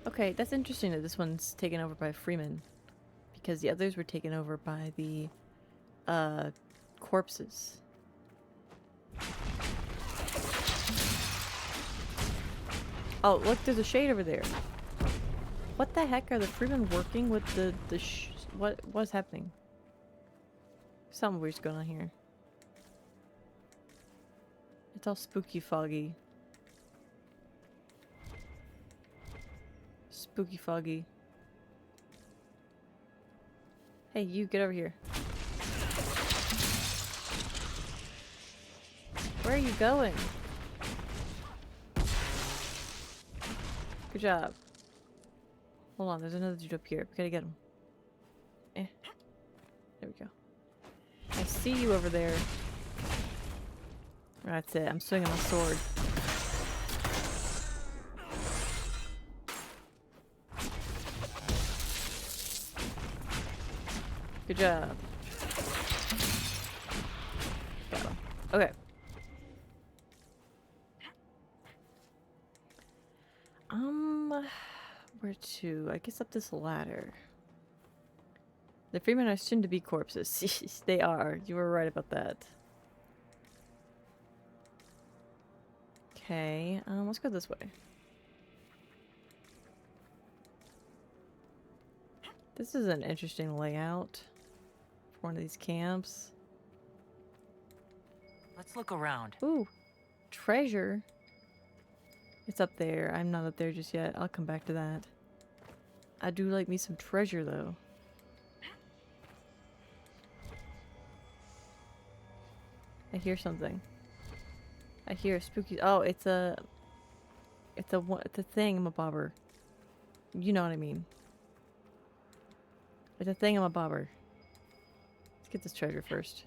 Okay, that's interesting that this one's taken over by Freemen. Because the others were taken over by the, corpses. Oh, look, there's a shade over there. What the heck are the Freemen working with what's happening? Something weird's going on here. It's all spooky foggy. Spooky foggy. Hey, you, get over here. Where are you going? Good job. Hold on, there's another dude up here. We gotta get him. There we go. I see you over there. That's it. I'm swinging my sword. Good job. Got him. Okay. Where to? I guess up this ladder. The freemen are soon to be corpses. They are. You were right about that. Okay, let's go this way. This is an interesting layout for one of these camps. Let's look around. Ooh, treasure. It's up there. I'm not up there just yet. I'll come back to that. I do like me some treasure, though. I hear something. I hear a spooky. Oh, it's a thingamabobber. You know what I mean. It's a thingamabobber. Let's get this treasure first.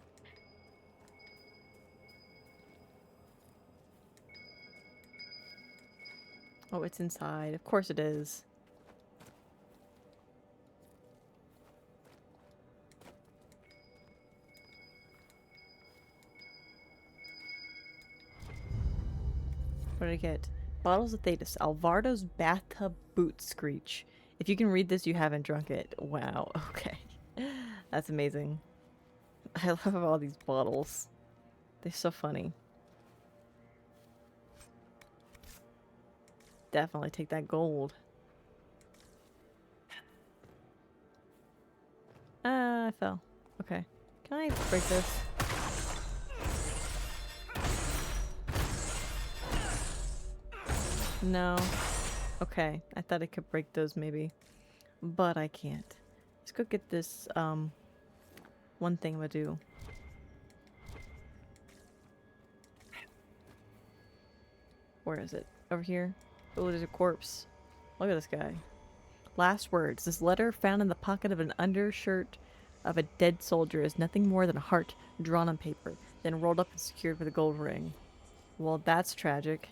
Oh, it's inside. Of course it is. What did I get? Bottles of Thetis. Alvardo's bathtub boot screech. If you can read this, you haven't drunk it. Wow. Okay. That's amazing. I love all these bottles. They're so funny. Definitely take that gold. Ah, I fell. Okay. Can I break this? No. Okay. I thought I could break those maybe. But I can't. Let's go get this, one thing I'm gonna do. Where is it? Over here? Oh, there's a corpse. Look at this guy. Last words. This letter found in the pocket of an undershirt of a dead soldier is nothing more than a heart drawn on paper, then rolled up and secured with a gold ring. Well, that's tragic.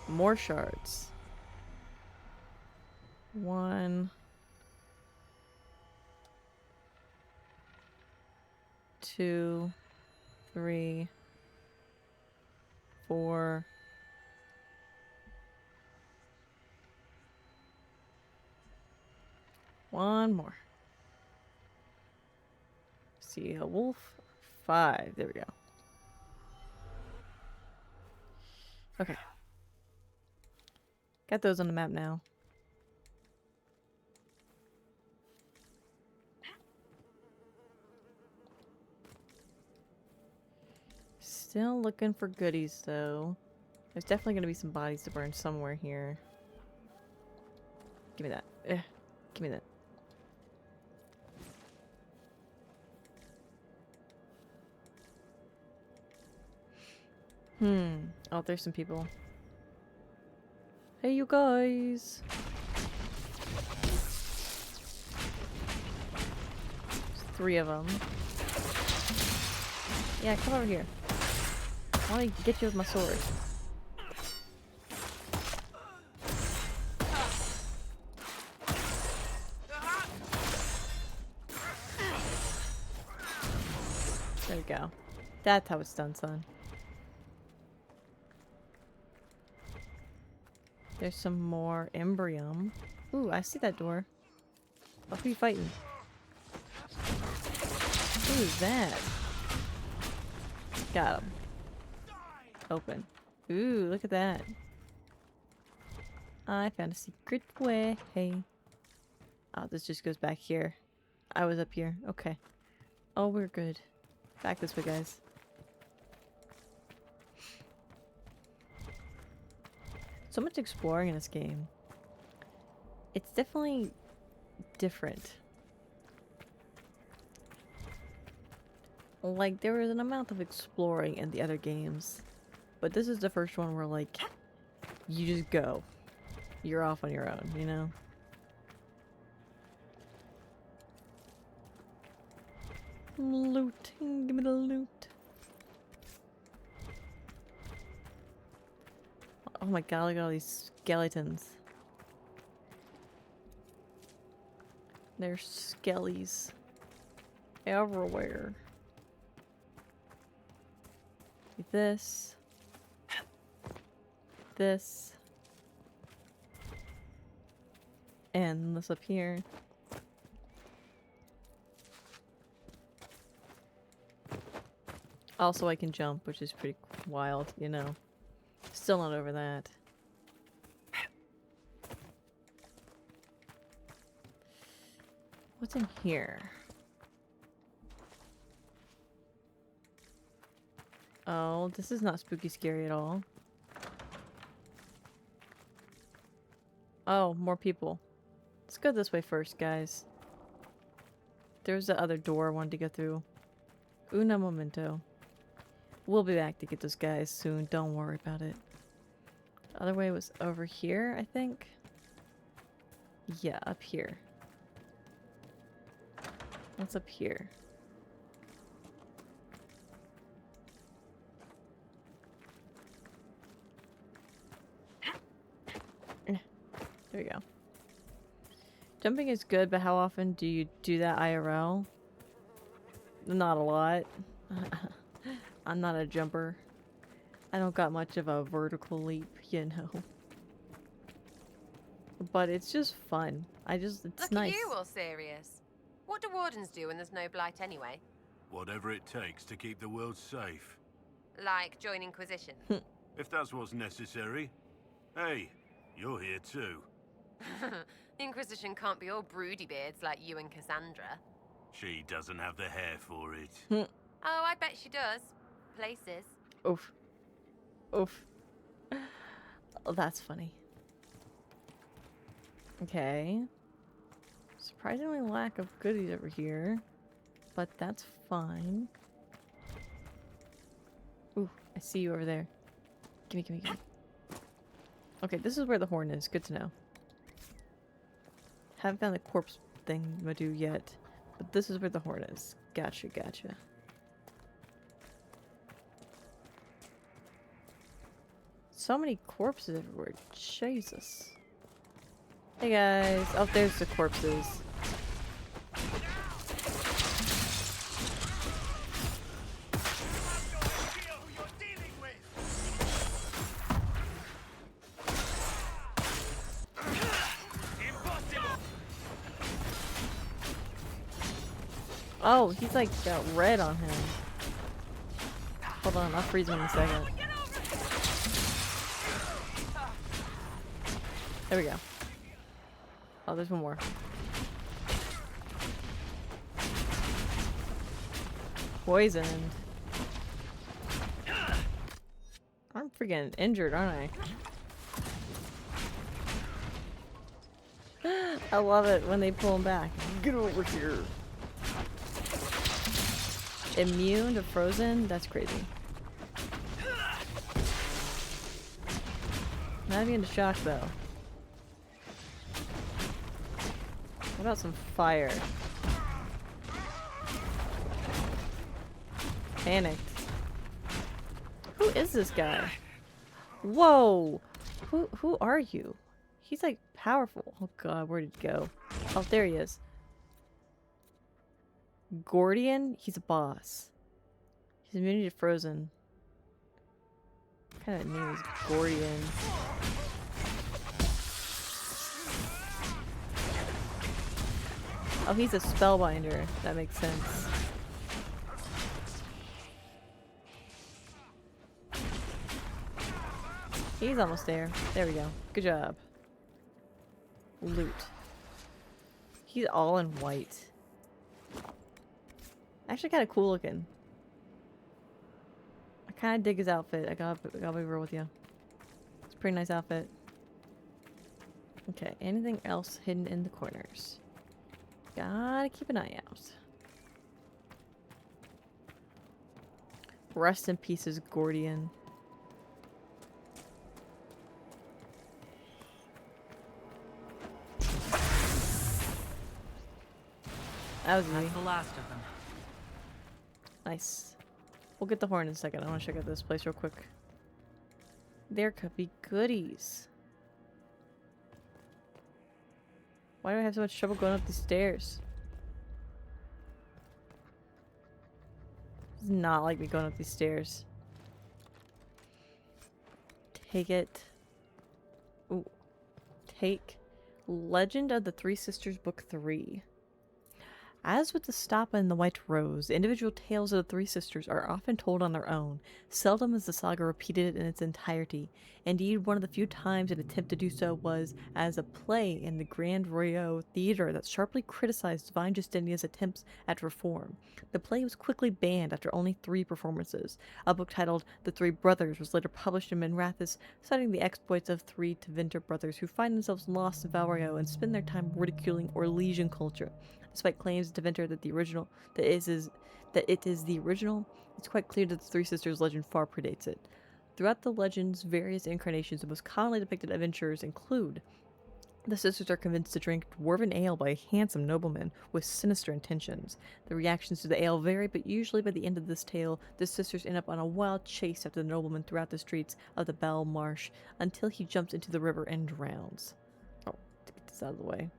More shards. 1, 2, 3, 4. One more. See a wolf. 5. There we go. Okay. Got those on the map now. Still looking for goodies, though. There's definitely going to be some bodies to burn somewhere here. Give me that. Give me that. Oh, there's some people. Hey, you guys. There's 3 of them. Yeah, come over here. I want to get you with my sword. There we go. That's how it's done, son. There's some more Embrium. Ooh, I see that door. Oh, who are you fighting? Who is that? Got him. Open. Ooh, look at that. I found a secret way. Hey. Oh, this just goes back here. I was up here. Okay. Oh, we're good. Back this way, guys. So much exploring in this game. It's definitely different. Like, there was an amount of exploring in the other games. But this is the first one where, like, you just go. You're off on your own, you know? Loot. Give me the loot. Oh my god, look at all these skeletons. There's skellies everywhere. This. This. And this up here. Also, I can jump, which is pretty wild, you know. Still not over that. What's in here? Oh, this is not spooky scary at all. Oh, more people. Let's go this way first, guys. There's the other door I wanted to go through. Una momento. We'll be back to get those guys soon. Don't worry about it. The other way was over here, I think. Yeah, up here. What's up here? There we go. Jumping is good, but how often do you do that IRL? Not a lot. I'm not a jumper. I don't got much of a vertical leap, you know. But it's just fun. It's Look nice. at you, all serious. What do wardens do when there's no blight anyway? Whatever it takes to keep the world safe. Like join Inquisition? If that's what's necessary. Hey, you're here too. The Inquisition can't be all broody beards like you and Cassandra. She doesn't have the hair for it. Oh, I bet she does. Places. Oof. Oof. Oh, that's funny. Okay. Surprisingly lack of goodies over here. But that's fine. Ooh, I see you over there. Gimme, gimme, gimme. Okay, this is where the horn is. Good to know. Haven't found the corpse thing I'm gonna do yet. But this is where the horn is. Gotcha, gotcha. So many corpses everywhere. Jesus. Hey guys. Oh, there's the corpses. Oh, he's like got red on him. Hold on, I'll freeze him in a second. There we go. Oh, there's one more. Poisoned. I'm freaking injured, aren't I? I love it when they pull him back. Get over here. Immune to frozen? That's crazy. Not even to shock though. What about some fire? Panicked. Who is this guy? Whoa! Who are you? He's like powerful. Oh god, where did he go? Oh, there he is. Gordian? He's a boss. He's immunity to frozen. What kind of name is Gordian? Oh, he's a spellbinder. That makes sense. He's almost there. There we go. Good job. Loot. He's all in white. Actually kind of cool looking. I kind of dig his outfit. I gotta be real with you. It's a pretty nice outfit. Okay, anything else hidden in the corners? Gotta keep an eye out. Rest in pieces, Gordian. That was easy. That's the last of them. Nice. We'll get the horn in a second. I want to check out this place real quick. There could be goodies. Why do I have so much trouble going up these stairs? It's not like me going up these stairs. Take it. Ooh. Take Legend of the Three Sisters Book 3. As with the Stapa and the White Rose, individual tales of the Three Sisters are often told on their own. Seldom is the saga repeated in its entirety. Indeed, one of the few times an attempt to do so was as a play in the Grand Royal Theatre that sharply criticized Divine Justinia's attempts at reform. The play was quickly banned after only 3 performances. A book titled The Three Brothers was later published in Manrathus, citing the exploits of 3 Tevinter brothers who find themselves lost in Valrio and spend their time ridiculing Orlesian culture. Despite claims to Tevinter that it is the original, it's quite clear that the Three Sisters legend far predates it. Throughout the legend's various incarnations, the most commonly depicted adventurers include: the sisters are convinced to drink dwarven ale by a handsome nobleman with sinister intentions. The reactions to the ale vary, but usually by the end of this tale, the sisters end up on a wild chase after the nobleman throughout the streets of the Bell Marsh until he jumps into the river and drowns. Oh, to get this out of the way.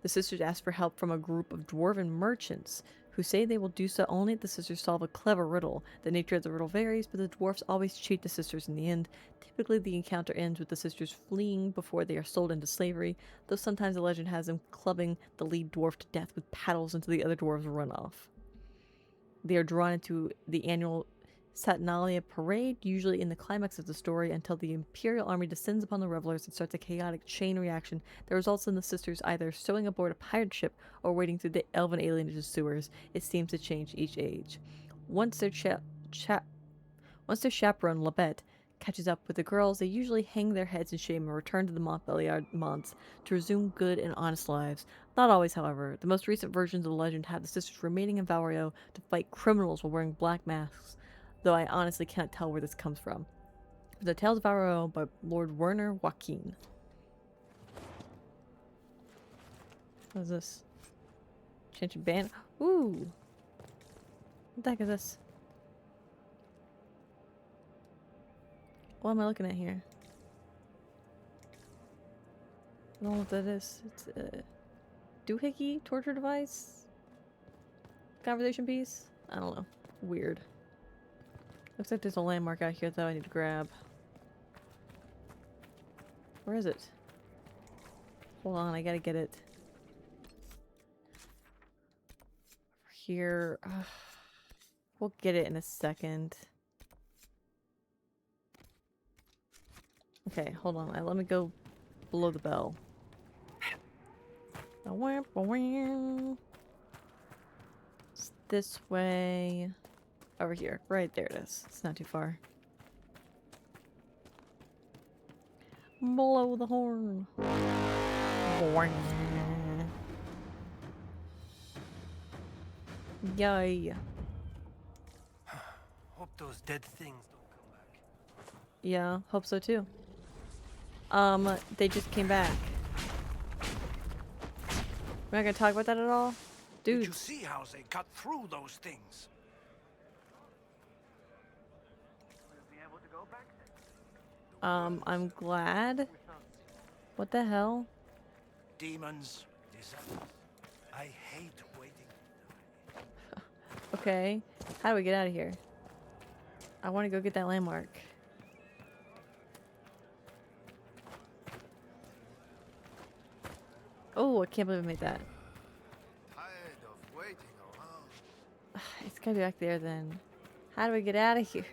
The sisters ask for help from a group of dwarven merchants, who say they will do so only if the sisters solve a clever riddle. The nature of the riddle varies, but the dwarfs always cheat the sisters in the end. Typically, the encounter ends with the sisters fleeing before they are sold into slavery, though sometimes the legend has them clubbing the lead dwarf to death with paddles until the other dwarves run off. They are drawn into the annual Saturnalia parade, usually in the climax of the story, until the Imperial army descends upon the revelers and starts a chaotic chain reaction that results in the sisters either stowing aboard a pirate ship or wading through the elven alienage sewers. It seems to change each age. Once their chaperone, Labette, catches up with the girls, they usually hang their heads in shame and return to the Montbeliard Monts to resume good and honest lives. Not always, however. The most recent versions of the legend have the sisters remaining in Valrio to fight criminals while wearing black masks, though I honestly can't tell where this comes from. The Tales of Valrio by Lord Werner Joachim. What is this? Change of band? Ooh! What the heck is this? What am I looking at here? I don't know what that is. It's a doohickey? Torture device? Conversation piece? I don't know. Weird. Looks like there's a landmark out here though I need to grab. Where is it? Hold on, I gotta get it. Here. We'll get it in a second. Okay, hold on. Let me go below the bell. It's this way. Over here. Right there it is. It's not too far. Blow the horn. Boing. Yay. Hope those dead things don't come back. Yeah, hope so too. They just came back. We're not gonna talk about that at all? Dude. Did you see how they cut through those things? I'm glad. What the hell? Demons, disasters. I hate waiting. Okay. How do we get out of here? I want to go get that landmark. Oh, I can't believe I made that. Tired of waiting around. It's gotta be back there then. How do we get out of here?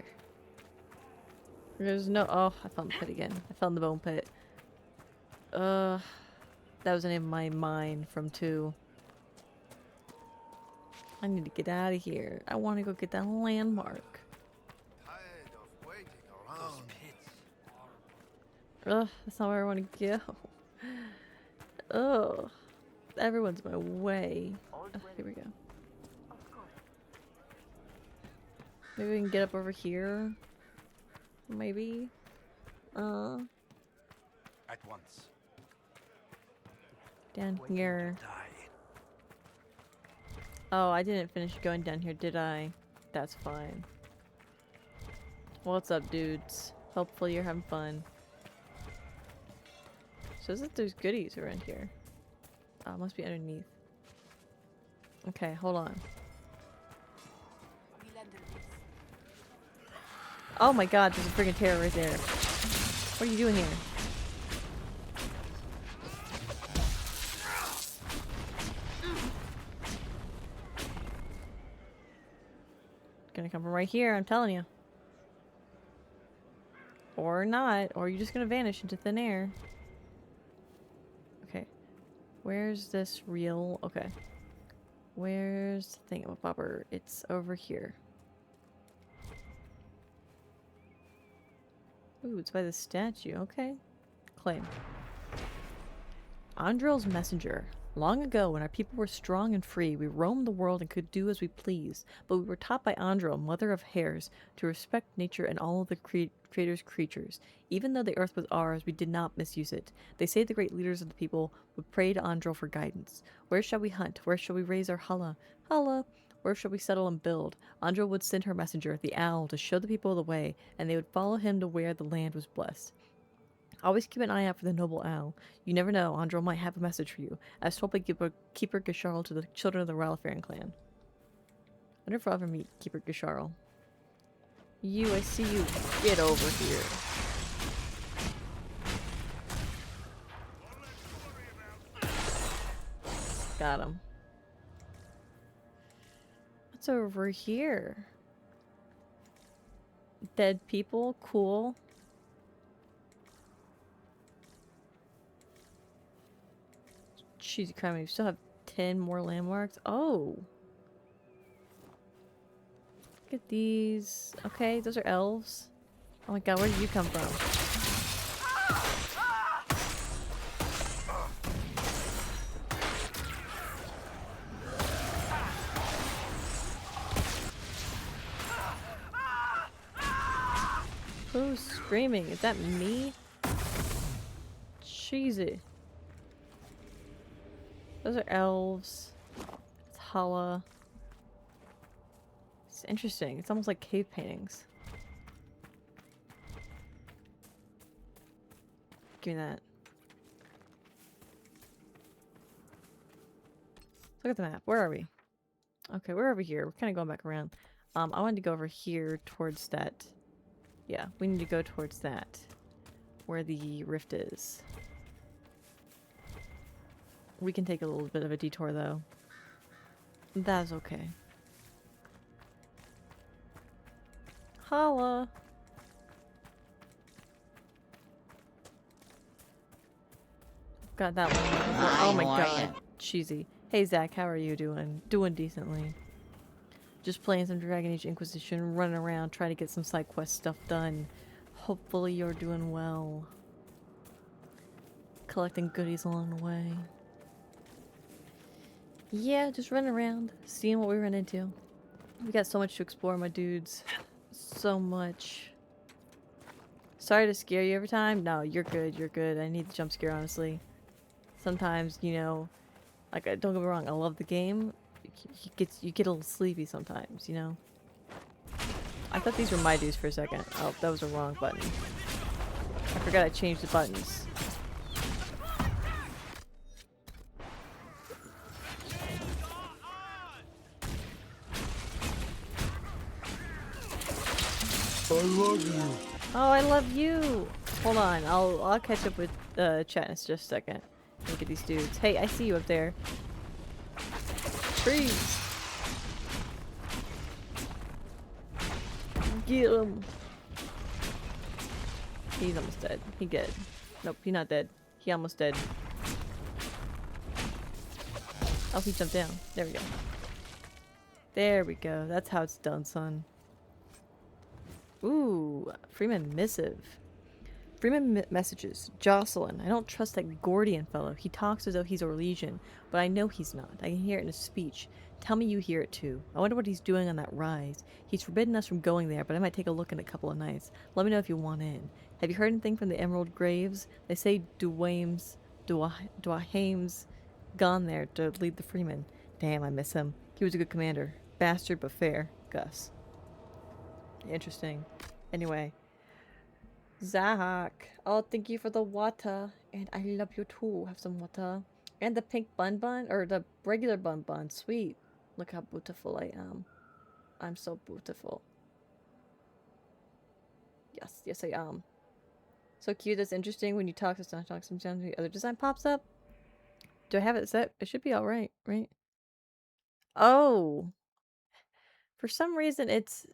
There's no— oh, I found the pit again. I found the bone pit. That was the name of my mine from 2. I need to get out of here. I want to go get that landmark. Tired of waiting around. Those pits. Ugh, that's not where I want to go. Ugh. Everyone's my way. Ugh, here we go. Maybe we can get up over here. Maybe. At once. Down here. Oh, I didn't finish going down here, did I? That's fine. What's up, dudes? Hopefully you're having fun. Says that there's goodies around here. Oh, it must be underneath. Okay, hold on. Oh my god, there's a friggin' terror right there. What are you doing here? Gonna come from right here, I'm telling you. Or not, or you're just gonna vanish into thin air. Okay. Where's this real? Okay. Where's the thingamabobber? It's over here. Ooh, it's by the statue. Okay. Claim. Andril's messenger. Long ago, when our people were strong and free, we roamed the world and could do as we pleased. But we were taught by Andril, mother of hares, to respect nature and all of the Creator's creatures. Even though the earth was ours, we did not misuse it. They say the great leaders of the people would pray to Andril for guidance. Where shall we hunt? Where shall we raise our hala? Hala! Where shall we settle and build? Andril would send her messenger, the owl, to show the people the way, and they would follow him to where the land was blessed. Always keep an eye out for the noble owl. You never know, Andril might have a message for you, as told by Keeper Gisharl to the children of the Ralpharan clan. I wonder if I'll ever meet Keeper Gisharl. You, I see you. Get over here. Got him. What's over here? Dead people? Cool. Jeez, crap, we still have 10 more landmarks. Oh! Look at these. Okay, those are elves. Oh my god, where did you come from? Who's screaming? Is that me? Cheesy. Those are elves. It's Hala. It's interesting. It's almost like cave paintings. Give me that. Look at the map. Where are we? Okay, we're over here. We're kind of going back around. I wanted to go over here towards that. Yeah, we need to go towards that. Where the rift is. We can take a little bit of a detour though. That's okay. Holla! Got that one. Oh my god. Cheesy. Hey Zach, how are you doing? Doing decently. Just playing some Dragon Age Inquisition, running around, trying to get some side quest stuff done. Hopefully you're doing well. Collecting goodies along the way. Yeah, just running around, seeing what we run into. We got so much to explore, my dudes. So much. Sorry to scare you every time. No, you're good, you're good. I need the jump scare, honestly. Sometimes, you know, like, don't get me wrong, I love the game. You get a little sleepy sometimes, you know? I thought these were my dudes for a second. Oh, that was the wrong button. I forgot I changed the buttons. I love you. Oh, I love you. Hold on, I'll catch up with chat in just a second. Look at these dudes. Hey, I see you up there. Freeze! Get him. He's almost dead. He good. Nope, he's not dead. He almost dead. Oh, he jumped down. There we go. There we go. That's how it's done, son. Ooh, Freeman missive. Freeman messages. Jocelyn, I don't trust that Gordian fellow. He talks as though he's Orlesian, but I know he's not. I can hear it in his speech. Tell me you hear it too. I wonder what he's doing on that rise. He's forbidden us from going there, but I might take a look in a couple of nights. Let me know if you want in. Have you heard anything from the Emerald Graves? They say Duahame's gone there to lead the Freeman. Damn, I miss him. He was a good commander. Bastard, but fair. Gus. Interesting. Anyway. Zach. Oh, thank you for the water. And I love you too. Have some water. And the pink bun bun, or the regular bun bun. Sweet. Look how beautiful I am. I'm so beautiful. Yes, yes I am. So cute, that's interesting. When you talk, it's not talk. Sometimes the other design pops up. Do I have it set? It should be alright, right? Oh! For some reason it's...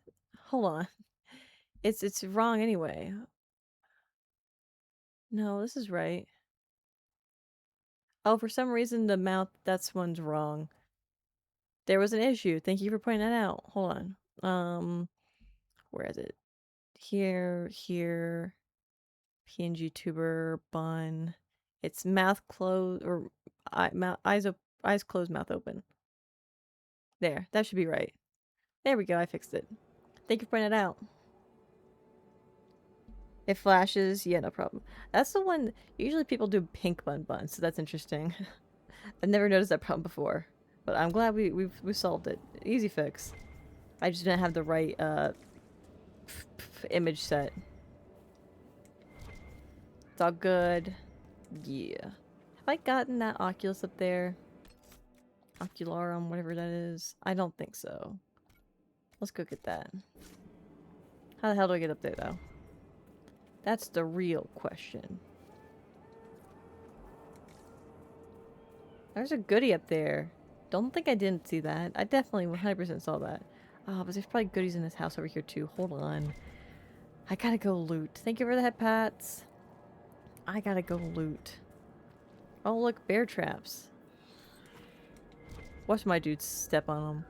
Hold on. It's wrong anyway. No, this is right. Oh, for some reason the mouth, that's one's wrong. There was an issue. Thank you for pointing that out. Hold on. Where is it? Here, pngtuber, bun. It's mouth closed, or eyes closed, mouth open. There, that should be right. There we go, I fixed it. Thank you for pointing it out. It flashes, yeah, no problem. That's the one, usually people do pink bun, so that's interesting. I've never noticed that problem before. But I'm glad we solved it. Easy fix. I just didn't have the right image set. It's all good. Yeah. Have I gotten that Oculus up there? Ocularum, whatever that is. I don't think so. Let's go get that. How the hell do I get up there, though? That's the real question. There's a goodie up there. Don't think I didn't see that. I definitely 100% saw that. Oh, but there's probably goodies in this house over here, too. Hold on. I gotta go loot. Thank you for the head pats. I gotta go loot. Oh, look, bear traps. Watch my dudes step on them.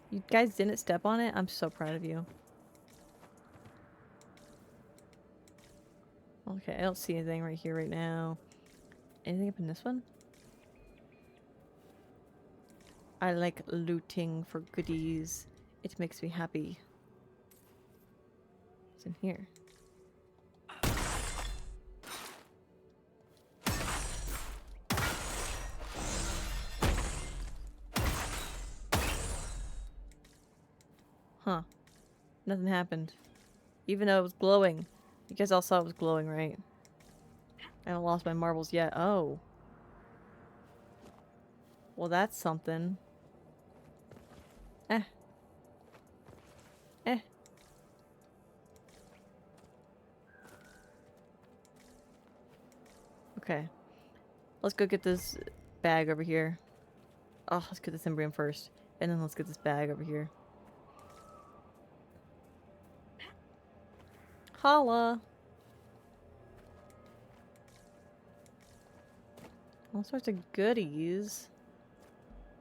You guys didn't step on it? I'm so proud of you. Okay, I don't see anything right here right now. Anything up in this one? I like looting for goodies. It makes me happy. What's in here? Huh. Nothing happened. Even though it was glowing. You guys all saw it was glowing, right? I haven't lost my marbles yet. Oh. Well, that's something. Eh. Eh. Okay. Let's go get this bag over here. Oh, let's get this Embrium first. And then let's get this bag over here. Holla! All sorts of goodies.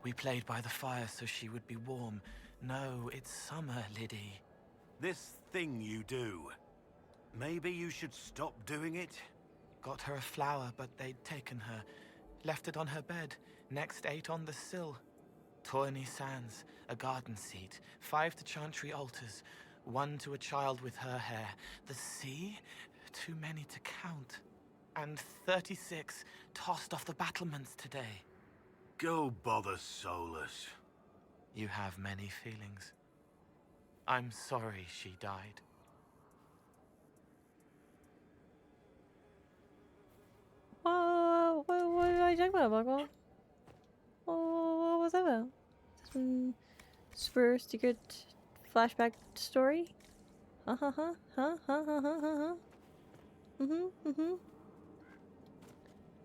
We played by the fire so she would be warm. No, it's summer, Liddy. This thing you do, maybe you should stop doing it? Got her a flower, but they'd taken her. Left it on her bed. Next ate on the sill. Tawny sands, a garden seat, 5 to chantry altars, 1 to a child with her hair. The sea? Too many to count. And 36 tossed off the battlements today. Go bother Solus. You have many feelings. I'm sorry she died. What are you talking about, Buckle? What was that about? Some super secret flashback story?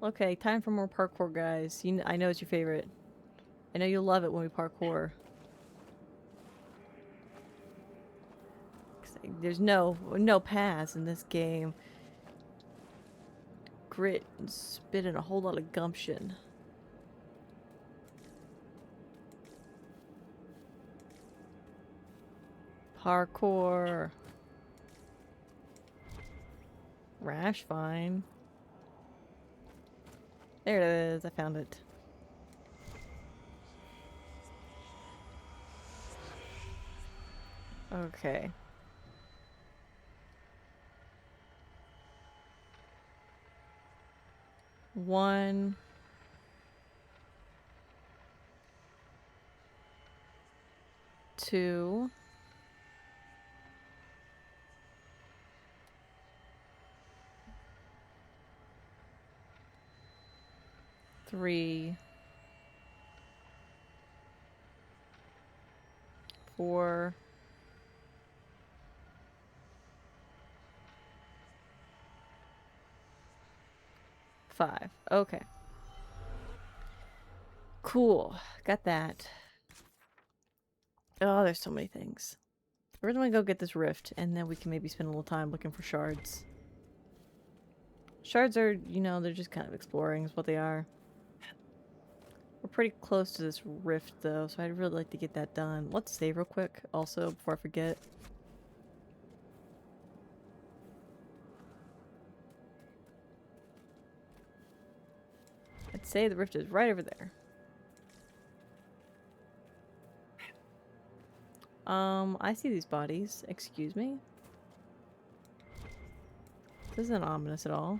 Okay, time for more parkour, guys. I know it's your favorite. I know you'll love it when we parkour. There's no paths in this game. Grit and spit and a whole lot of gumption. Parkour. Rash fine. There it is, I found it. Okay. One. Two. 3, 4. 5. Okay. Cool. Got that. Oh, there's so many things. We're gonna go get this rift, and then we can maybe spend a little time looking for shards. Shards are, you know, they're just kind of exploring is what they are. We're pretty close to this rift, though, so I'd really like to get that done. Let's save real quick, also, before I forget. I'd say the rift is right over there. I see these bodies. Excuse me? This isn't ominous at all.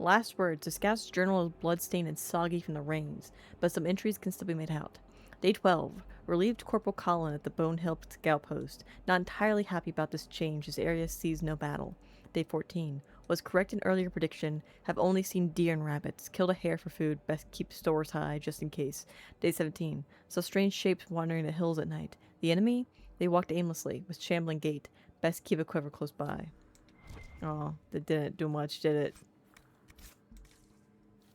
Last words. The scout's journal is bloodstained and soggy from the rains, but some entries can still be made out. Day 12. Relieved Corporal Colin at the Bone Hill Scout Post. Not entirely happy about this change. His area sees no battle. Day 14. Was correct in earlier prediction. Have only seen deer and rabbits. Killed a hare for food. Best keep stores high, just in case. Day 17. Saw strange shapes wandering the hills at night. The enemy? They walked aimlessly, with shambling gait. Best keep a quiver close by. Oh, that didn't do much, did it?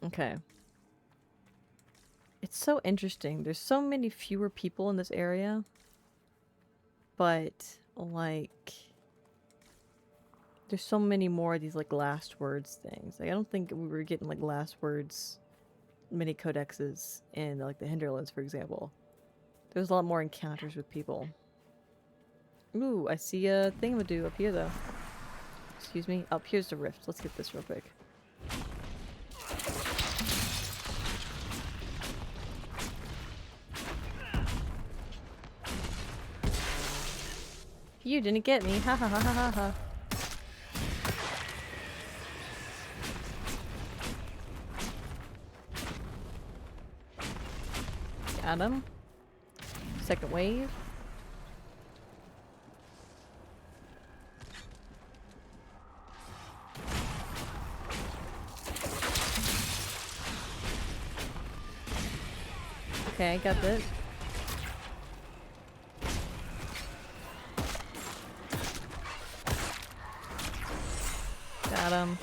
Okay. It's so interesting. There's so many fewer people in this area. But, like... there's so many more of these, like, last words things. Like, I don't think we were getting, like, last words mini codexes in, like, the Hinterlands, for example. There's a lot more encounters with people. Ooh, I see a thingamadoo up here, though. Excuse me. Up here's the rift. Let's get this real quick. You didn't get me. Ha ha ha ha ha ha. Got him. Second wave. Okay, got this. Got him.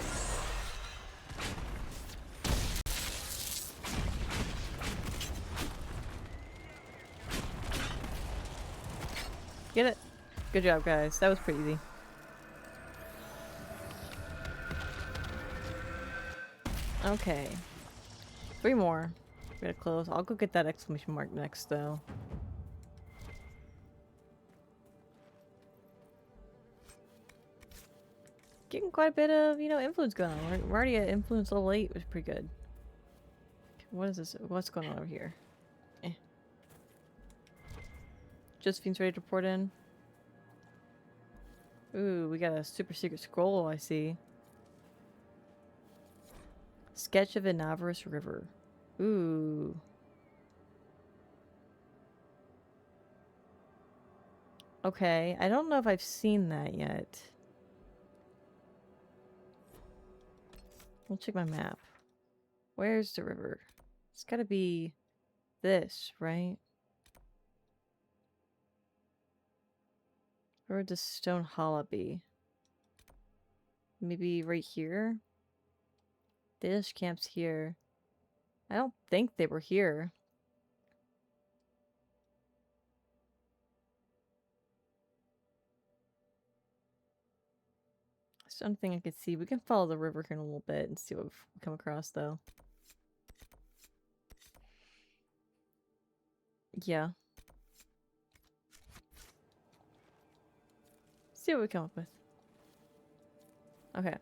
Get it? Good job, guys. That was pretty easy. Okay. 3 more. We gotta close. I'll go get that exclamation mark next, though. Getting quite a bit of, you know, influence going on. We're already at influence level 8, which is pretty good. What is this? What's going on over here? Eh. Josephine's ready to report in. Ooh, we got a super secret scroll, I see. Sketch of Inavarus River. Ooh. Okay, I don't know if I've seen that yet. I'll check my map. Where's the river? It's gotta be this, right? Where would the stone hollow be? Maybe right here? This camp's here. I don't think they were here. That's the only thing I could see. We can follow the river here in a little bit and see what we come across, though. Yeah. See what we come up with. Okay.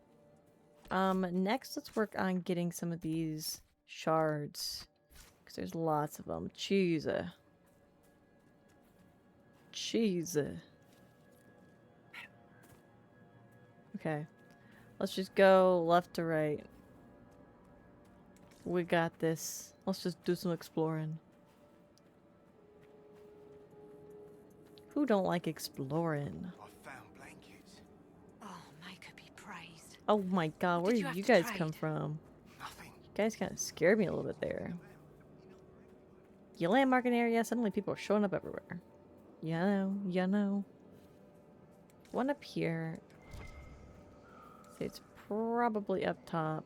Next let's work on getting some of these shards. Because there's lots of them. Cheese. Okay. Let's just go left to right. We got this. Let's just do some exploring. Who don't like exploring? I found blankets. Oh, Micah be praised. Oh my god, where Did did you you have to guys come from? Guys kind of scared me a little bit there. You landmark an area, suddenly people are showing up everywhere. You know. One up here. See, it's probably up top.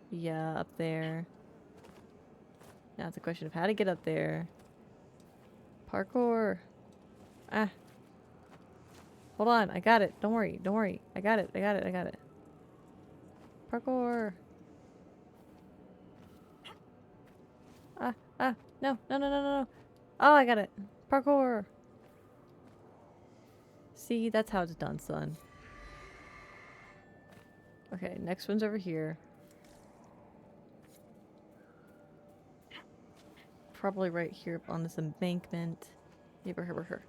Yeah, up there. Now it's a question of how to get up there. Parkour. Ah. Hold on, I got it. Don't worry, don't worry. I got it. Parkour. No. Oh, I got it. Parkour. See, that's how it's done, son. Okay, next one's over here. Probably right here on this embankment. Here.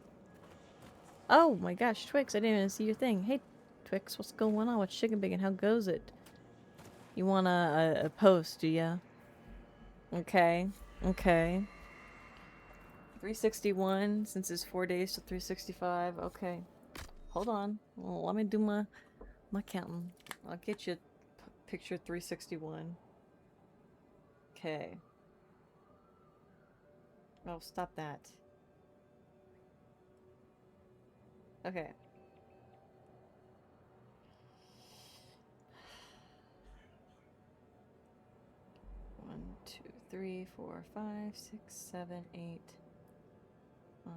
Oh my gosh, Twix, I didn't even see your thing. Hey, Twix, what's going on with Chicken Bacon? How goes it? You want a post, do ya? Okay. 361, since it's 4 days to 365. Okay. Hold on. Well, let me do my counting. I'll get you picture 361. Okay. Oh, stop that. Okay. One, 2, 3, 4, 5, 6, 7, 8, 9,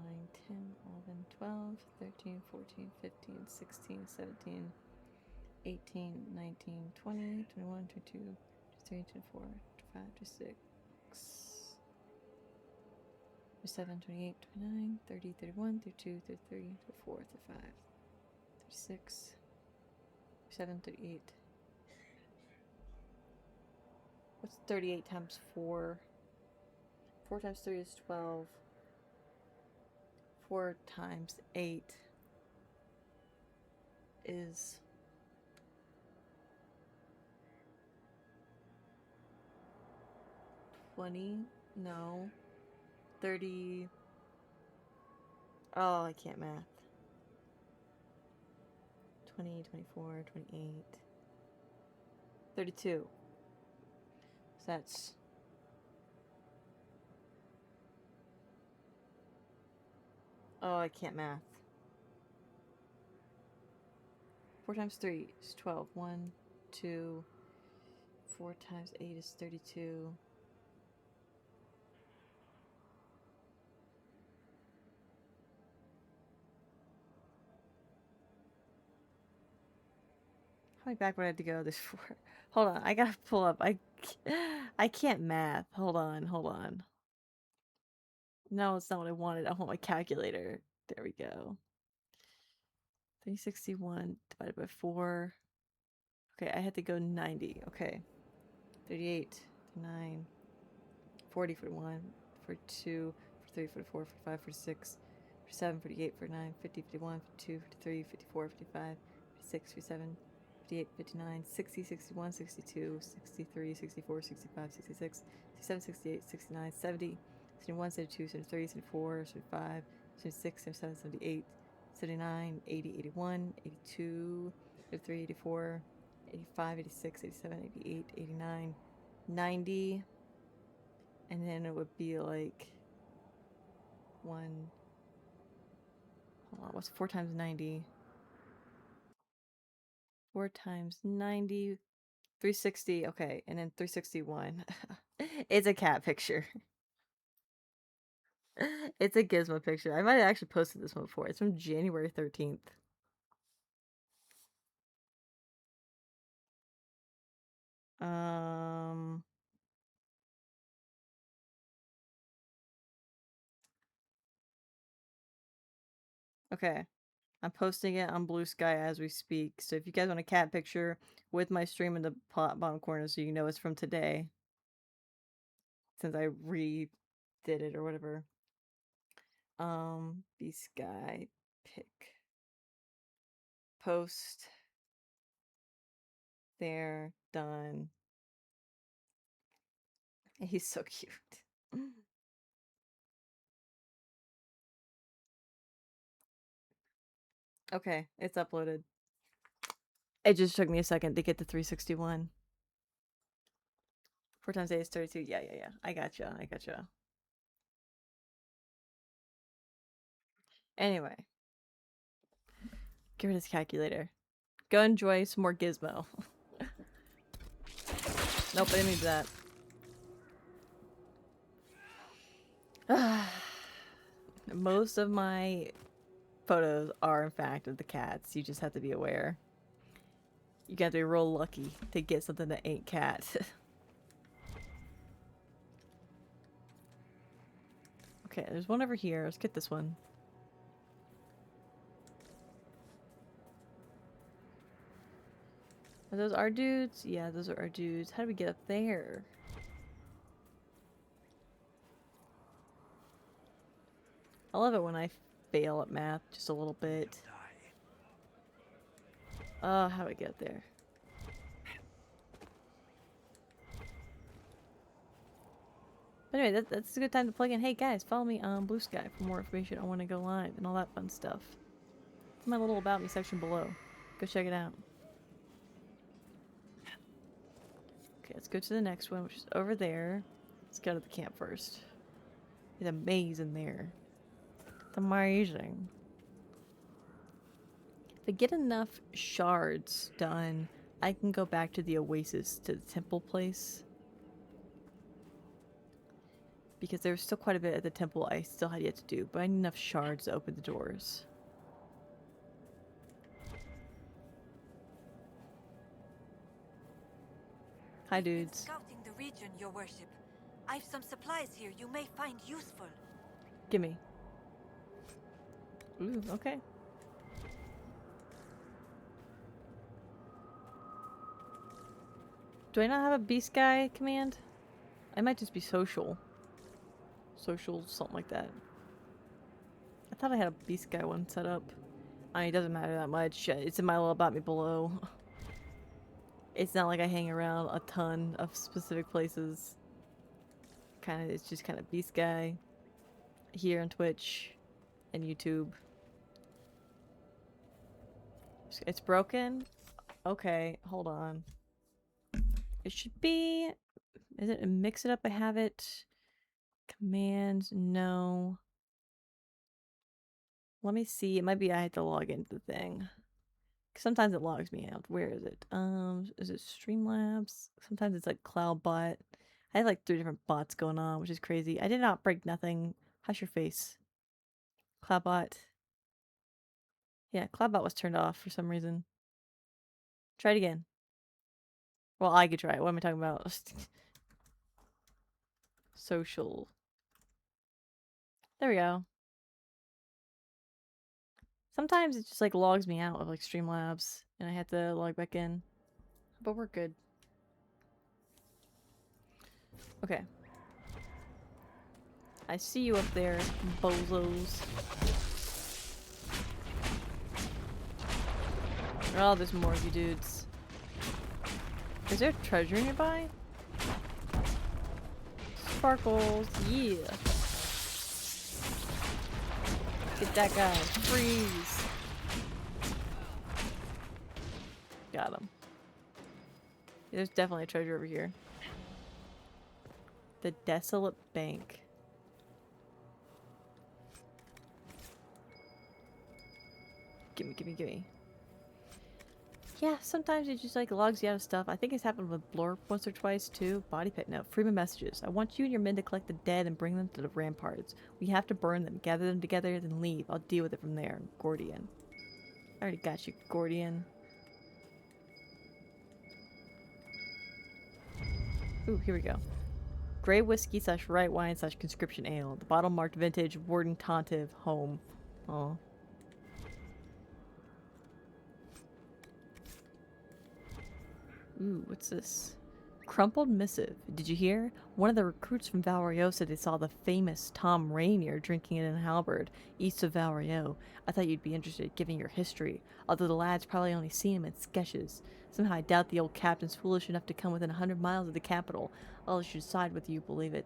10, 11, 12, 13, 14, 15, 16, 17, 18, 19, 20, 21, 22, 23, 24, 25, 26, 27, 28, 29, 30, 31, 32, 33, 34, 35, 36, 37, 38. What's 38 times 4? 4 times 3 is 12. 4 times 8 is 20. No. 30. Oh, I can't math. 20, 24, 28. 32. So that's... Oh, I can't math. 4 times 3 is 12. 1, 2. 4 times 8 is 32. How many back would I have to go this for? Hold on, I gotta pull up. I can't math. Hold on. No, it's not what I wanted. I want my calculator. There we go. 361 divided by 4. Okay, I had to go 90. Okay. 38, 39, 40, 41, 42, 43, 44, 45, 46, 47, 48, 49, 50, 51, 52, 53, 54, 55, 56, 57, 58, 59, 60, 61, 62, 63, 64, 65, 66, 67, 68, 69, 70, 71, 72, 73, 74, 75, 76, 77, 78, 79, 80, 81, 82, 83, 84, 85, 86, 87, 88, 89, 90, and then it would be like hold on, what's 4 times 90? 4 times 90, 360, okay, and then 361. It's a cat picture. It's a gizmo picture. I might have actually posted this one before. It's from January 13th. Okay. I'm posting it on Blue Sky as we speak. So if you guys want a cat picture with my stream in the bottom corner so you know it's from today. Since I redid it or whatever. Blue Sky pic. Post. There. Done. He's so cute. Okay, it's uploaded. It just took me a second to get to 361. 4 times 8 is 32. Yeah. I gotcha. Anyway. Get rid of this calculator. Go enjoy some more Gizmo. Nope, I didn't need that. Most of my photos are, in fact, of the cats. You just have to be aware. You got to be real lucky to get something that ain't cat. Okay, there's one over here. Let's get this one. Are those our dudes? Yeah, those are our dudes. How do we get up there? I love it when I fail at math just a little bit. How do I get up there? But anyway, that's a good time to plug in. Hey guys, follow me on Blue Sky for more information on when I go live and all that fun stuff. It's my little About Me section below. Go check it out. Okay, let's go to the next one, which is over there. Let's go to the camp first. There's a maze in there. It's amazing. If I get enough shards done, I can go back to the oasis, to the temple place. Because there was still quite a bit at the temple I still had yet to do, but I need enough shards to open the doors. Hi, dudes. Scouting the region, your worship. I've some supplies here you may find useful. Gimme. Ooh, okay. Do I not have a beast guy command? I might just be social. Social, something like that. I thought I had a beast guy one set up. I mean, it doesn't matter that much. It's in my little About Me below. It's not like I hang around a ton of specific places. It's just kind of beast guy here on Twitch and YouTube. It's broken? Okay, hold on. It should be... Is it a mix it up? I have it. Commands, no. Let me see. It might be I had to log into the thing. Sometimes it logs me out. Where is it? Is it Streamlabs? Sometimes it's like CloudBot. I have like 3 different bots going on, which is crazy. I did not break nothing. Hush your face. CloudBot. Yeah, CloudBot was turned off for some reason. Try it again. Well, I could try it. What am I talking about? Social. There we go. Sometimes it just like logs me out of like Streamlabs and I have to log back in. But we're good. Okay. I see you up there, bozos. Oh, there's more of you dudes. Is there treasure nearby? Sparkles, yeah. Get that guy. Freeze. Got him. There's definitely a treasure over here. The Desolate Bank. Gimme. Yeah, sometimes it just like logs you out of stuff. I think it's happened with Blorp once or twice too. Body pet note. Freeman messages. I want you and your men to collect the dead and bring them to the ramparts. We have to burn them, gather them together, then leave. I'll deal with it from there. Gordian. I already got you, Gordian. Ooh, here we go. Grey whiskey / right wine / conscription ale. The bottle marked vintage, Warden Tontive, home. Aw. Ooh, what's this? Crumpled missive. Did you hear? One of the recruits from Val Royeaux said they saw the famous Tom Rainier drinking it in Halberd, east of Val Royeaux. I thought you'd be interested, given your history, although the lads probably only seen him in sketches. Somehow I doubt the old captain's foolish enough to come within 100 miles of the capital. I'll should side with you, believe it.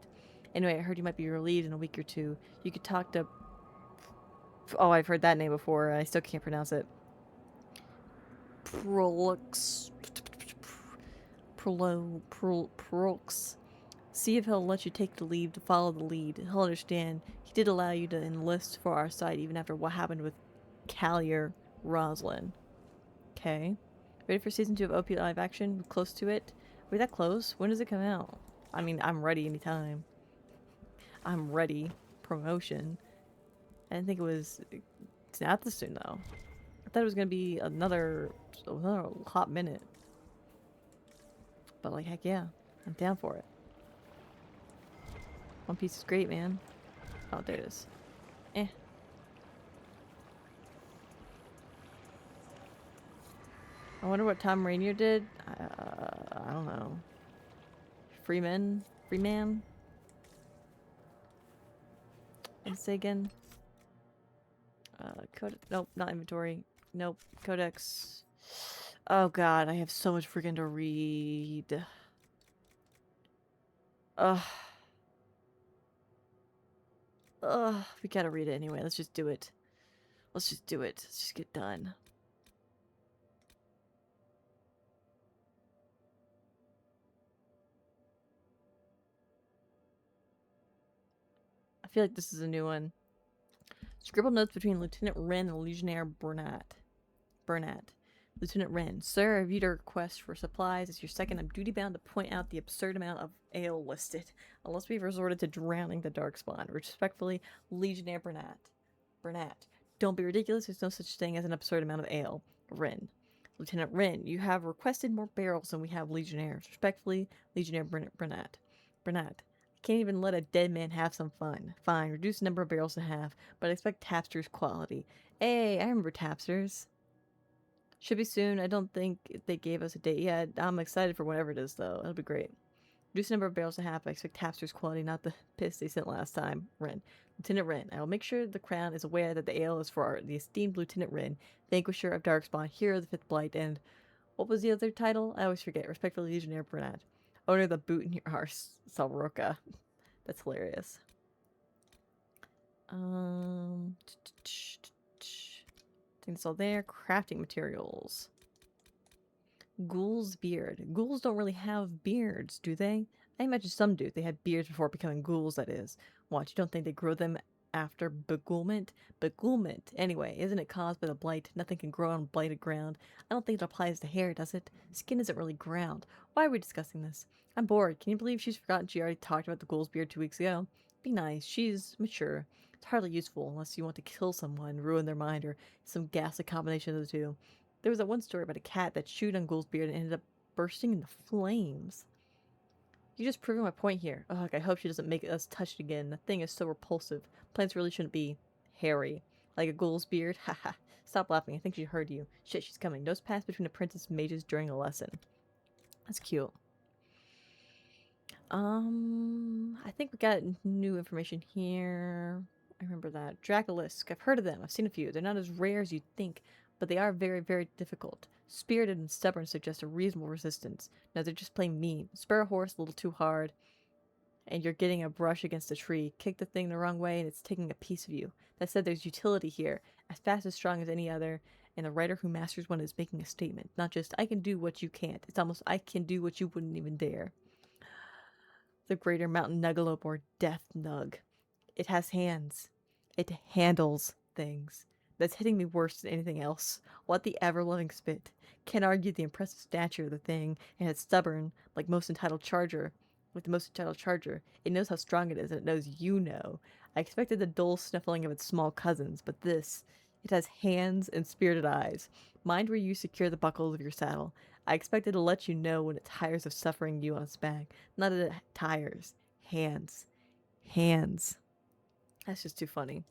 Anyway, I heard you might be relieved in a week or two. You could talk to... Oh, I've heard that name before. I still can't pronounce it. Prolux. See if he'll let you take the lead to follow the lead. He'll understand. He did allow you to enlist for our side even after what happened with Callier Roslin. Okay. Ready for season 2 of OP live action? We're close to it. We're that close? When does it come out? I mean, I'm ready anytime. I'm ready. Promotion. I didn't think it was... It's not this soon, though. I thought it was going to be another hot minute. But, like, heck yeah. I'm down for it. One Piece is great, man. Oh, there it is. Eh. I wonder what Tom Rainier did. I don't know. Freeman? Let's say again. Nope, not inventory. Nope, Codex. Oh god, I have so much freaking to read. Ugh. We gotta read it anyway. Let's just do it. Let's just do it. Let's just get done. I feel like this is a new one. Scribble notes between Lieutenant Wren and Legionnaire Burnett. Lieutenant Wren, sir, I reviewed a request for supplies. As your second, I'm duty-bound to point out the absurd amount of ale listed, unless we've resorted to drowning the Darkspawn. Respectfully, Legionnaire Burnett. Don't be ridiculous. There's no such thing as an absurd amount of ale. Wren. Lieutenant Wren, you have requested more barrels than we have Legionnaires. Respectfully, Legionnaire Burnett. Can't even let a dead man have some fun. Fine, reduce the number of barrels to half, but I expect Tapster's quality. Hey, I remember Tapster's. Should be soon. I don't think they gave us a date yet. I'm excited for whatever it is, though. It'll be great. Reduce the number of barrels to half. I expect Tapster's quality, not the piss they sent last time. Wren. Lieutenant Wren. I will make sure the Crown is aware that the ale is for the esteemed Lieutenant Wren, Vanquisher of Darkspawn, Hero of the Fifth Blight, and... What was the other title? I always forget. Respectfully, Legionnaire Burnett. Owner of the boot in your arse, Salroka. That's hilarious. I think it's all there. Crafting materials. Ghoul's beard. Ghouls don't really have beards, do they? I imagine some do. They had beards before becoming ghouls, that is. What, you don't think they grow them after beguilement? Beguilement. Anyway, isn't it caused by the blight? Nothing can grow on blighted ground. I don't think it applies to hair, does it? Skin isn't really ground. Why are we discussing this? I'm bored. Can you believe she's forgotten she already talked about the ghoul's beard 2 weeks ago? Be nice. She's mature. It's hardly useful unless you want to kill someone, ruin their mind, or some ghastly combination of the two. There was that one story about a cat that chewed on Ghoul's beard and ended up bursting into flames. You're just proving my point here. Ugh, I hope she doesn't make us touch it again. The thing is so repulsive. Plants really shouldn't be hairy. Like a ghoul's beard? Haha. Stop laughing. I think she heard you. Shit, she's coming. Notes passed between the princess and mages during a lesson. That's cute. I think we got new information here. I remember that. Dracolisk. I've heard of them. I've seen a few. They're not as rare as you'd think, but they are very, very difficult. Spirited and stubborn suggest a reasonable resistance. No, they're just plain mean. Spur a horse a little too hard, and you're getting a brush against a tree. Kick the thing the wrong way, and it's taking a piece of you. That said, there's utility here, as fast as strong as any other, and the writer who masters one is making a statement. Not just, I can do what you can't. It's almost, I can do what you wouldn't even dare. The Greater Mountain Nuggalope, or Death Nug. It has hands. It handles things. That's hitting me worse than anything else. What the ever-loving spit. Can't argue the impressive stature of the thing, and it's stubborn, like the most entitled charger. It knows how strong it is, and it knows you know. I expected the dull sniffling of its small cousins, but this... It has hands and spirited eyes. Mind where you secure the buckles of your saddle. I expected to let you know when it tires of suffering you on its back. Not that it tires. Hands. Hands. That's just too funny.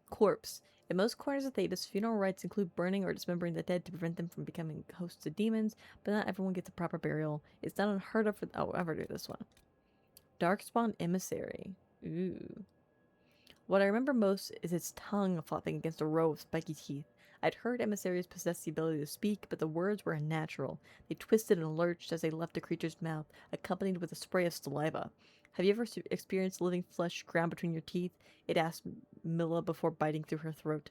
Corpse. In most corners of Thetis, funeral rites include burning or dismembering the dead to prevent them from becoming hosts of demons, but not everyone gets a proper burial. It's not unheard of for... Oh, I'll ever do this one. Darkspawn Emissary. Ooh. What I remember most is its tongue flopping against a row of spiky teeth. I'd heard emissaries possess the ability to speak, but the words were unnatural. They twisted and lurched as they left the creature's mouth, accompanied with a spray of saliva. Have you ever experienced living flesh ground between your teeth? It asked Milla before biting through her throat.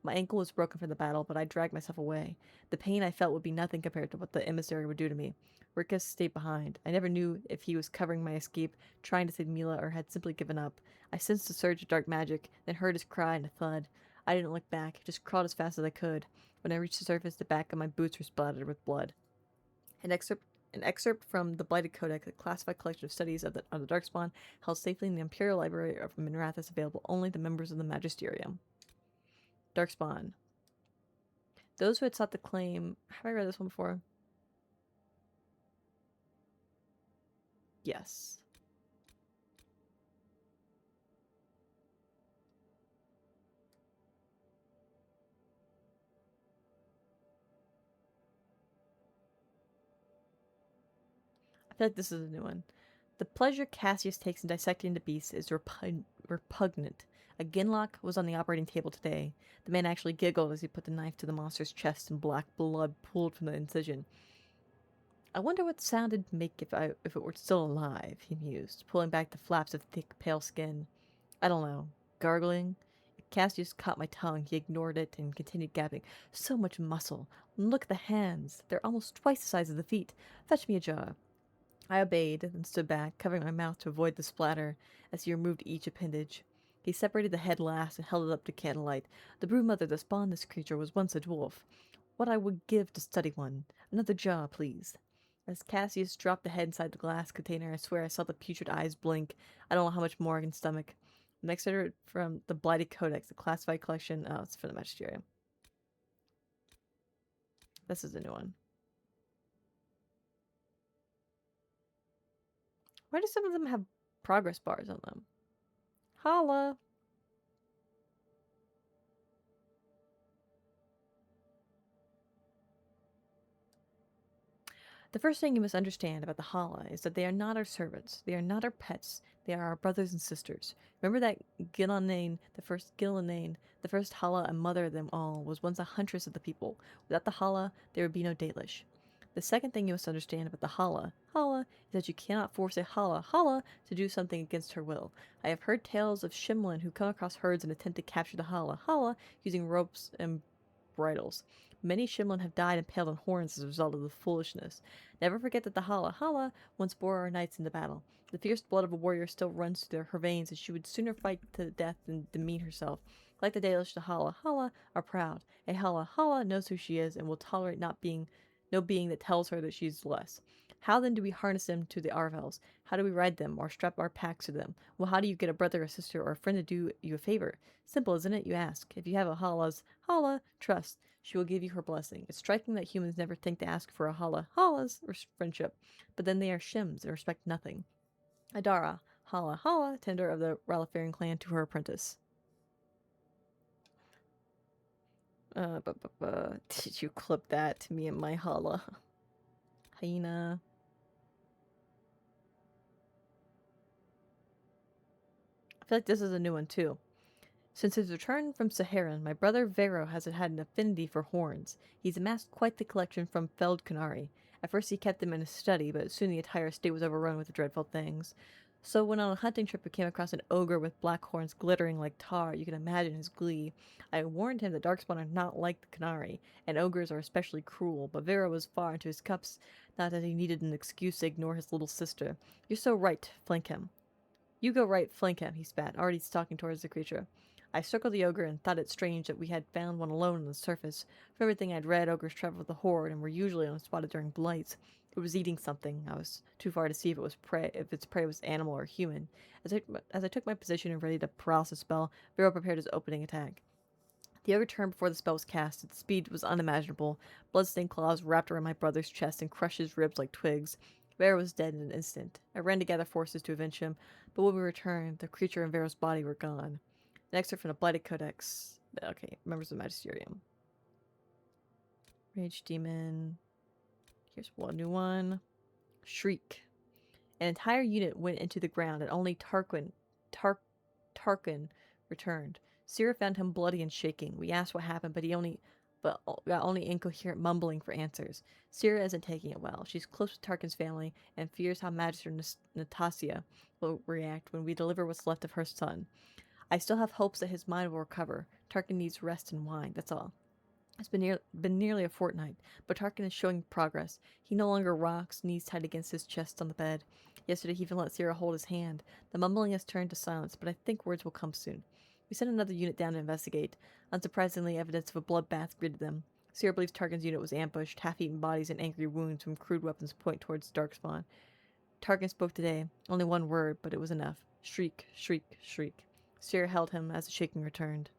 My ankle was broken from the battle, but I dragged myself away. The pain I felt would be nothing compared to what the emissary would do to me. Rikus stayed behind. I never knew if he was covering my escape, trying to save Mila, or had simply given up. I sensed a surge of dark magic, then heard his cry and a thud. I didn't look back, just crawled as fast as I could. When I reached the surface, the back of my boots were splattered with blood. An excerpt from the Blighted Codex, a classified collection of studies of the Darkspawn, held safely in the Imperial Library of Minrathous, available only to members of the Magisterium. Darkspawn. Those who had sought the claim... Have I read this one before? Yes. I feel like this is a new one. The pleasure Cassius takes in dissecting the beast is repugnant. A ginlock was on the operating table today. The man actually giggled as he put the knife to the monster's chest and black blood pooled from the incision. I wonder what sound it'd make if it were still alive, he mused, pulling back the flaps of thick, pale skin. I don't know. Gargling? Cassius caught my tongue. He ignored it and continued gabbing. So much muscle. And look at the hands. They're almost twice the size of the feet. Fetch me a jar. I obeyed and stood back, covering my mouth to avoid the splatter, as he removed each appendage. He separated the head last and held it up to candlelight. The broodmother that spawned this creature was once a dwarf. What I would give to study one. Another jar, please. As Cassius dropped the head inside the glass container, I swear I saw the putrid eyes blink. I don't know how much more I can stomach. The next excerpt from the Blighted Codex, the classified collection. Oh, it's from the Magisterium. This is a new one. Why do some of them have progress bars on them? Holla! The first thing you must understand about the Hala is that they are not our servants. They are not our pets. They are our brothers and sisters. Remember that Gillanane, the first Hala and mother of them all, was once a huntress of the people. Without the Hala, there would be no Dalish. The second thing you must understand about the Hala is that you cannot force a Hala to do something against her will. I have heard tales of Shimlin who come across herds and attempt to capture the Hala using ropes and bridles. Many Shimlin have died impaled on horns as a result of the foolishness. Never forget that the Hala once bore our knights into battle. The fierce blood of a warrior still runs through her veins, and she would sooner fight to the death than demean herself. Like the Dalish, the Hala are proud. A Hala knows who she is and will tolerate no being that tells her that she is less. How then do we harness them to the Arvels? How do we ride them or strap our packs to them? Well, how do you get a brother or sister or a friend to do you a favor? Simple, isn't it, you ask? If you have a Hala, trust. She will give you her blessing. It's striking that humans never think to ask for a Hala's friendship, but then they are Shims and respect nothing. Adara, Hala, tender of the Ralafarian clan to her apprentice. Did you clip that to me and my Hala? Hyena. I feel like this is a new one too. Since his return from Saharan, my brother Vero has had an affinity for horns. He's amassed quite the collection from felled Qunari. At first he kept them in his study, but soon the entire estate was overrun with the dreadful things. So when on a hunting trip we came across an ogre with black horns glittering like tar, you can imagine his glee. I warned him that Darkspawn are not like the Qunari, and ogres are especially cruel, but Vero was far into his cups, not that he needed an excuse to ignore his little sister. You're so right, flank him. You go right, flank him, he spat, already stalking towards the creature. I circled the ogre and thought it strange that we had found one alone on the surface. From everything I'd read, ogres traveled with a horde and were usually unspotted during blights. It was eating something. I was too far to see if its prey was animal or human. As I took my position and readied a paralysis spell, Vero prepared his opening attack. The ogre turned before the spell was cast. Its speed was unimaginable. Bloodstained claws wrapped around my brother's chest and crushed his ribs like twigs. Vero was dead in an instant. I ran to gather forces to avenge him, but when we returned, the creature and Vero's body were gone. Next are from the Blighted Codex. Okay, members of the Magisterium. Rage Demon. Here's one new one. Shriek. An entire unit went into the ground, and only Tarquin returned. Sierra found him bloody and shaking. We asked what happened, but got only incoherent mumbling for answers. Sierra isn't taking it well. She's close with Tarquin's family and fears how Magister Nastasia will react when we deliver what's left of her son. I still have hopes that his mind will recover. Tarkin needs rest and wine, that's all. It's been nearly a fortnight, but Tarkin is showing progress. He no longer rocks, knees tight against his chest on the bed. Yesterday he even let Sierra hold his hand. The mumbling has turned to silence, but I think words will come soon. We sent another unit down to investigate. Unsurprisingly, evidence of a bloodbath greeted them. Sierra believes Tarkin's unit was ambushed, half-eaten bodies and angry wounds from crude weapons point towards Darkspawn. Tarkin spoke today. Only one word, but it was enough. Shriek, shriek, shriek. Sierra held him as the shaking returned.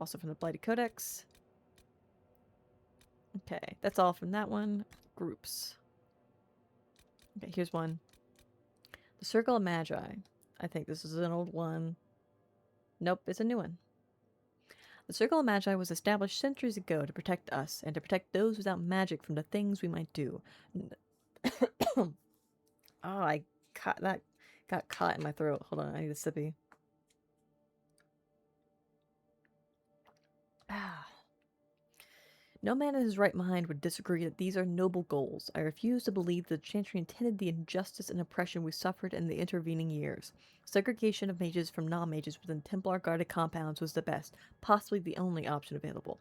Also from the Blighted Codex. Okay, that's all from that one. Groups. Okay, here's one. The Circle of Magi. I think this is an old one. Nope, it's a new one. The Circle of Magi was established centuries ago to protect us and to protect those without magic from the things we might do. Oh, I caught that. Got caught in my throat. Hold on, I need a sippy. No man in his right mind would disagree that these are noble goals. I refuse to believe that the Chantry intended the injustice and oppression we suffered in the intervening years. Segregation of mages from non-mages within Templar-guarded compounds was the best, possibly the only option available.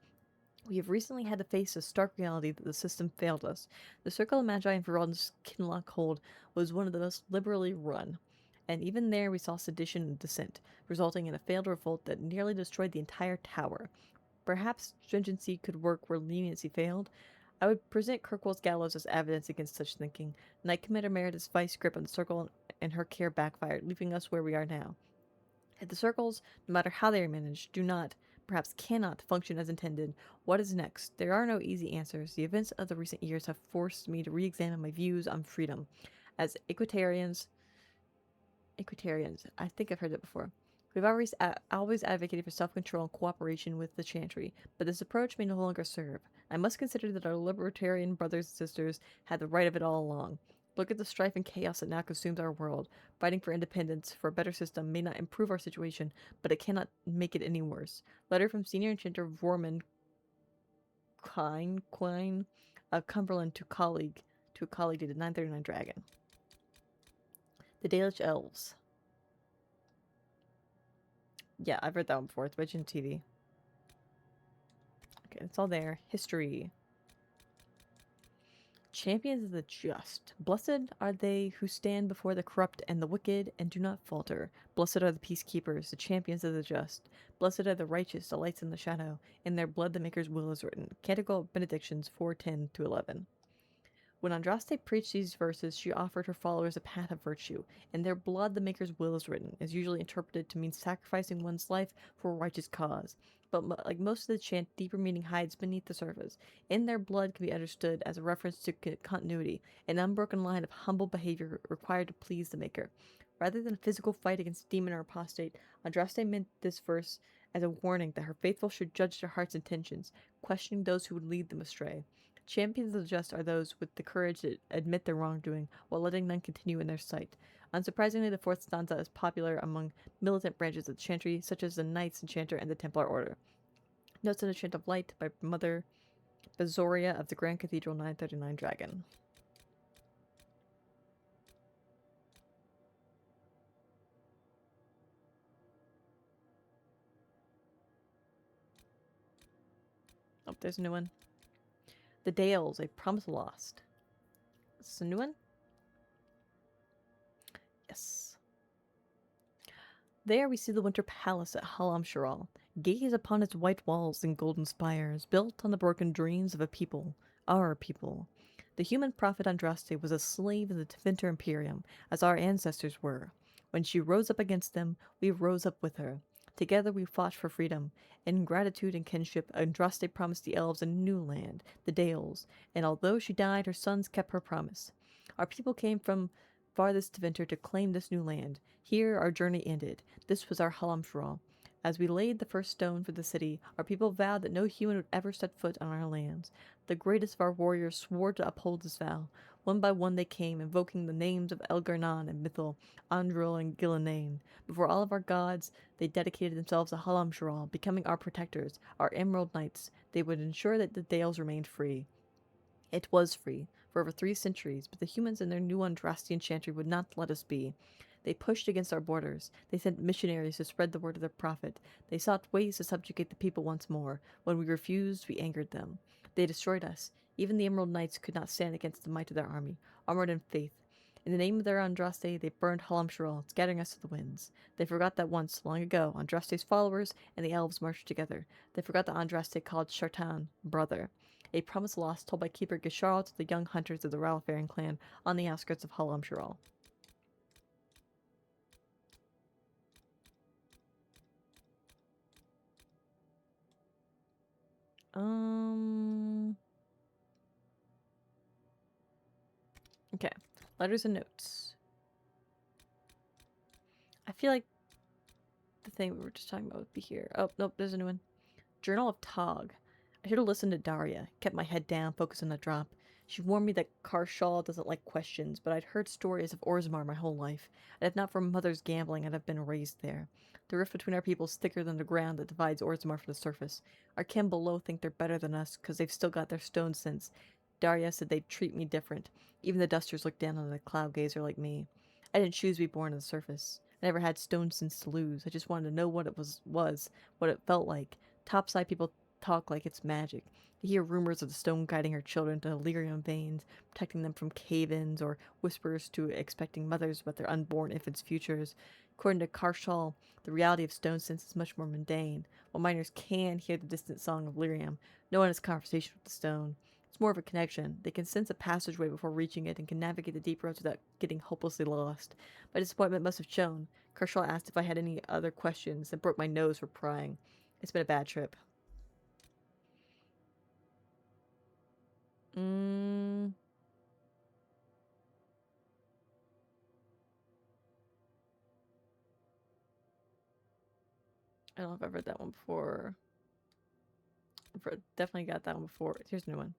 We have recently had to face the stark reality that the system failed us. The Circle of Magi in Ferelden's Kinloch Hold was one of the most liberally run, and even there we saw sedition and dissent, resulting in a failed revolt that nearly destroyed the entire tower. Perhaps stringency could work where leniency failed. I would present Kirkwall's gallows as evidence against such thinking. Knight Commander Meredith's vice grip on the Circle and her care backfired, leaving us where we are now. If the Circles, no matter how they are managed, do not, perhaps cannot, function as intended, what is next? There are no easy answers. The events of the recent years have forced me to re-examine my views on freedom. As Equitarians, I think I've heard that before. We've always advocated for self-control and cooperation with the Chantry, but this approach may no longer serve. I must consider that our libertarian brothers and sisters had the right of it all along. Look at the strife and chaos that now consumes our world. Fighting for independence, for a better system, may not improve our situation, but it cannot make it any worse. Letter from Senior Enchanter Vorman Quine of Cumberland to a colleague dated 939 Dragon. The Dalish Elves. Yeah, I've read that one before. It's by Jin TV. Okay, it's all there. History. Champions of the just. Blessed are they who stand before the corrupt and the wicked and do not falter. Blessed are the peacekeepers, the champions of the just. Blessed are the righteous, the lights in the shadow. In their blood the Maker's will is written. Canticle Benedictions 4:10-11. When Andraste preached these verses, she offered her followers a path of virtue. In their blood the Maker's will is written, is usually interpreted to mean sacrificing one's life for a righteous cause. But like most of the chant, deeper meaning hides beneath the surface. In their blood can be understood as a reference to continuity, an unbroken line of humble behavior required to please the Maker. Rather than a physical fight against demon or apostate, Andraste meant this verse as a warning that her faithful should judge their heart's intentions, questioning those who would lead them astray. Champions of the just are those with the courage to admit their wrongdoing, while letting none continue in their sight. Unsurprisingly, the fourth stanza is popular among militant branches of the Chantry, such as the Knights Enchanter and the Templar Order. Notes on the Chant of Light by Mother Bezoria of the Grand Cathedral 939 Dragon. Oh, there's a new one. The Dales, A Promise Lost. Is this a new one? Yes. There we see the Winter Palace at Halam Sharal. Gaze upon its white walls and golden spires, built on the broken dreams of a people, our people. The human prophet Andraste was a slave of the Tevinter Imperium, as our ancestors were. When she rose up against them, we rose up with her. Together we fought for freedom. In gratitude and kinship, Andraste promised the elves a new land, the Dales, and although she died, her sons kept her promise. Our people came from farthest Tevinter to claim this new land. Here our journey ended. This was our Halam Sharal. As we laid the first stone for the city, our people vowed that no human would ever set foot on our lands. The greatest of our warriors swore to uphold this vow. One by one they came, invoking the names of Elgar'nan and Mithil, Andril and Gillenane. Before all of our gods, they dedicated themselves to Halam Sharal, becoming our protectors, our Emerald Knights. They would ensure that the Dales remained free. It was free, for over 3 centuries, but the humans in their new Andrastian chantry would not let us be. They pushed against our borders. They sent missionaries to spread the word of their prophet. They sought ways to subjugate the people once more. When we refused, we angered them. They destroyed us. Even the Emerald Knights could not stand against the might of their army, armored in faith. In the name of their Andraste, they burned Halamshral, scattering us to the winds. They forgot that once, long ago, Andraste's followers and the elves marched together. They forgot that Andraste called Shartan brother. A promise lost told by Keeper Gisharl to the young hunters of the Ralfarin clan on the outskirts of Halamshral. Okay. Letters and notes. I feel like the thing we were just talking about would be here. Oh, nope, there's a new one. Journal of Tog. I should have listened to Daria. Kept my head down, focused on the drop. She warned me that Karshal doesn't like questions, but I'd heard stories of Orzammar my whole life, and if not for mother's gambling, I'd have been raised there. The rift between our peoples is thicker than the ground that divides Orzammar from the surface. Our kin below think they're better than us, because they've still got their stone sense. Daria said they'd treat me different. Even the dusters looked down on a cloud gazer like me. I didn't choose to be born on the surface. I never had stone sense to lose. I just wanted to know what it was, what it felt like. Topside people talk like it's magic. You hear rumors of the stone guiding her children to Illyrium veins, protecting them from cave-ins, or whispers to expecting mothers about their unborn infants' futures. According to Karshal, the reality of stone sense is much more mundane. While miners can hear the distant song of Lyrium, no one has conversation with the stone. It's more of a connection. They can sense a passageway before reaching it and can navigate the deep roads without getting hopelessly lost. My disappointment must have shown. Karshal asked if I had any other questions and broke my nose for prying. It's been a bad trip. I don't know if I've read that one before. I've definitely got that one before. Here's a new one.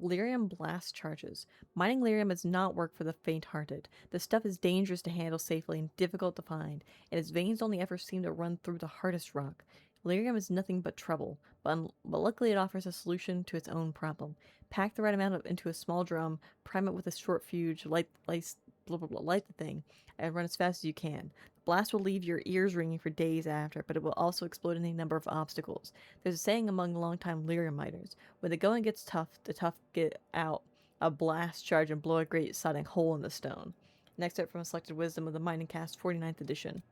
Lyrium blast charges. Mining lyrium does not work for the faint-hearted. The stuff is dangerous to handle safely and difficult to find, and its veins only ever seem to run through the hardest rock. Lyrium is nothing but trouble, but luckily it offers a solution to its own problem. Pack the right amount into a small drum, prime it with a short fuse, light the thing, and run as fast as you can. The blast will leave your ears ringing for days after, but it will also explode any number of obstacles. There's a saying among longtime lyrium miners: when the going gets tough, the tough get out a blast charge and blow a great sodding hole in the stone. Next up from a selected wisdom of the Mining Cast 49th edition.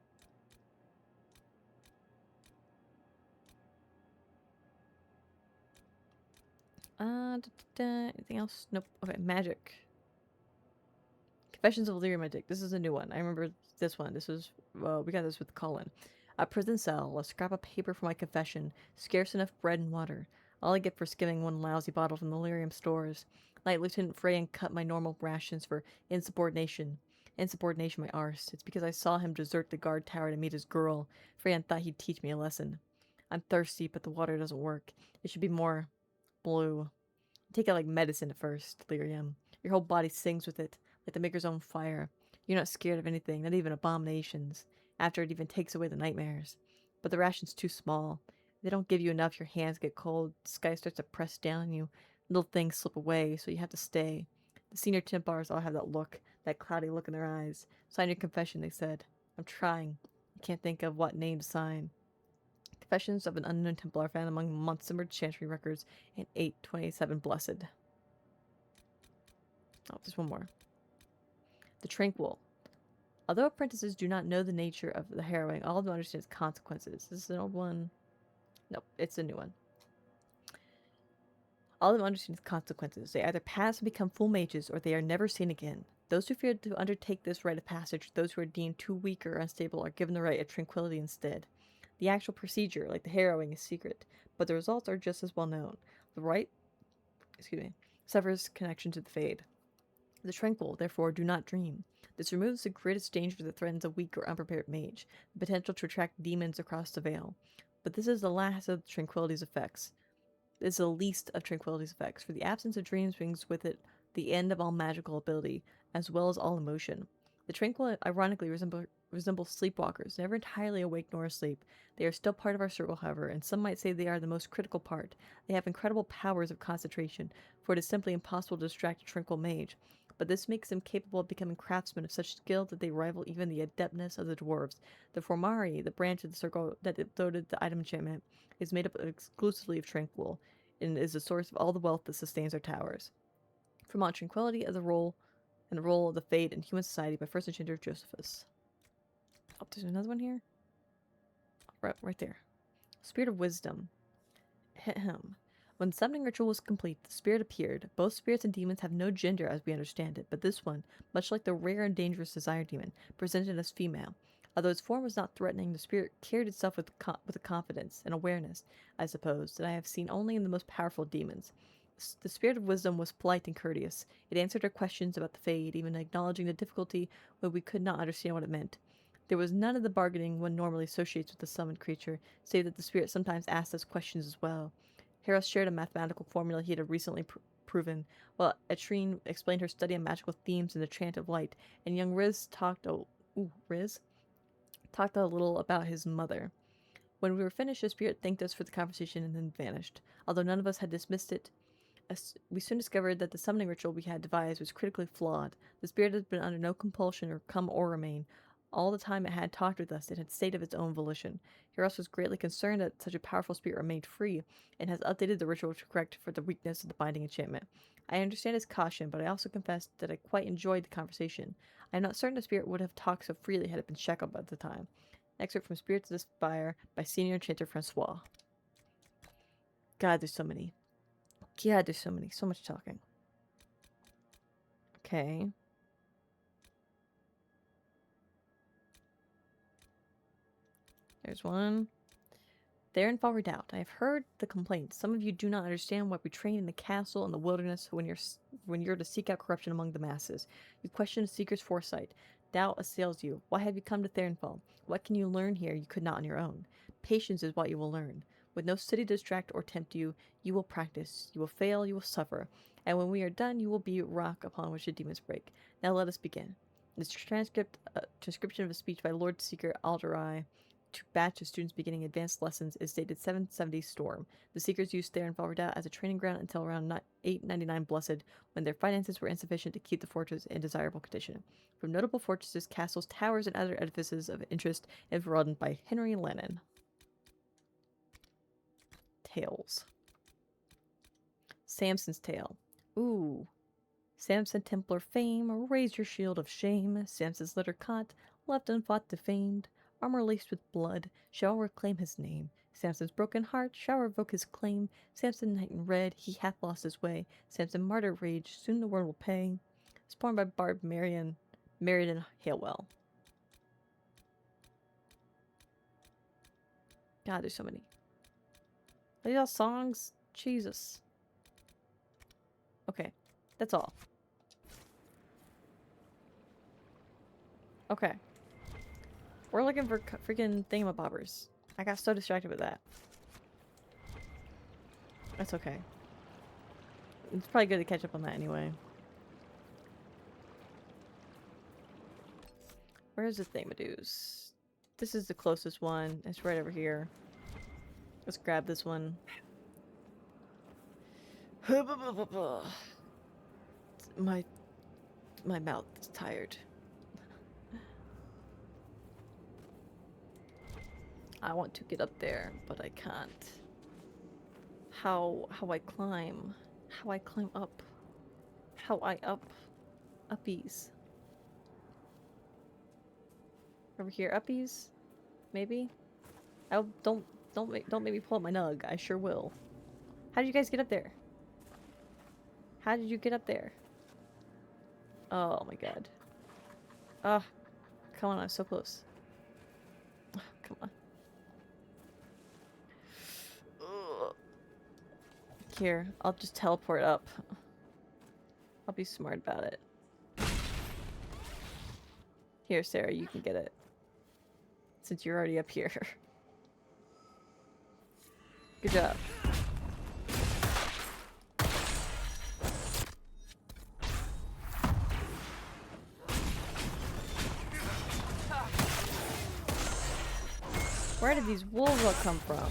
Anything else? Nope. Okay, magic. Confessions of Lyrium Magic. This is a new one. I remember this one. This was, we got this with Colin. A prison cell, a scrap of paper for my confession, scarce enough bread and water. All I get for skimming one lousy bottle from the Lyrium stores. Night Lieutenant Freyan cut my normal rations for insubordination. Insubordination, my arse. It's because I saw him desert the guard tower to meet his girl. Freyan thought he'd teach me a lesson. I'm thirsty, but the water doesn't work. It should be more blue. Take it like medicine at first, Lyrium. Your whole body sings with it, like the maker's own fire. You're not scared of anything, not even abominations. After it even takes away the nightmares. But the ration's too small. If they don't give you enough, your hands get cold, the sky starts to press down on you, little things slip away, so you have to stay. The senior Templars all have that look, that cloudy look in their eyes. Sign your confession, they said. I'm trying. I can't think of what name to sign. Confessions of an Unknown Templar found among Montsimmered Chantry records in 827 Blessed. Oh, there's one more. The Tranquil. Although apprentices do not know the nature of the harrowing, all of them understand its consequences. This is an old one. Nope, it's a new one. All of them understand its consequences. They either pass and become full mages, or they are never seen again. Those who fear to undertake this rite of passage, those who are deemed too weak or unstable, are given the right of tranquility instead. The actual procedure, like the harrowing, is secret, but the results are just as well known. The rite, severs connection to the Fade. The Tranquil, therefore, do not dream. This removes the greatest danger that threatens a weak or unprepared mage, the potential to attract demons across the veil. But this is the last of Tranquility's effects. This is the least of Tranquility's effects, for the absence of dreams brings with it the end of all magical ability, as well as all emotion. The Tranquil ironically resemble sleepwalkers, never entirely awake nor asleep. They are still part of our circle, however, and some might say they are the most critical part. They have incredible powers of concentration, for it is simply impossible to distract a Tranquil mage. but this makes them capable of becoming craftsmen of such skill that they rival even the adeptness of the dwarves. The Formari, the branch of the circle that devoted the item enchantment, is made up exclusively of tranquil, and is the source of all the wealth that sustains our towers. Vermont Tranquility as the role of the Fade in human society by first enchanter Josephus. Oh, there's another one here? Right there. Spirit of Wisdom. Ahem. When the summoning ritual was complete, the spirit appeared. Both spirits and demons have no gender as we understand it, but this one, much like the rare and dangerous Desire Demon, presented as female. Although its form was not threatening, the spirit carried itself with a confidence and awareness, I suppose, that I have seen only in the most powerful demons. The Spirit of Wisdom was polite and courteous. It answered our questions about the Fade, even acknowledging the difficulty when we could not understand what it meant. There was none of the bargaining one normally associates with the summoned creature, save that the spirit sometimes asked us questions as well. Harris shared a mathematical formula he had recently proven, while Etrine explained her study of magical themes in the Chant of Light, and young Riz talked a little about his mother. When we were finished, the spirit thanked us for the conversation and then vanished. Although none of us had dismissed it, we soon discovered that the summoning ritual we had devised was critically flawed. The spirit had been under no compulsion or come or remain. All the time it had talked with us, it had stayed of its own volition. Heros was greatly concerned that such a powerful spirit remained free, and has updated the ritual to correct for the weakness of the binding enchantment. I understand his caution, but I also confess that I quite enjoyed the conversation. I am not certain the spirit would have talked so freely had it been shackled at the time. Excerpt from Spirits of the Spire by Senior Enchanter Francois. God, there's so many. God, there's so many. So much talking. Okay. There's one. There in Fall Redoubt, I have heard the complaints. Some of you do not understand why we train in the castle and the wilderness when you're to seek out corruption among the masses. You question a seeker's foresight. Doubt assails you. Why have you come to Therinfall? What can you learn here you could not on your own? Patience is what you will learn. With no city to distract or tempt you, you will practice. You will fail, you will suffer. And when we are done, you will be rock upon which the demons break. Now let us begin. This transcription of a speech by Lord Seeker Alderai to batch of students beginning advanced lessons is dated 770 Storm. The Seekers used Therinfall Redoubt as a training ground until around 899 Blessed, when their finances were insufficient to keep the fortress in desirable condition. From notable fortresses, castles, towers, and other edifices of interest, enrolled by Henry Lennon. Tales. Samson's Tale. Ooh. Samson Templar fame, raise your shield of shame. Samson's litter caught, left unfought defamed. Armor laced with blood, shall reclaim his name. Samson's broken heart shall revoke his claim. Samson knight in red, he hath lost his way. Samson martyr rage, soon the world will pay. Spawned by Bard Marion, married in Halewell. God, there's so many. Are these all songs? Jesus. Okay, that's all. Okay. We're looking for freaking thingamabobbers. I got so distracted with that. That's okay. It's probably good to catch up on that anyway. Where's the thingamadoos? This is the closest one. It's right over here. Let's grab this one. My mouth is tired. I want to get up there, but I can't. How I climb? How I climb up? How I uppies? Over here, uppies? Maybe? Don't make me pull up my nug. I sure will. How did you guys get up there? How did you get up there? Oh my god. Ah, come on! I'm so close. Oh, come on. Here, I'll just teleport up. I'll be smart about it. Here, Sarah, you can get it. Since you're already up here. Good job. Where did these wolves all come from?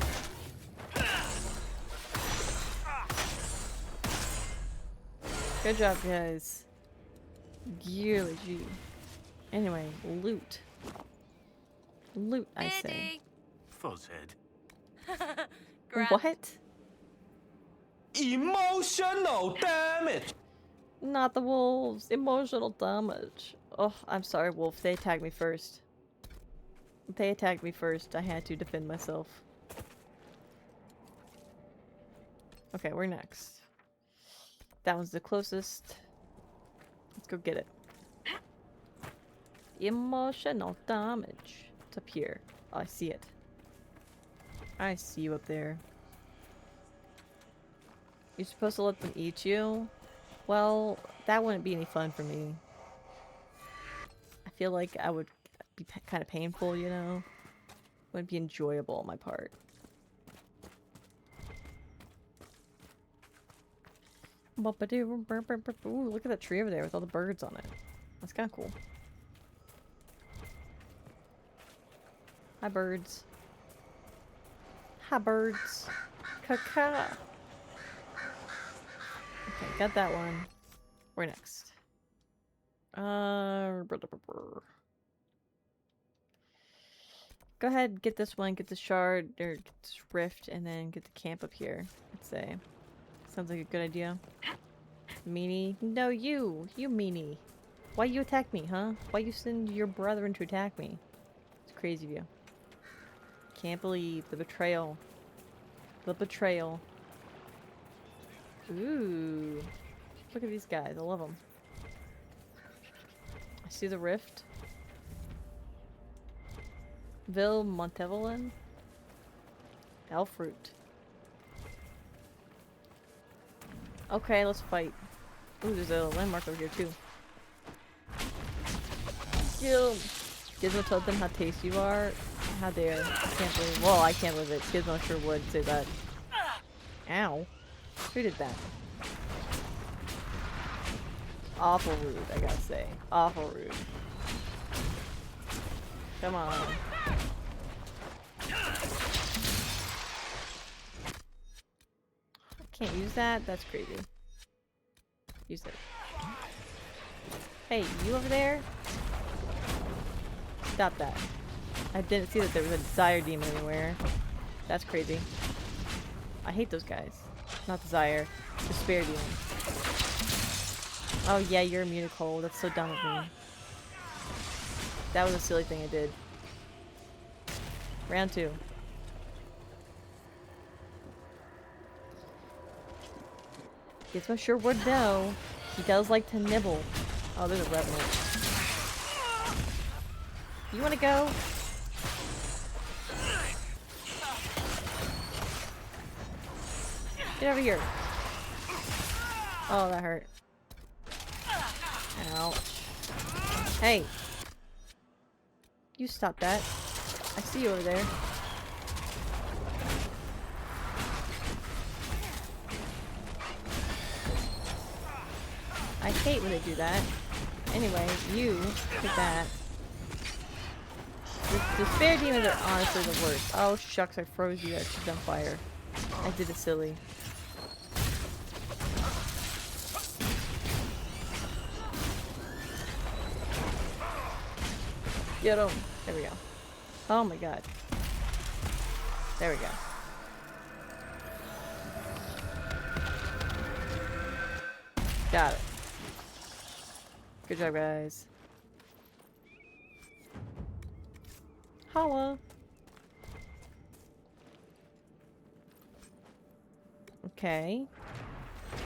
Good job, guys. Geology. Anyway, loot. Loot, I say. Fuzzhead. What? Emotional damage! Not the wolves. Emotional damage. Oh, I'm sorry, wolf. They attacked me first. They attacked me first. I had to defend myself. Okay, we're next. That one's the closest. Let's go get it. Emotional damage. It's up here. Oh, I see it. I see you up there. You're supposed to let them eat you? Well, that wouldn't be any fun for me. I feel like I would be kind of painful, you know? Wouldn't be enjoyable on my part. Ooh, look at that tree over there with all the birds on it. That's kind of cool. Hi, birds. Hi, birds. Caca. Okay, got that one. Where next? Go ahead, get this one, get the shard, or get this rift, and then get the camp up here. I'd say. Sounds like a good idea. Meanie. No, you! You meanie. Why you attack me, huh? Why you send your brethren to attack me? It's crazy of you. Can't believe the betrayal. The betrayal. Ooh. Look at these guys. I love them. I see the rift. Ville Montevelin. Elfroot. Okay, let's fight. Ooh, there's a landmark over here too. Kill him. Gizmo told them how tasty you are. How dare. I can't believe. Well, I can't believe it. Gizmo sure would say that. Ow. Who did that? Awful rude, I gotta say. Awful rude. Come on. I can't use that? That's crazy. Use it. Hey, you over there? Stop that. I didn't see that there was a desire demon anywhere. That's crazy. I hate those guys. Not desire. Despair demon. Oh yeah, you're immune to cold. That's so dumb of me. That was a silly thing I did. Round 2. Gizmo sure would know. He does like to nibble. Oh, there's a revenant. You wanna go? Get over here. Oh, that hurt. Ouch. Hey. You stop that. I see you over there. I hate when they do that. Anyway, you take that. The spare demons are honestly the worst. Oh shucks, I froze you. She's on fire. I did it silly. Get him. There we go. Oh my god. There we go. Got it. Good job, guys. Holla. Okay.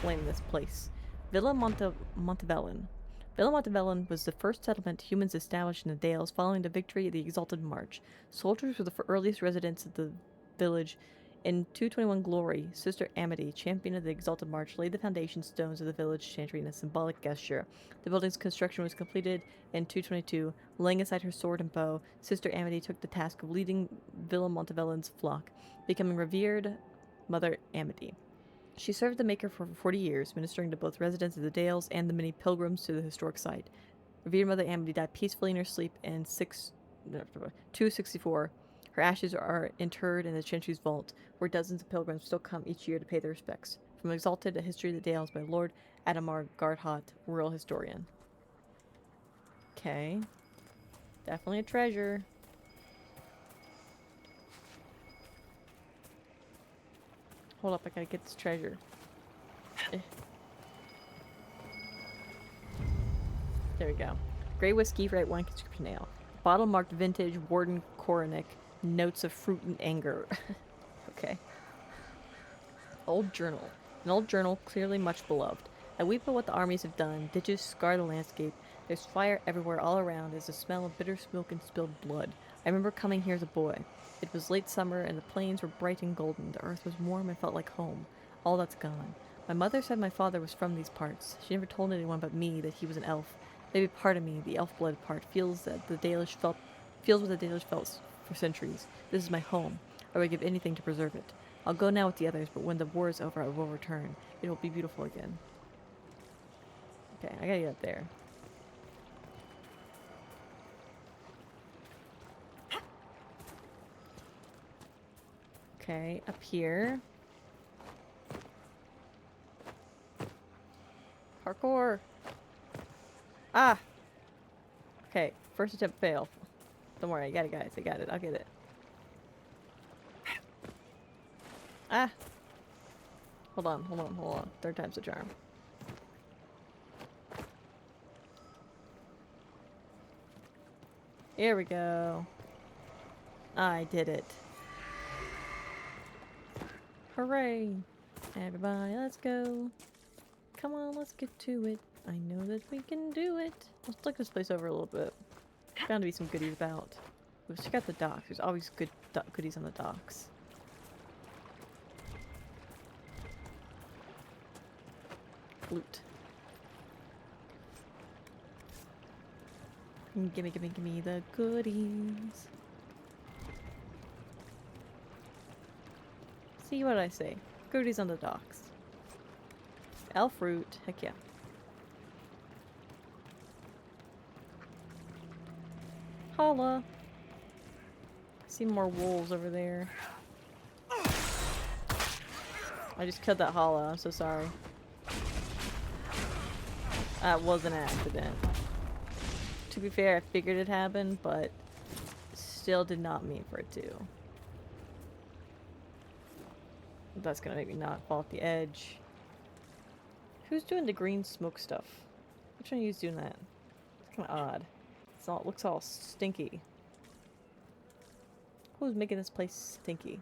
Blame this place. Villa Montebellin. Villa Montebellin was the first settlement humans established in the Dales following the victory of the Exalted March. Soldiers were the earliest residents of the village. In 221 Glory, Sister Amity, champion of the Exalted March, laid the foundation stones of the village chantry in a symbolic gesture. The building's construction was completed in 222. Laying aside her sword and bow, Sister Amity took the task of leading Villa Montebellin's flock, becoming revered Mother Amity. She served the Maker for 40 years, ministering to both residents of the Dales and the many pilgrims to the historic site. Revered Mother Amity died peacefully in her sleep in 264. Her ashes are interred in the Chantry's vault, where dozens of pilgrims still come each year to pay their respects. From Exalted, A History of the Dales by Lord Adamar Gardhot, Rural Historian. Okay. Definitely a treasure. Hold up, I gotta get this treasure. There we go. Grey whiskey, right wine, conscription ale. Bottle marked vintage, Warden Koronic. Notes of fruit and anger. Okay. Old journal. An old journal, clearly much beloved. I weep at what the armies have done. Ditches scar the landscape. There's fire everywhere all around. There's a smell of bitter smoke and spilled blood. I remember coming here as a boy. It was late summer and the plains were bright and golden. The earth was warm and felt like home. All that's gone. My mother said my father was from these parts. She never told anyone but me that he was an elf. Maybe part of me, the elf-blood part, feels what the Dalish felt for centuries. This is my home. I would give anything to preserve it. I'll go now with the others, but when the war is over, I will return. It will be beautiful again. Okay, I gotta get up there. Okay, up here. Parkour! Ah! Okay, first attempt fail. Don't worry, I got it, guys. I got it. I'll get it. Ah! Hold on. Third time's the charm. Here we go. I did it. Hooray! Everybody, let's go. Come on, let's get to it. I know that we can do it. Let's look this place over a little bit. Bound to be some goodies about. Let's check out the docks. There's always good goodies on the docks. Loot. Gimme the goodies. See what I say. Goodies on the docks. Elf fruit. Heck yeah. Holla. See more wolves over there. I just killed that holla. I'm so sorry. That was an accident. To be fair, I figured it happened, but still did not mean for it to. That's gonna make me not fall off the edge. Who's doing the green smoke stuff? Which one of you's doing that? It's kinda odd. It looks all stinky. Who's making this place stinky?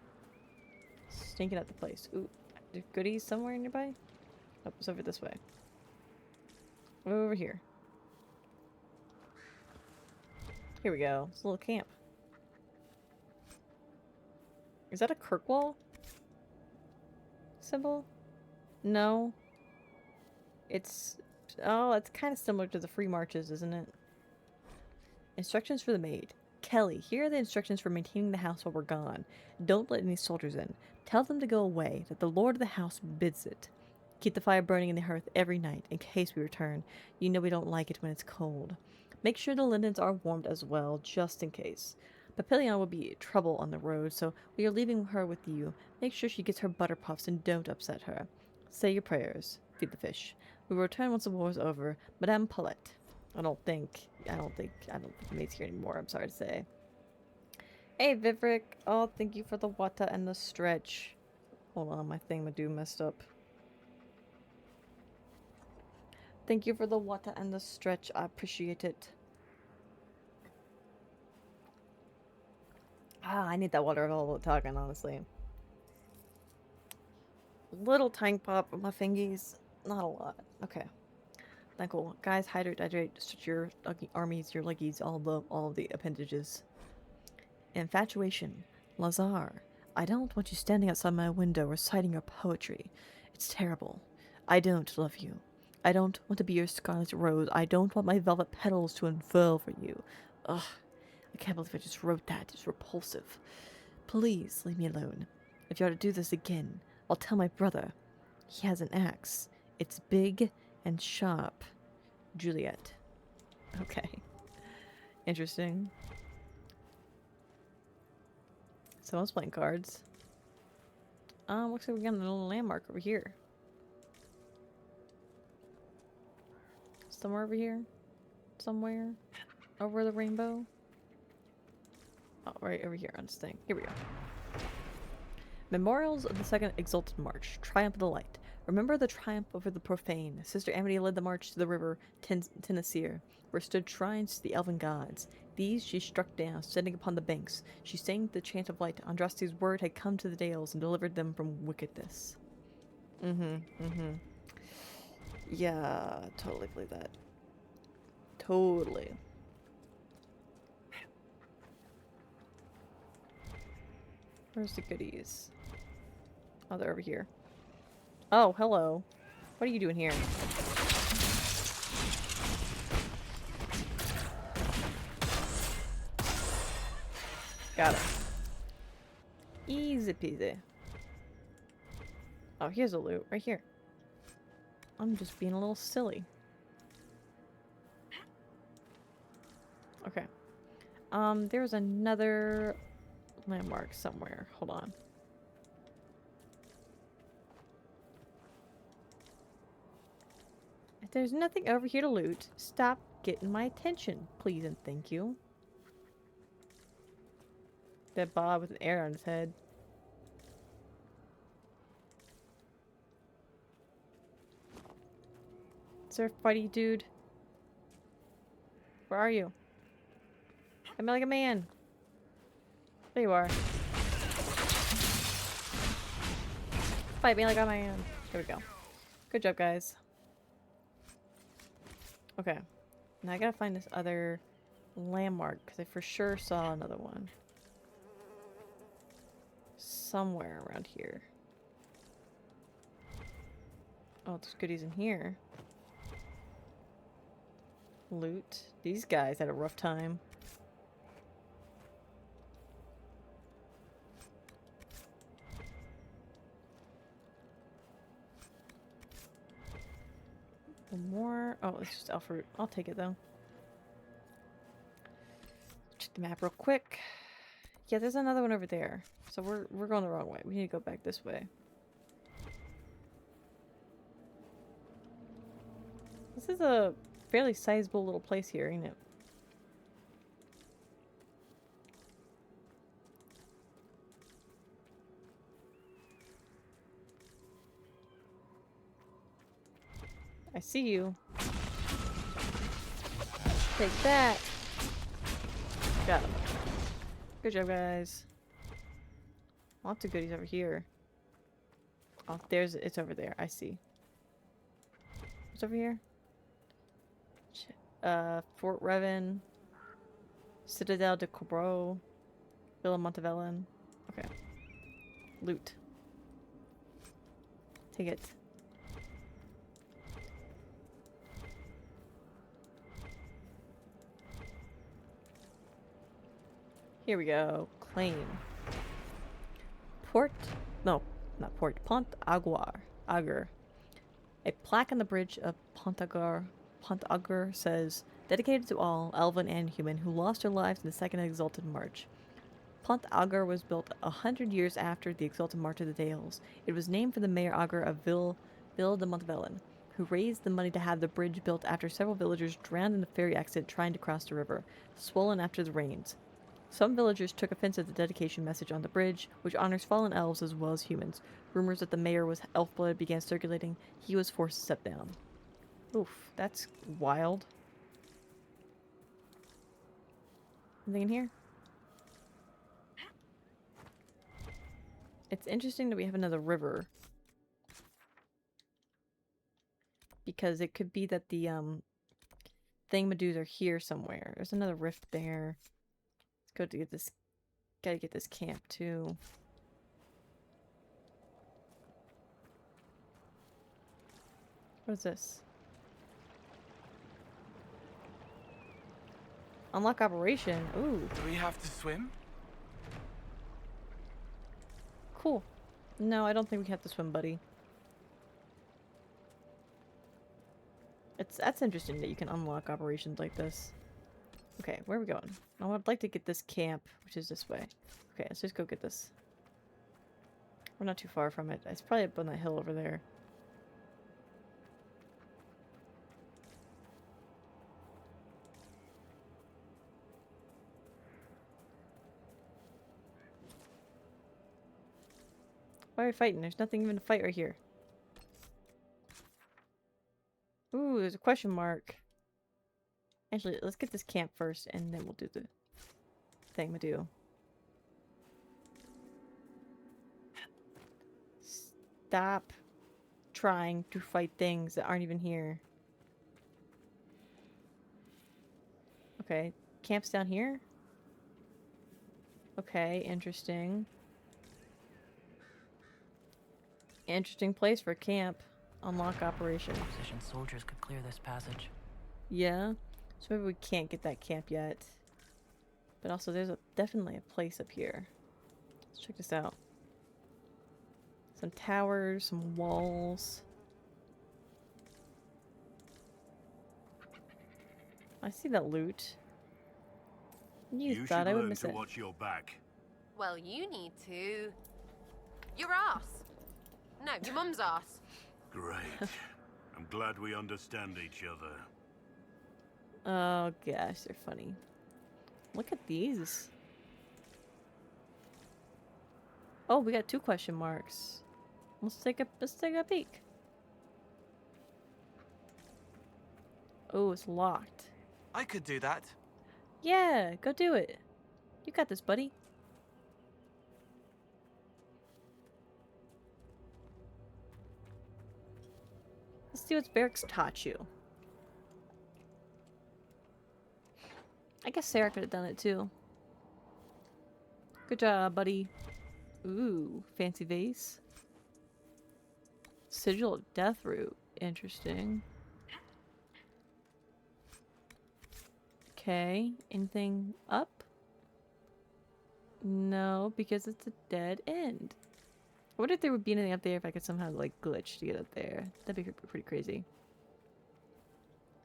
Stinking up the place. Ooh, are goodies somewhere nearby? Oh, it's over this way. Over here. Here we go. It's a little camp. Is that a Kirkwall symbol? No. It's... oh, it's kind of similar to the free marches, isn't it? Instructions for the maid. Kelly, here are the instructions for maintaining the house while we're gone. Don't let any soldiers in. Tell them to go away, that the lord of the house bids it. Keep the fire burning in the hearth every night, in case we return. You know we don't like it when it's cold. Make sure the linens are warmed as well, just in case. Papillion will be trouble on the road, so we are leaving her with you. Make sure she gets her butter puffs and don't upset her. Say your prayers. Feed the fish. We will return once the war is over. Madame Paulette. I don't think the maid's here anymore, I'm sorry to say. Hey, Vivric. Oh, thank you for the water and the stretch. Hold on, my thingamadoo messed up. Thank you for the water and the stretch. I appreciate it. Ah, I need that water all the talking, honestly. Little tank pop on my fingies. Not a lot. Okay. Not cool. Guys, hydrate, stretch your armies, your leggies, all the appendages. Infatuation. Lazar. I don't want you standing outside my window reciting your poetry. It's terrible. I don't love you. I don't want to be your scarlet rose. I don't want my velvet petals to unfurl for you. Ugh. I can't believe I just wrote that. It's repulsive. Please, leave me alone. If you are to do this again, I'll tell my brother. He has an axe. It's big and sharp. Juliet. Okay. Interesting. Someone's playing cards. Looks like we got a little landmark over here. Somewhere over here? Somewhere? over the rainbow? Oh, right over here on this thing. Here we go. Memorials of the Second Exalted March. Triumph of the Light. Remember the triumph over the profane. Sister Amity led the march to the river Tenasir, where stood shrines to the elven gods. These she struck down, standing upon the banks. She sang the chant of light. Andraste's word had come to the Dales and delivered them from wickedness. Yeah, totally believe that. Totally. Where's the goodies? Oh, they're over here. Oh, hello. What are you doing here? Got it. Easy peasy. Oh, here's a loot. Right here. I'm just being a little silly. Okay. There's another landmark somewhere. Hold on. If there's nothing over here to loot, stop getting my attention, please and thank you. That Bob with an arrow on his head. Surf buddy dude. Where are you? I'm like a man. There you are. Fight me like a man. There we go. Good job, guys. Okay. Now I gotta find this other landmark, because I for sure saw another one. Somewhere around here. Oh, there's goodies in here. Loot. These guys had a rough time. One more. Oh, it's just elf root. I'll take it though. Check the map real quick. Yeah, there's another one over there. So we're going the wrong way. We need to go back this way. This is a fairly sizable little place here, ain't it? I see you. Take that. Got him. Good job, guys. Lots of goodies over here. Oh, it's over there. I see. What's over here? Fort Revan. Citadel de Cobro. Villa Montevelin. Okay. Loot. Take it. Here we go. Claim. Pont Agar. A plaque on the bridge of Pont Agar says, dedicated to all, elven and human, who lost their lives in the Second Exalted March. Pont Agar was built 100 years after the Exalted March of the Dales. It was named for the Mayor Agar of Ville de Montevelin, who raised the money to have the bridge built after several villagers drowned in a ferry accident trying to cross the river, swollen after the rains. Some villagers took offense at the dedication message on the bridge, which honors fallen elves as well as humans. Rumors that the mayor was elf-blooded began circulating. He was forced to step down. Oof, that's wild. Anything in here? It's interesting that we have another river. Because it could be that the, thingamadoos are here somewhere. There's another rift there. Go to get this. Gotta get this camp too. What is this? Unlock operation. Ooh. Do we have to swim? Cool. No, I don't think we have to swim, buddy. That's interesting that you can unlock operations like this. Okay, where are we going? Oh, I'd like to get this camp, which is this way. Okay, let's just go get this. We're not too far from it. It's probably up on that hill over there. Why are we fighting? There's nothing even to fight right here. Ooh, there's a question mark. Actually, let's get this camp first, and then we'll do the thing we do. Stop trying to fight things that aren't even here. Okay, camp's down here? Okay, interesting. Interesting place for camp. Unlock operation. Opposition soldiers could clear this passage. Yeah, so maybe we can't get that camp yet. But also there's definitely a place up here. Let's check this out. Some towers, some walls. I see that loot. You thought should I would learn miss to it. watch your back. Well, you need to. Your ass. No, your mum's ass. Great. I'm glad we understand each other. Oh gosh, they're funny. Look at these. Oh, we got 2 question marks. Let's take a peek. Oh, it's locked. I could do that. Yeah, go do it. You got this, buddy. Let's see what Barracks taught you. I guess Sarah could have done it too. Good job, buddy. Ooh, fancy vase. Sigil of Deathroot. Interesting. Okay, anything up? No, because it's a dead end. I wonder if there would be anything up there if I could somehow, like, glitch to get up there. That'd be pretty crazy.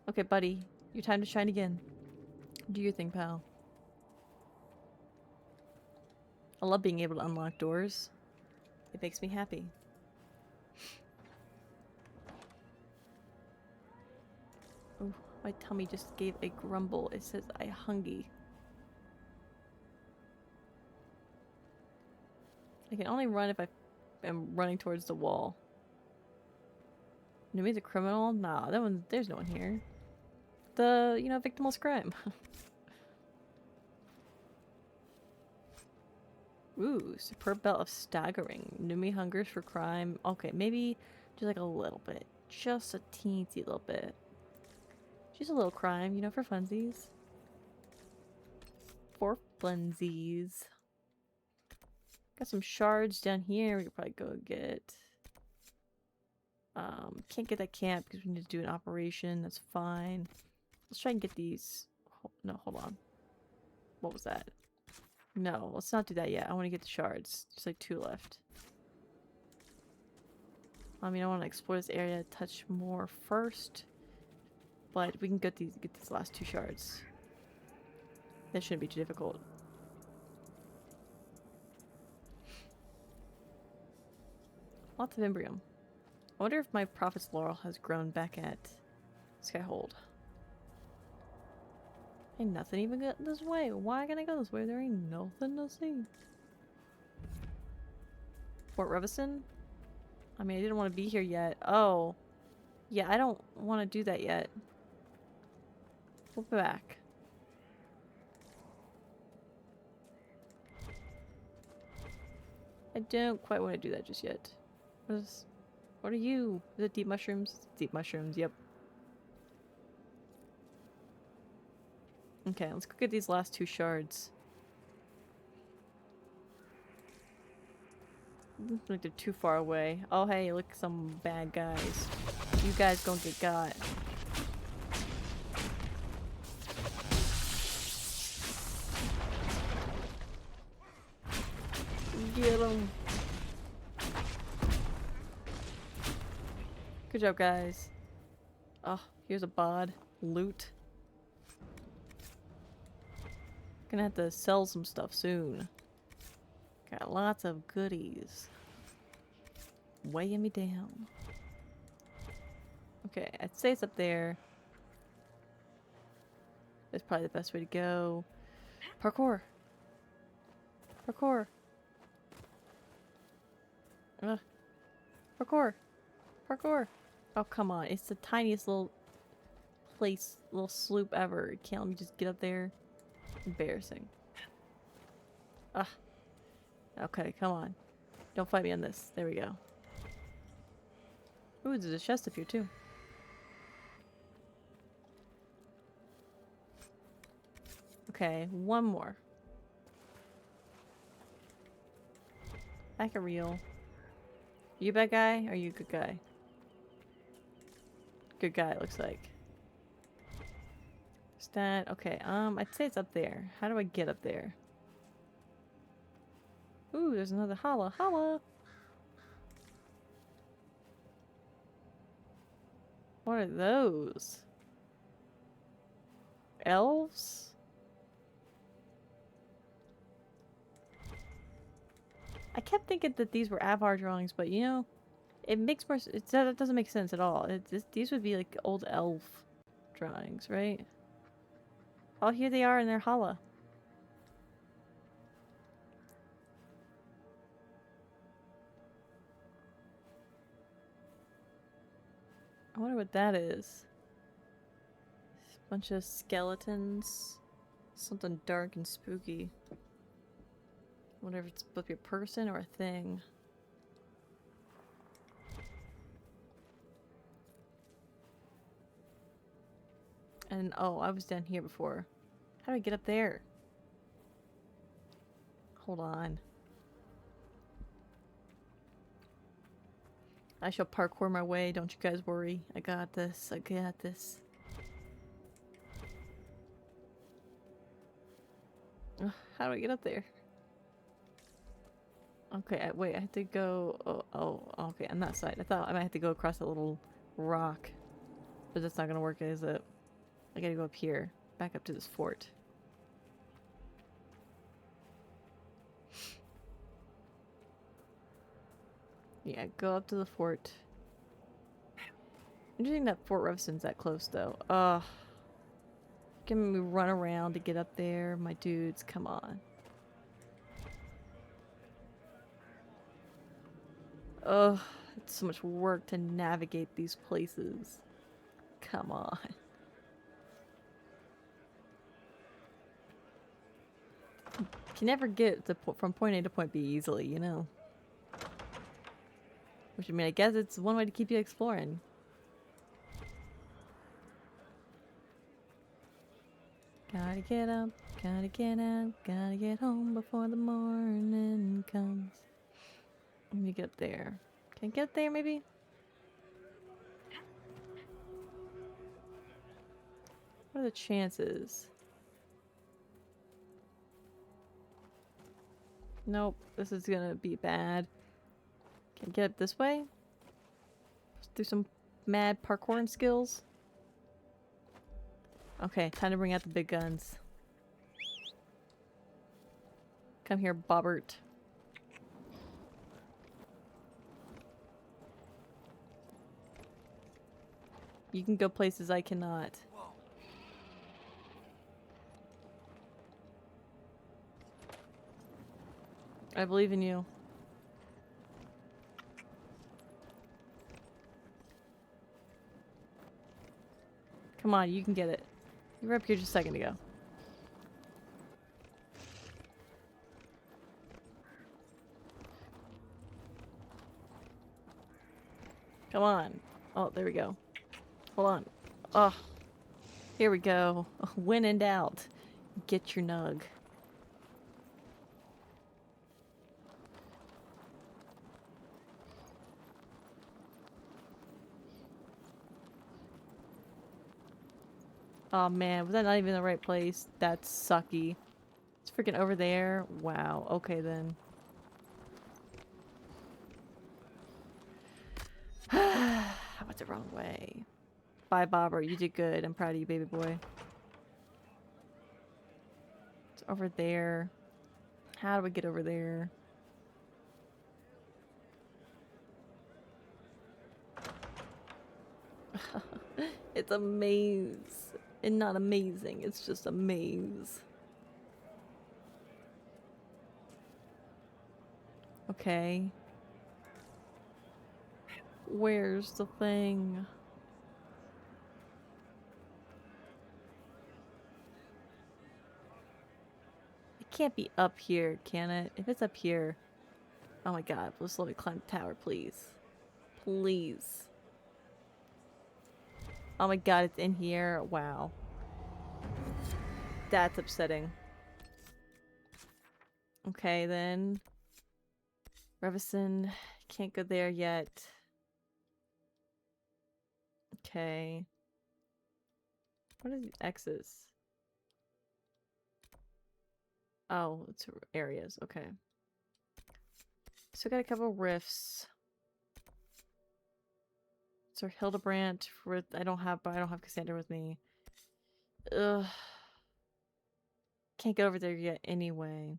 Okay, buddy. Your time to shine again. Do your thing, pal. I love being able to unlock doors. It makes me happy. Oh, my tummy just gave a grumble. It says I hungry. I can only run if I am running towards the wall. Numi's a criminal? Nah, that one. There's no one here. The, you know, victimless crime. Ooh, superb belt of staggering. Numi hungers for crime. Okay, maybe just like a little bit. Just a teensy little bit. Just a little crime, you know, for funsies. For funsies. Got some shards down here we could probably go get. Can't get that camp because we need to do an operation. That's fine. Let's try and get these. No, hold on. What was that? No, let's not do that yet. I want to get the shards. There's like 2 left. I mean, I want to explore this area a touch more first. But we can get these last 2 shards. That shouldn't be too difficult. Lots of Imbrium. I wonder if my Prophet's Laurel has grown back at Skyhold. Ain't nothing even good this way. Why can I go this way? There ain't nothing to see. Fort Revison? I mean, I didn't want to be here yet. Oh. Yeah, I don't want to do that yet. We'll be back. I don't quite want to do that just yet. What are you? Is it deep mushrooms? Deep mushrooms, yep. Okay, let's go get these last 2 shards. Like they're too far away. Oh hey, look, some bad guys. You guys gonna get got. Get them. Good job, guys. Oh, here's a bod. Loot. Gonna have to sell some stuff soon. Got lots of goodies. Weighing me down. Okay, I'd say it's up there. That's probably the best way to go. Parkour. Parkour. Ugh. Parkour. Parkour. Oh, come on. It's the tiniest little place, little sloop ever. Can't let me just get up there. Embarrassing. Ugh. Okay, come on. Don't fight me on this. There we go. Ooh, there's a chest up here too. Okay, one more. Back a reel. You a bad guy or are you a good guy? Good guy, it looks like. Stat. Okay, I'd say it's up there. How do I get up there? Ooh, there's another holla. Holla! What are those? Elves? I kept thinking that these were Avar drawings, but you know, it makes more. That doesn't make sense at all. These would be like old elf drawings, right? Oh, here they are in their holla. I wonder what that is. Bunch of skeletons. Something dark and spooky. I wonder if it's both a person or a thing. And oh, I was down here before. How do I get up there? Hold on. I shall parkour my way, don't you guys worry. I got this, I got this. Ugh, how do I get up there? Okay, wait, I have to go... Oh, okay, on that side. I thought I might have to go across a little rock. But that's not gonna work, is it? I gotta go up here. Back up to this fort. Yeah, go up to the fort. Interesting that Fort Revson's that close, though. Ugh. Giving me run around to get up there. My dudes, come on. Ugh. It's so much work to navigate these places. Come on. Can never get from point A to point B easily, you know? Which, I mean, I guess it's one way to keep you exploring. Gotta get up, gotta get out, gotta get home before the morning comes. Let me get up there. Can I get up there, maybe? What are the chances? Nope, this is gonna be bad. Can I get up this way? Let's do some mad parkouring skills. Okay, time to bring out the big guns. Come here, Bobbert. You can go places I cannot. I believe in you. Come on, you can get it. You were up here just a second ago. Come on. Oh, there we go. Hold on. Oh, here we go. When in doubt, get your nug. Oh man, was that not even the right place? That's sucky. It's freaking over there. Wow. Okay then. I went the wrong way. Bye, Bobber. You did good. I'm proud of you, baby boy. It's over there. How do we get over there? It's a maze. And not amazing, it's just a maze. Okay. Where's the thing? It can't be up here, can it? If it's up here... Oh my god, let's let me climb the tower, please. Please. Oh my god, it's in here. Wow. That's upsetting. Okay, then. Revison. Can't go there yet. Okay. What are these X's? Oh, it's areas. Okay. So we got a couple rifts. So Hildebrandt for I don't have Cassandra with me. Ugh. Can't get over there yet anyway.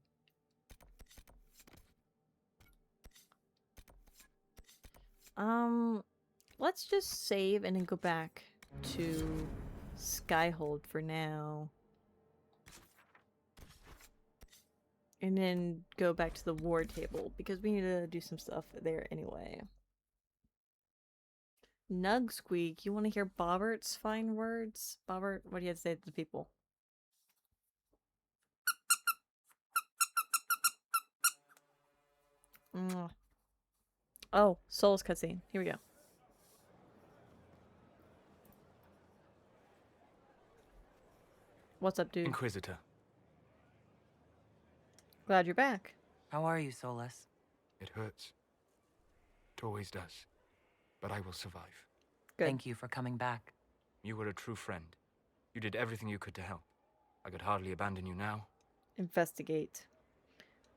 Let's just save and then go back to Skyhold for now. And then go back to the war table because we need to do some stuff there anyway. Nug Squeak, you want to hear Bobbert's fine words? Bobbert, what do you have to say to the people? Oh, Souls cutscene. Here we go. What's up, dude? Inquisitor. Glad you're back. How are you, Solus? It hurts. It always does. But I will survive. Good. Thank you for coming back. You were a true friend. You did everything you could to help. I could hardly abandon you now. Investigate.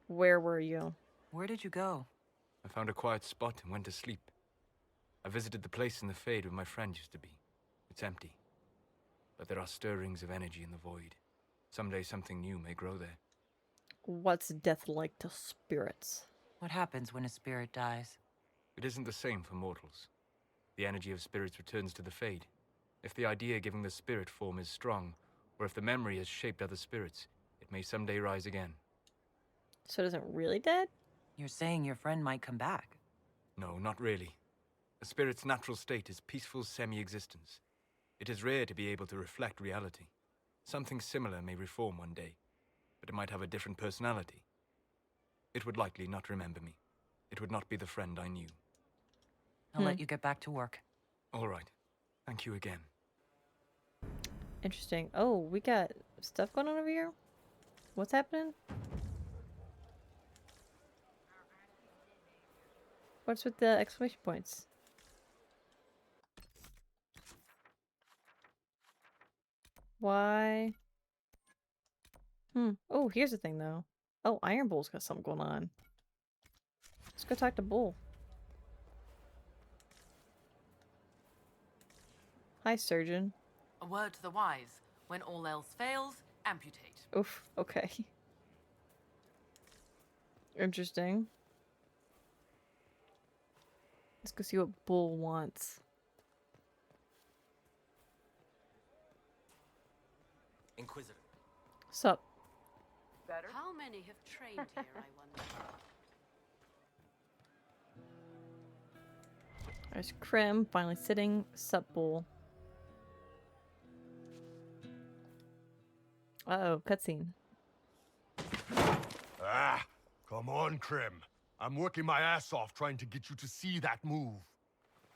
Where were you? Where did you go? I found a quiet spot and went to sleep. I visited the place in the Fade where my friend used to be. It's empty. But there are stirrings of energy in the void. Someday something new may grow there. What's death like to spirits? What happens when a spirit dies? It isn't the same for mortals. The energy of spirits returns to the Fade. If the idea giving the spirit form is strong, or if the memory has shaped other spirits, it may someday rise again. So it isn't really dead? You're saying your friend might come back? No, not really. A spirit's natural state is peaceful semi-existence. It is rare to be able to reflect reality. Something similar may reform one day, but it might have a different personality. It would likely not remember me. It would not be the friend I knew. I'll let you get back to work. All right. Thank you again. Interesting. Oh, we got stuff going on over here? What's happening? What's with the exclamation points? Why? Oh, here's the thing, though. Oh, Iron Bull's got something going on. Let's go talk to Bull. Hi, Surgeon. A word to the wise. When all else fails, amputate. Oof, okay. Interesting. Let's go see what Bull wants. Inquisitor. Sup? Better? How many have trained here, I wonder? There's Krim, finally sitting. Sup, Bull? Uh-oh, cutscene. Ah, come on, Krim. I'm working my ass off trying to get you to see that move.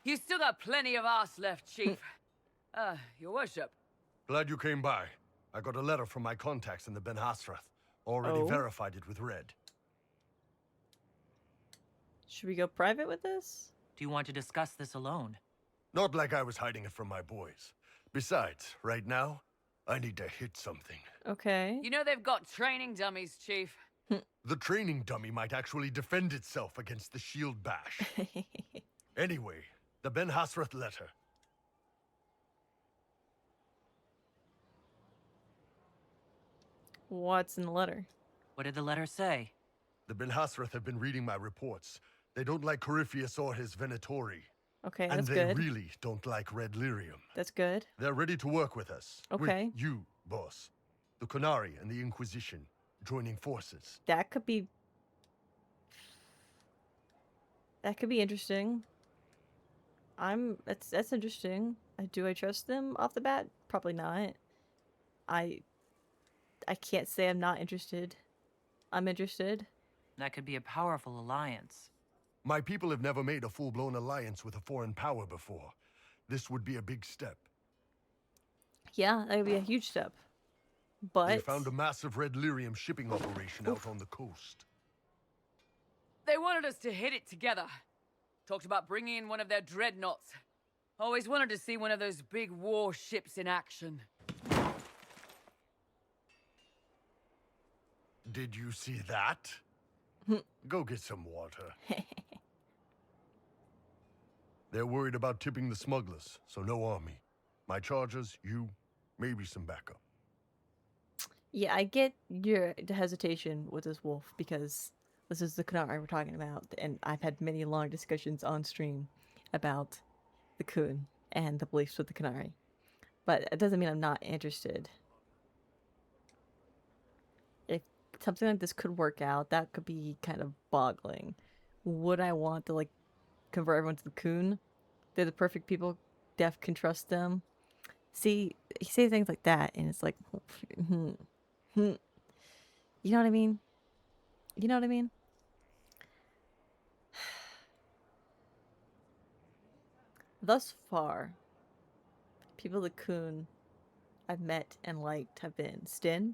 You still got plenty of arse left, Chief. Your worship. Glad you came by. I got a letter from my contacts in the Ben Hasrath. Already verified it with Red. Should we go private with this? Do you want to discuss this alone? Not like I was hiding it from my boys. Besides, right now, I need to hit something. Okay. You know they've got training dummies, Chief. The training dummy might actually defend itself against the shield bash. Anyway, the Ben Hasrath letter. What's in the letter? What did the letter say? The Ben Hasrath have been reading my reports. They don't like Corypheus or his Venatori. Okay, and that's they good. really don't like Red Lyrium. That's good. They're ready to work with us. Okay. With you, boss. The Qunari and the Inquisition joining forces. That could be interesting. That's interesting. Do I trust them off the bat? Probably not. I can't say I'm not interested. I'm interested. That could be a powerful alliance. My people have never made a full-blown alliance with a foreign power before. This would be a big step. Yeah, that would be a huge step. But they found a massive red lyrium shipping operation out on the coast. They wanted us to hit it together. Talked about bringing in one of their dreadnoughts. Always wanted to see one of those big war ships in action. Did you see that? Go get some water. They're worried about tipping the smugglers, so no army. My chargers, you, maybe some backup. Yeah, I get your hesitation with this wolf because this is the Qunari we're talking about, and I've had many long discussions on stream about the Qun and the beliefs with the Qunari. But it doesn't mean I'm not interested. If something like this could work out, that could be kind of boggling. Would I want to, like, convert everyone to the Qun? They're the perfect people. Def can trust them. See, you say things like that, and it's like, you know what I mean? You know what I mean? Thus far, people the Qun I've met and liked have been Stin.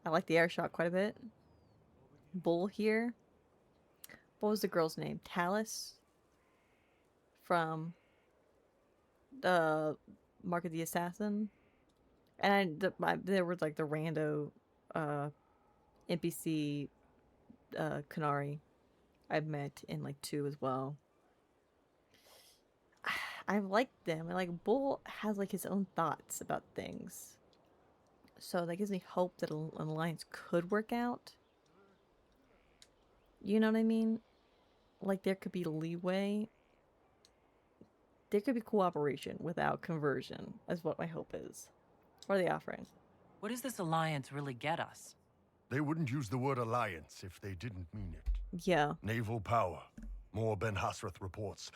I like the air shot quite a bit. Bull here. What was the girl's name? Talus? From the Mark of the Assassin. And there was like the rando NPC Qunari I've met in like 2 as well. I like them. And like Bull has like his own thoughts about things. So that gives me hope that an alliance could work out. You know what I mean? Like there could be leeway. There could be cooperation without conversion, is what my hope is. What are they offering? What does this alliance really get us? They wouldn't use the word alliance if they didn't mean it. Yeah. Naval power. More Ben Hasrath reports.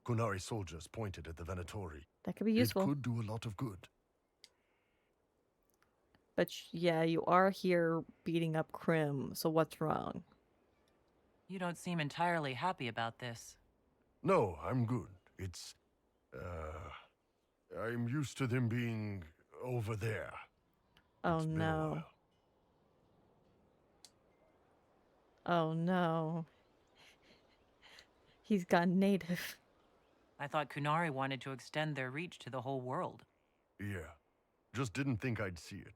Qunari soldiers pointed at the Venatori. That could be useful. It could do a lot of good. But yeah, you are here beating up Krim, so what's wrong? You don't seem entirely happy about this. No, I'm good. It's, I'm used to them being over there. Oh no. Oh no. He's gone native. I thought Qunari wanted to extend their reach to the whole world. Yeah. Just didn't think I'd see it.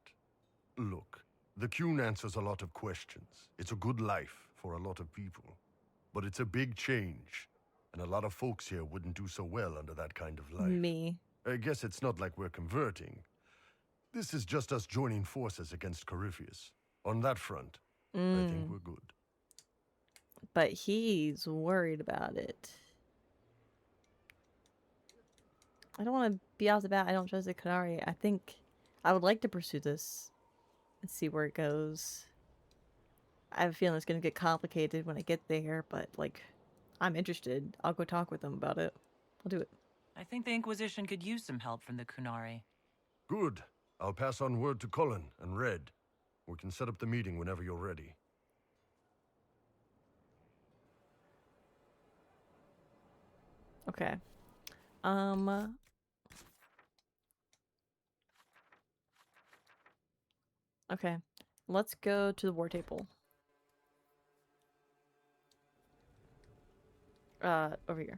Look, the Qun answers a lot of questions. It's a good life for a lot of people. But it's a big change. And a lot of folks here wouldn't do so well under that kind of life. Me. I guess it's not like we're converting. This is just us joining forces against Corypheus. On that front, I think we're good. But he's worried about it. I don't want to be off the bat. I don't trust the Qunari. I think I would like to pursue this and see where it goes. I have a feeling it's going to get complicated when I get there, but like, I'm interested. I'll go talk with them about it. I'll do it. I think the Inquisition could use some help from the Qunari. Good. I'll pass on word to Cullen and Red. We can set up the meeting whenever you're ready. Okay. Okay. Let's go to the war table. Over here.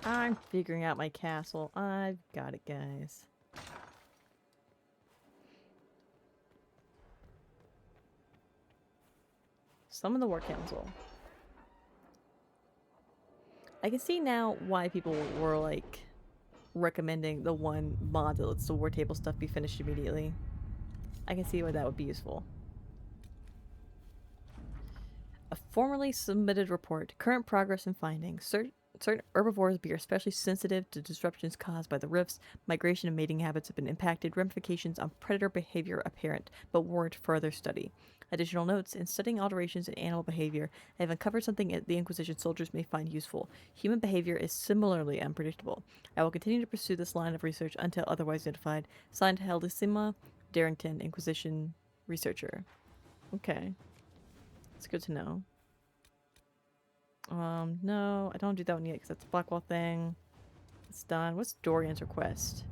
I'm figuring out my castle. I've got it, guys. Summon the War Council. I can see now why people were like recommending the one mod that lets the war table stuff be finished immediately. I can see why that would be useful. A formally submitted report. Current progress and findings. certain herbivores be especially sensitive to disruptions caused by the rifts. Migration and mating habits have been impacted. Ramifications on predator behavior apparent, but warrant further study. Additional notes: in studying alterations in animal behavior, I have uncovered something the Inquisition soldiers may find useful. Human behavior is similarly unpredictable. I will continue to pursue this line of research until otherwise notified. Signed, Heldissima Darrington, Inquisition researcher. Okay. It's good to know. No, I don't do that one yet because that's a Blackwall thing. It's done. What's Dorian's request?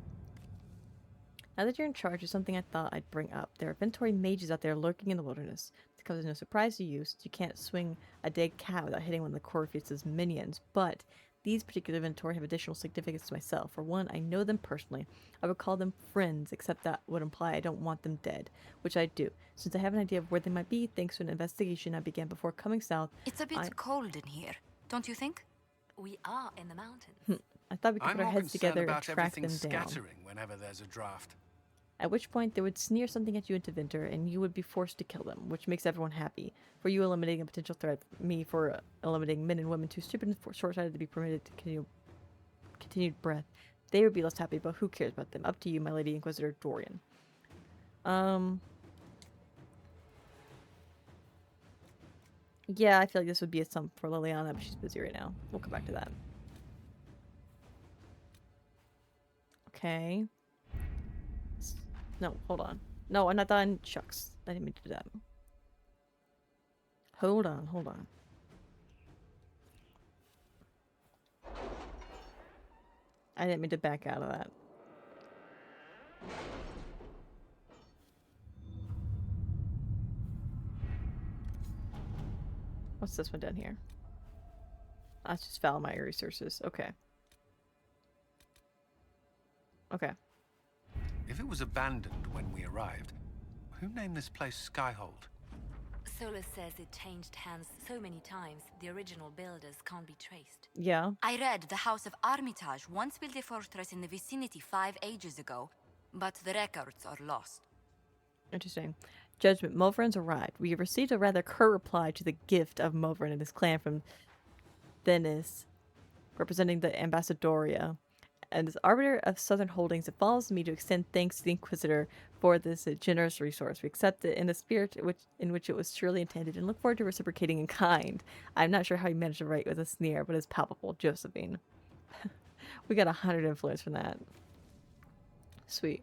Now that you're in charge of something I thought I'd bring up, there are inventory mages out there lurking in the wilderness. It comes as no surprise to you, since you can't swing a dead cat without hitting one of the Corvus' minions, but these particular inventory have additional significance to myself. For one, I know them personally. I would call them friends, except that would imply I don't want them dead, which I do. Since I have an idea of where they might be, thanks to an investigation I began before coming south. It's a bit cold in here, don't you think? We are in the mountains. I thought we could put our heads together and about track them everything down. scattering whenever there's a draft. At which point they would sneer something at you into Vinter, and you would be forced to kill them, which makes everyone happy. For you eliminating a potential threat, me for eliminating men and women too stupid and short-sighted to be permitted to continued breath. They would be less happy, but who cares about them? Up to you, my Lady Inquisitor Dorian. Yeah, I feel like this would be a sum for Liliana, but she's busy right now. We'll come back to that. Okay. No, hold on. No, I'm not done. Shucks. I didn't mean to do that. Hold on, hold on. I didn't mean to back out of that. What's this one down here? That's just foul my resources. Okay. Okay. If it was abandoned when we arrived, who named this place Skyhold? Solus says it changed hands so many times, the original builders can't be traced. Yeah. I read the House of Armitage once built a fortress in the vicinity 5 ages ago, but the records are lost. Interesting. Judgment. Movrin's arrived. We have received a rather curt reply to the gift of Movrin and his clan from Thenis, representing the Ambassadoria. And as Arbiter of Southern Holdings, it falls to me to extend thanks to the Inquisitor for this generous resource. We accept it in the spirit in which it was surely intended and look forward to reciprocating in kind. I'm not sure how you managed to write with a sneer, but it's palpable. Josephine. We got 100 influence from that. Sweet.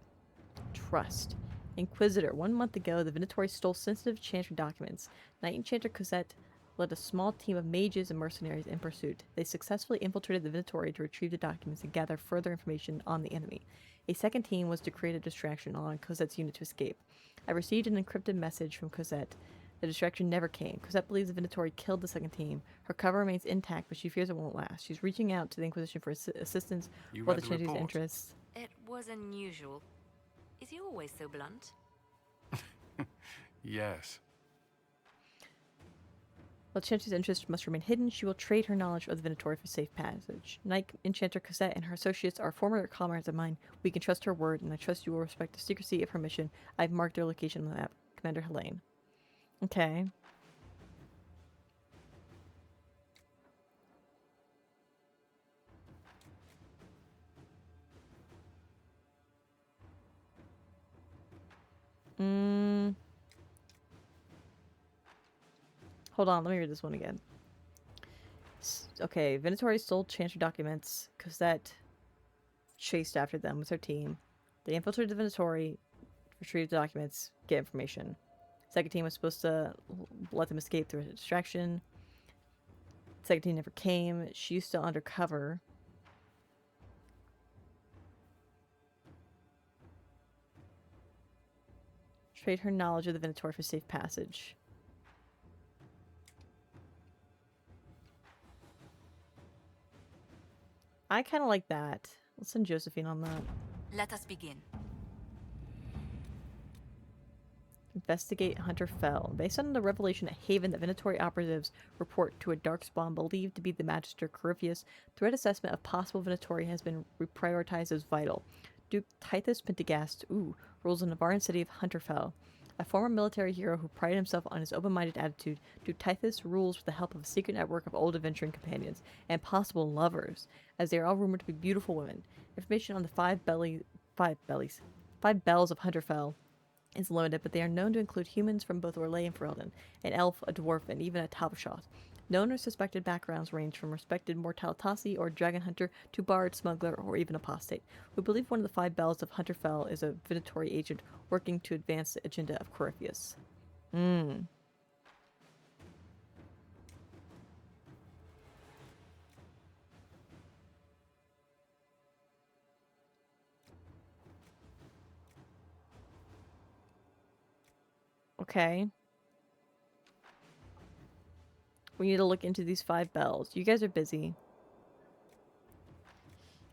Trust. Inquisitor. 1 month ago, the Venatori stole sensitive Chantry documents. Knight Enchanter Cosette led a small team of mages and mercenaries in pursuit. They successfully infiltrated the Venatori to retrieve the documents and gather further information on the enemy. A second team was to create a distraction, allowing Cosette's unit to escape. I received an encrypted message from Cosette. The distraction never came. Cosette believes the Venatori killed the second team. Her cover remains intact, but she fears it won't last. She's reaching out to the Inquisition for assistance for the Chantry's interests. It was unusual. Is he always so blunt? Yes. While Chantry's interests must remain hidden, she will trade her knowledge of the Venatori for safe passage. Knight Enchanter Cosette and her associates are former comrades of mine. We can trust her word, and I trust you will respect the secrecy of her mission. I've marked their location on the map. Commander Helene. Okay. Hold on, let me read this one again. Okay, Venatori stole Chantry documents. Cosette chased after them with her team. They infiltrated the Venatori, retrieved the documents, get information. Second team was supposed to let them escape through a distraction. Second team never came. She's still undercover. Trade her knowledge of the Venatori for safe passage. I kind of like that. Let's send Josephine on that. Let us begin. Investigate Hunter Fell. Based on the revelation at Haven that Venatori operatives report to a darkspawn believed to be the Magister Corypheus, threat assessment of possible Venatori has been reprioritized as vital. Duke Tithus Pentagast, rules in the Navarran city of Hunterfell. A former military hero who prided himself on his open-minded attitude, Dutithus rules with the help of a secret network of old adventuring companions and possible lovers, as they are all rumored to be beautiful women. Information on the five bells of Hunterfell is limited, but they are known to include humans from both Orlais and Ferelden, an elf, a dwarf, and even a Talbot. Known or suspected backgrounds range from respected Mortalitasi or dragon hunter to bard, smuggler, or even apostate. We believe one of the five bells of Hunterfell is a Venatori agent working to advance the agenda of Corypheus. Okay. We need to look into these five bells. You guys are busy.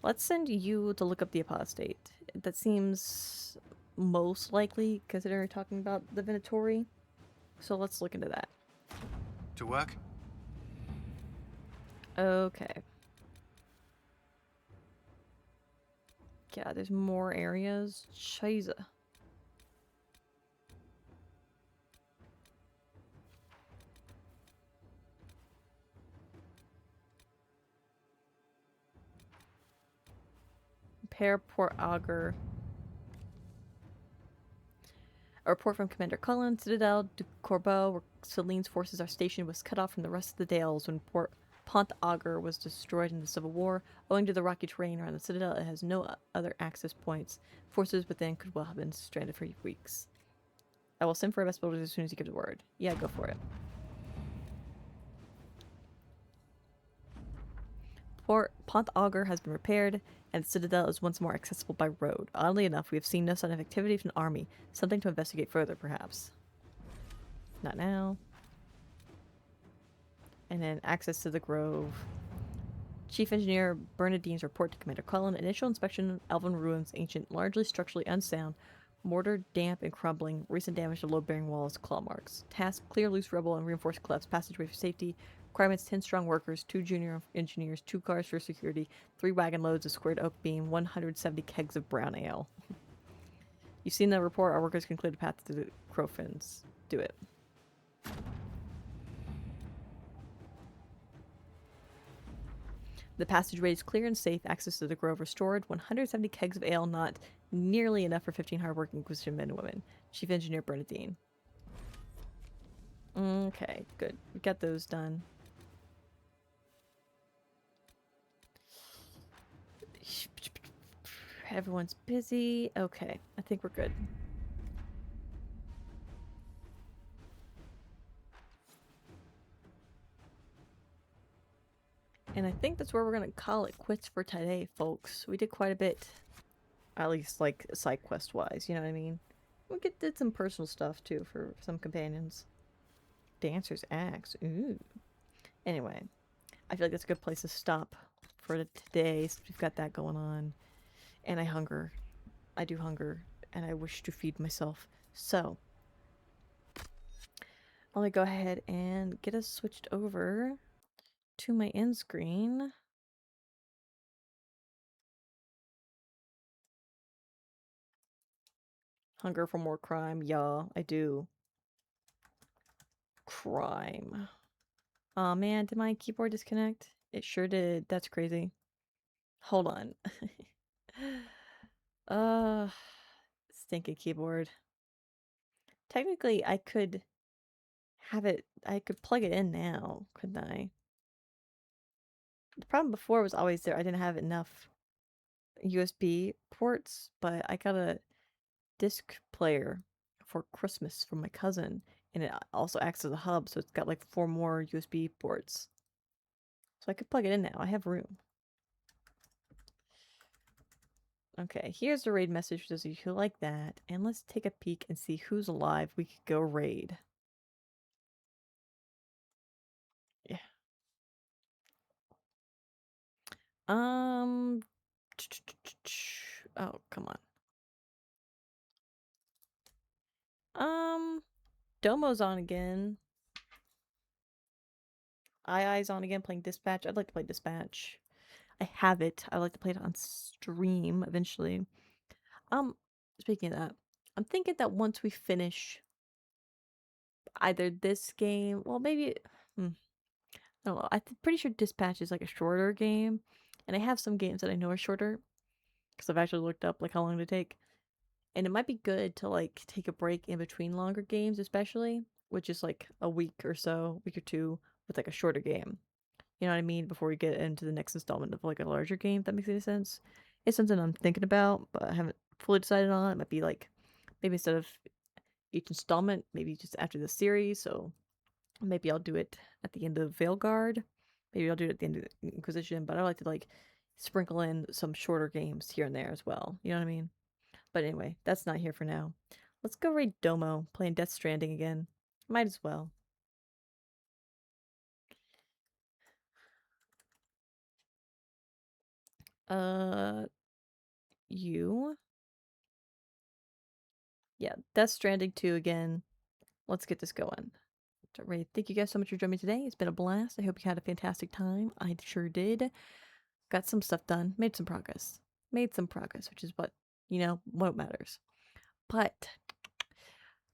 Let's send you to look up the apostate. That seems most likely, considering we're talking about the Venatori. So let's look into that. To work? Okay. Yeah, there's more areas. Shiza. Pair Port Augur. A report from Commander Cullen, Citadel de Corbeau, where Celine's forces are stationed, was cut off from the rest of the Dales when Pont Augur was destroyed in the Civil War. Owing to the rocky terrain around the Citadel, it has no other access points. Forces within could well have been stranded for weeks. I will send for best builders as soon as he gives a word. Yeah, go for it. Pont Augur has been repaired, and the Citadel is once more accessible by road. Oddly enough, we have seen no sign of activity from the army. Something to investigate further, perhaps. Not now. And then access to the Grove. Chief Engineer Bernadine's report to Commander Cullen. Initial inspection, Elven ruins, ancient, largely structurally unsound, mortar damp and crumbling, recent damage to load-bearing walls, claw marks. Task, clear loose rubble and reinforce collapsed passageway for safety. Requirements, 10 strong workers, 2 junior engineers, 2 cars for security, 3 wagon loads of squared oak beam, 170 kegs of brown ale. You've seen the report. Our workers can clear the path to the Crowfins. Do it. The passageway is clear and safe. Access to the Grove restored. 170 kegs of ale, not nearly enough for 15 hard-working Inquisition men and women. Chief Engineer Bernadine. Okay, good. We got those done. Everyone's busy. Okay, I think we're good. And I think that's where we're gonna call it quits for today, folks. We did quite a bit. At least, like, side quest-wise, you know what I mean? We did some personal stuff, too, for some companions. Dancer's Axe. Ooh. Anyway, I feel like that's a good place to stop for today, since we've got that going on. And I hunger. I do hunger, and I wish to feed myself. So, let me go ahead and get us switched over to my end screen. Hunger for more crime. Yeah, I do. Crime. Aw, man, did my keyboard disconnect? It sure did. That's crazy. Hold on. Stinky keyboard. Technically, I could have it, I could plug it in now, couldn't I? The problem before was always there. I didn't have enough USB ports, but I got a disc player for Christmas from my cousin, and it also acts as a hub, so it's got like 4 more USB ports. So I could plug it in now. I have room. Okay, here's the raid message for those of you who like that, and let's take a peek and see who's alive we could go raid. Yeah. Oh, come on. Domo's on again. I's on again, playing Dispatch. I'd like to play Dispatch. I have it. I'd like to play it on stream eventually. Speaking of that, I'm thinking that once we finish either this game, well, maybe, I don't know. Pretty sure Dispatch is like a shorter game, and I have some games that I know are shorter because I've actually looked up like how long to take. And it might be good to like take a break in between longer games, especially, which is like a week or so, week or two, with like a shorter game. You know what I mean? Before we get into the next installment of like a larger game, if that makes any sense. It's something I'm thinking about, but I haven't fully decided on. It might be like maybe instead of each installment, maybe just after the series. So maybe I'll do it at the end of Veilguard. Maybe I'll do it at the end of Inquisition. But I like to like sprinkle in some shorter games here and there as well. You know what I mean? But anyway, that's not here for now. Let's go raid Domo, playing Death Stranding again. Might as well. You? Yeah, Death Stranding 2 again. Let's get this going. Ray, thank you guys so much for joining me today. It's been a blast. I hope you had a fantastic time. I sure did. Got some stuff done. Made some progress. Which is what, what matters. But,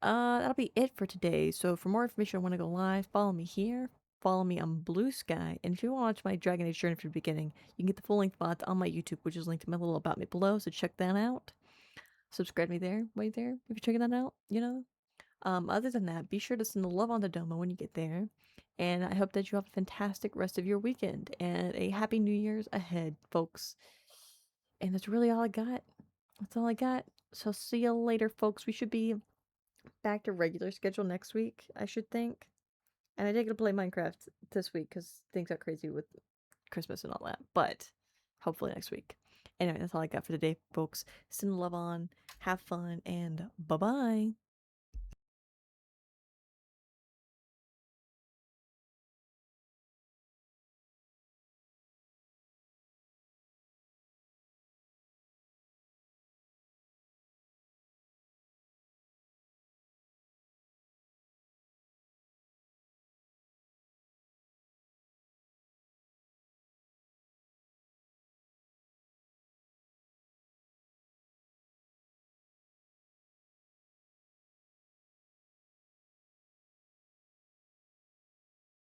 that'll be it for today. So for more information on when I go live, follow me here. Follow me on Blue Sky. And if you want to watch my Dragon Age journey from the beginning, you can get the full length VOD on my YouTube, which is linked in my little about me below. So check that out. Subscribe me there, right there, if you're checking that out, Other than that, be sure to send the love on the Domo when you get there. And I hope that you have a fantastic rest of your weekend and a happy New Year's ahead, folks. And that's really all I got. That's all I got. So see you later, folks. We should be back to regular schedule next week, I should think. And I did get to play Minecraft this week because things got crazy with Christmas and all that. But hopefully next week. Anyway, that's all I got for today, folks. Send the love on, have fun, and bye-bye.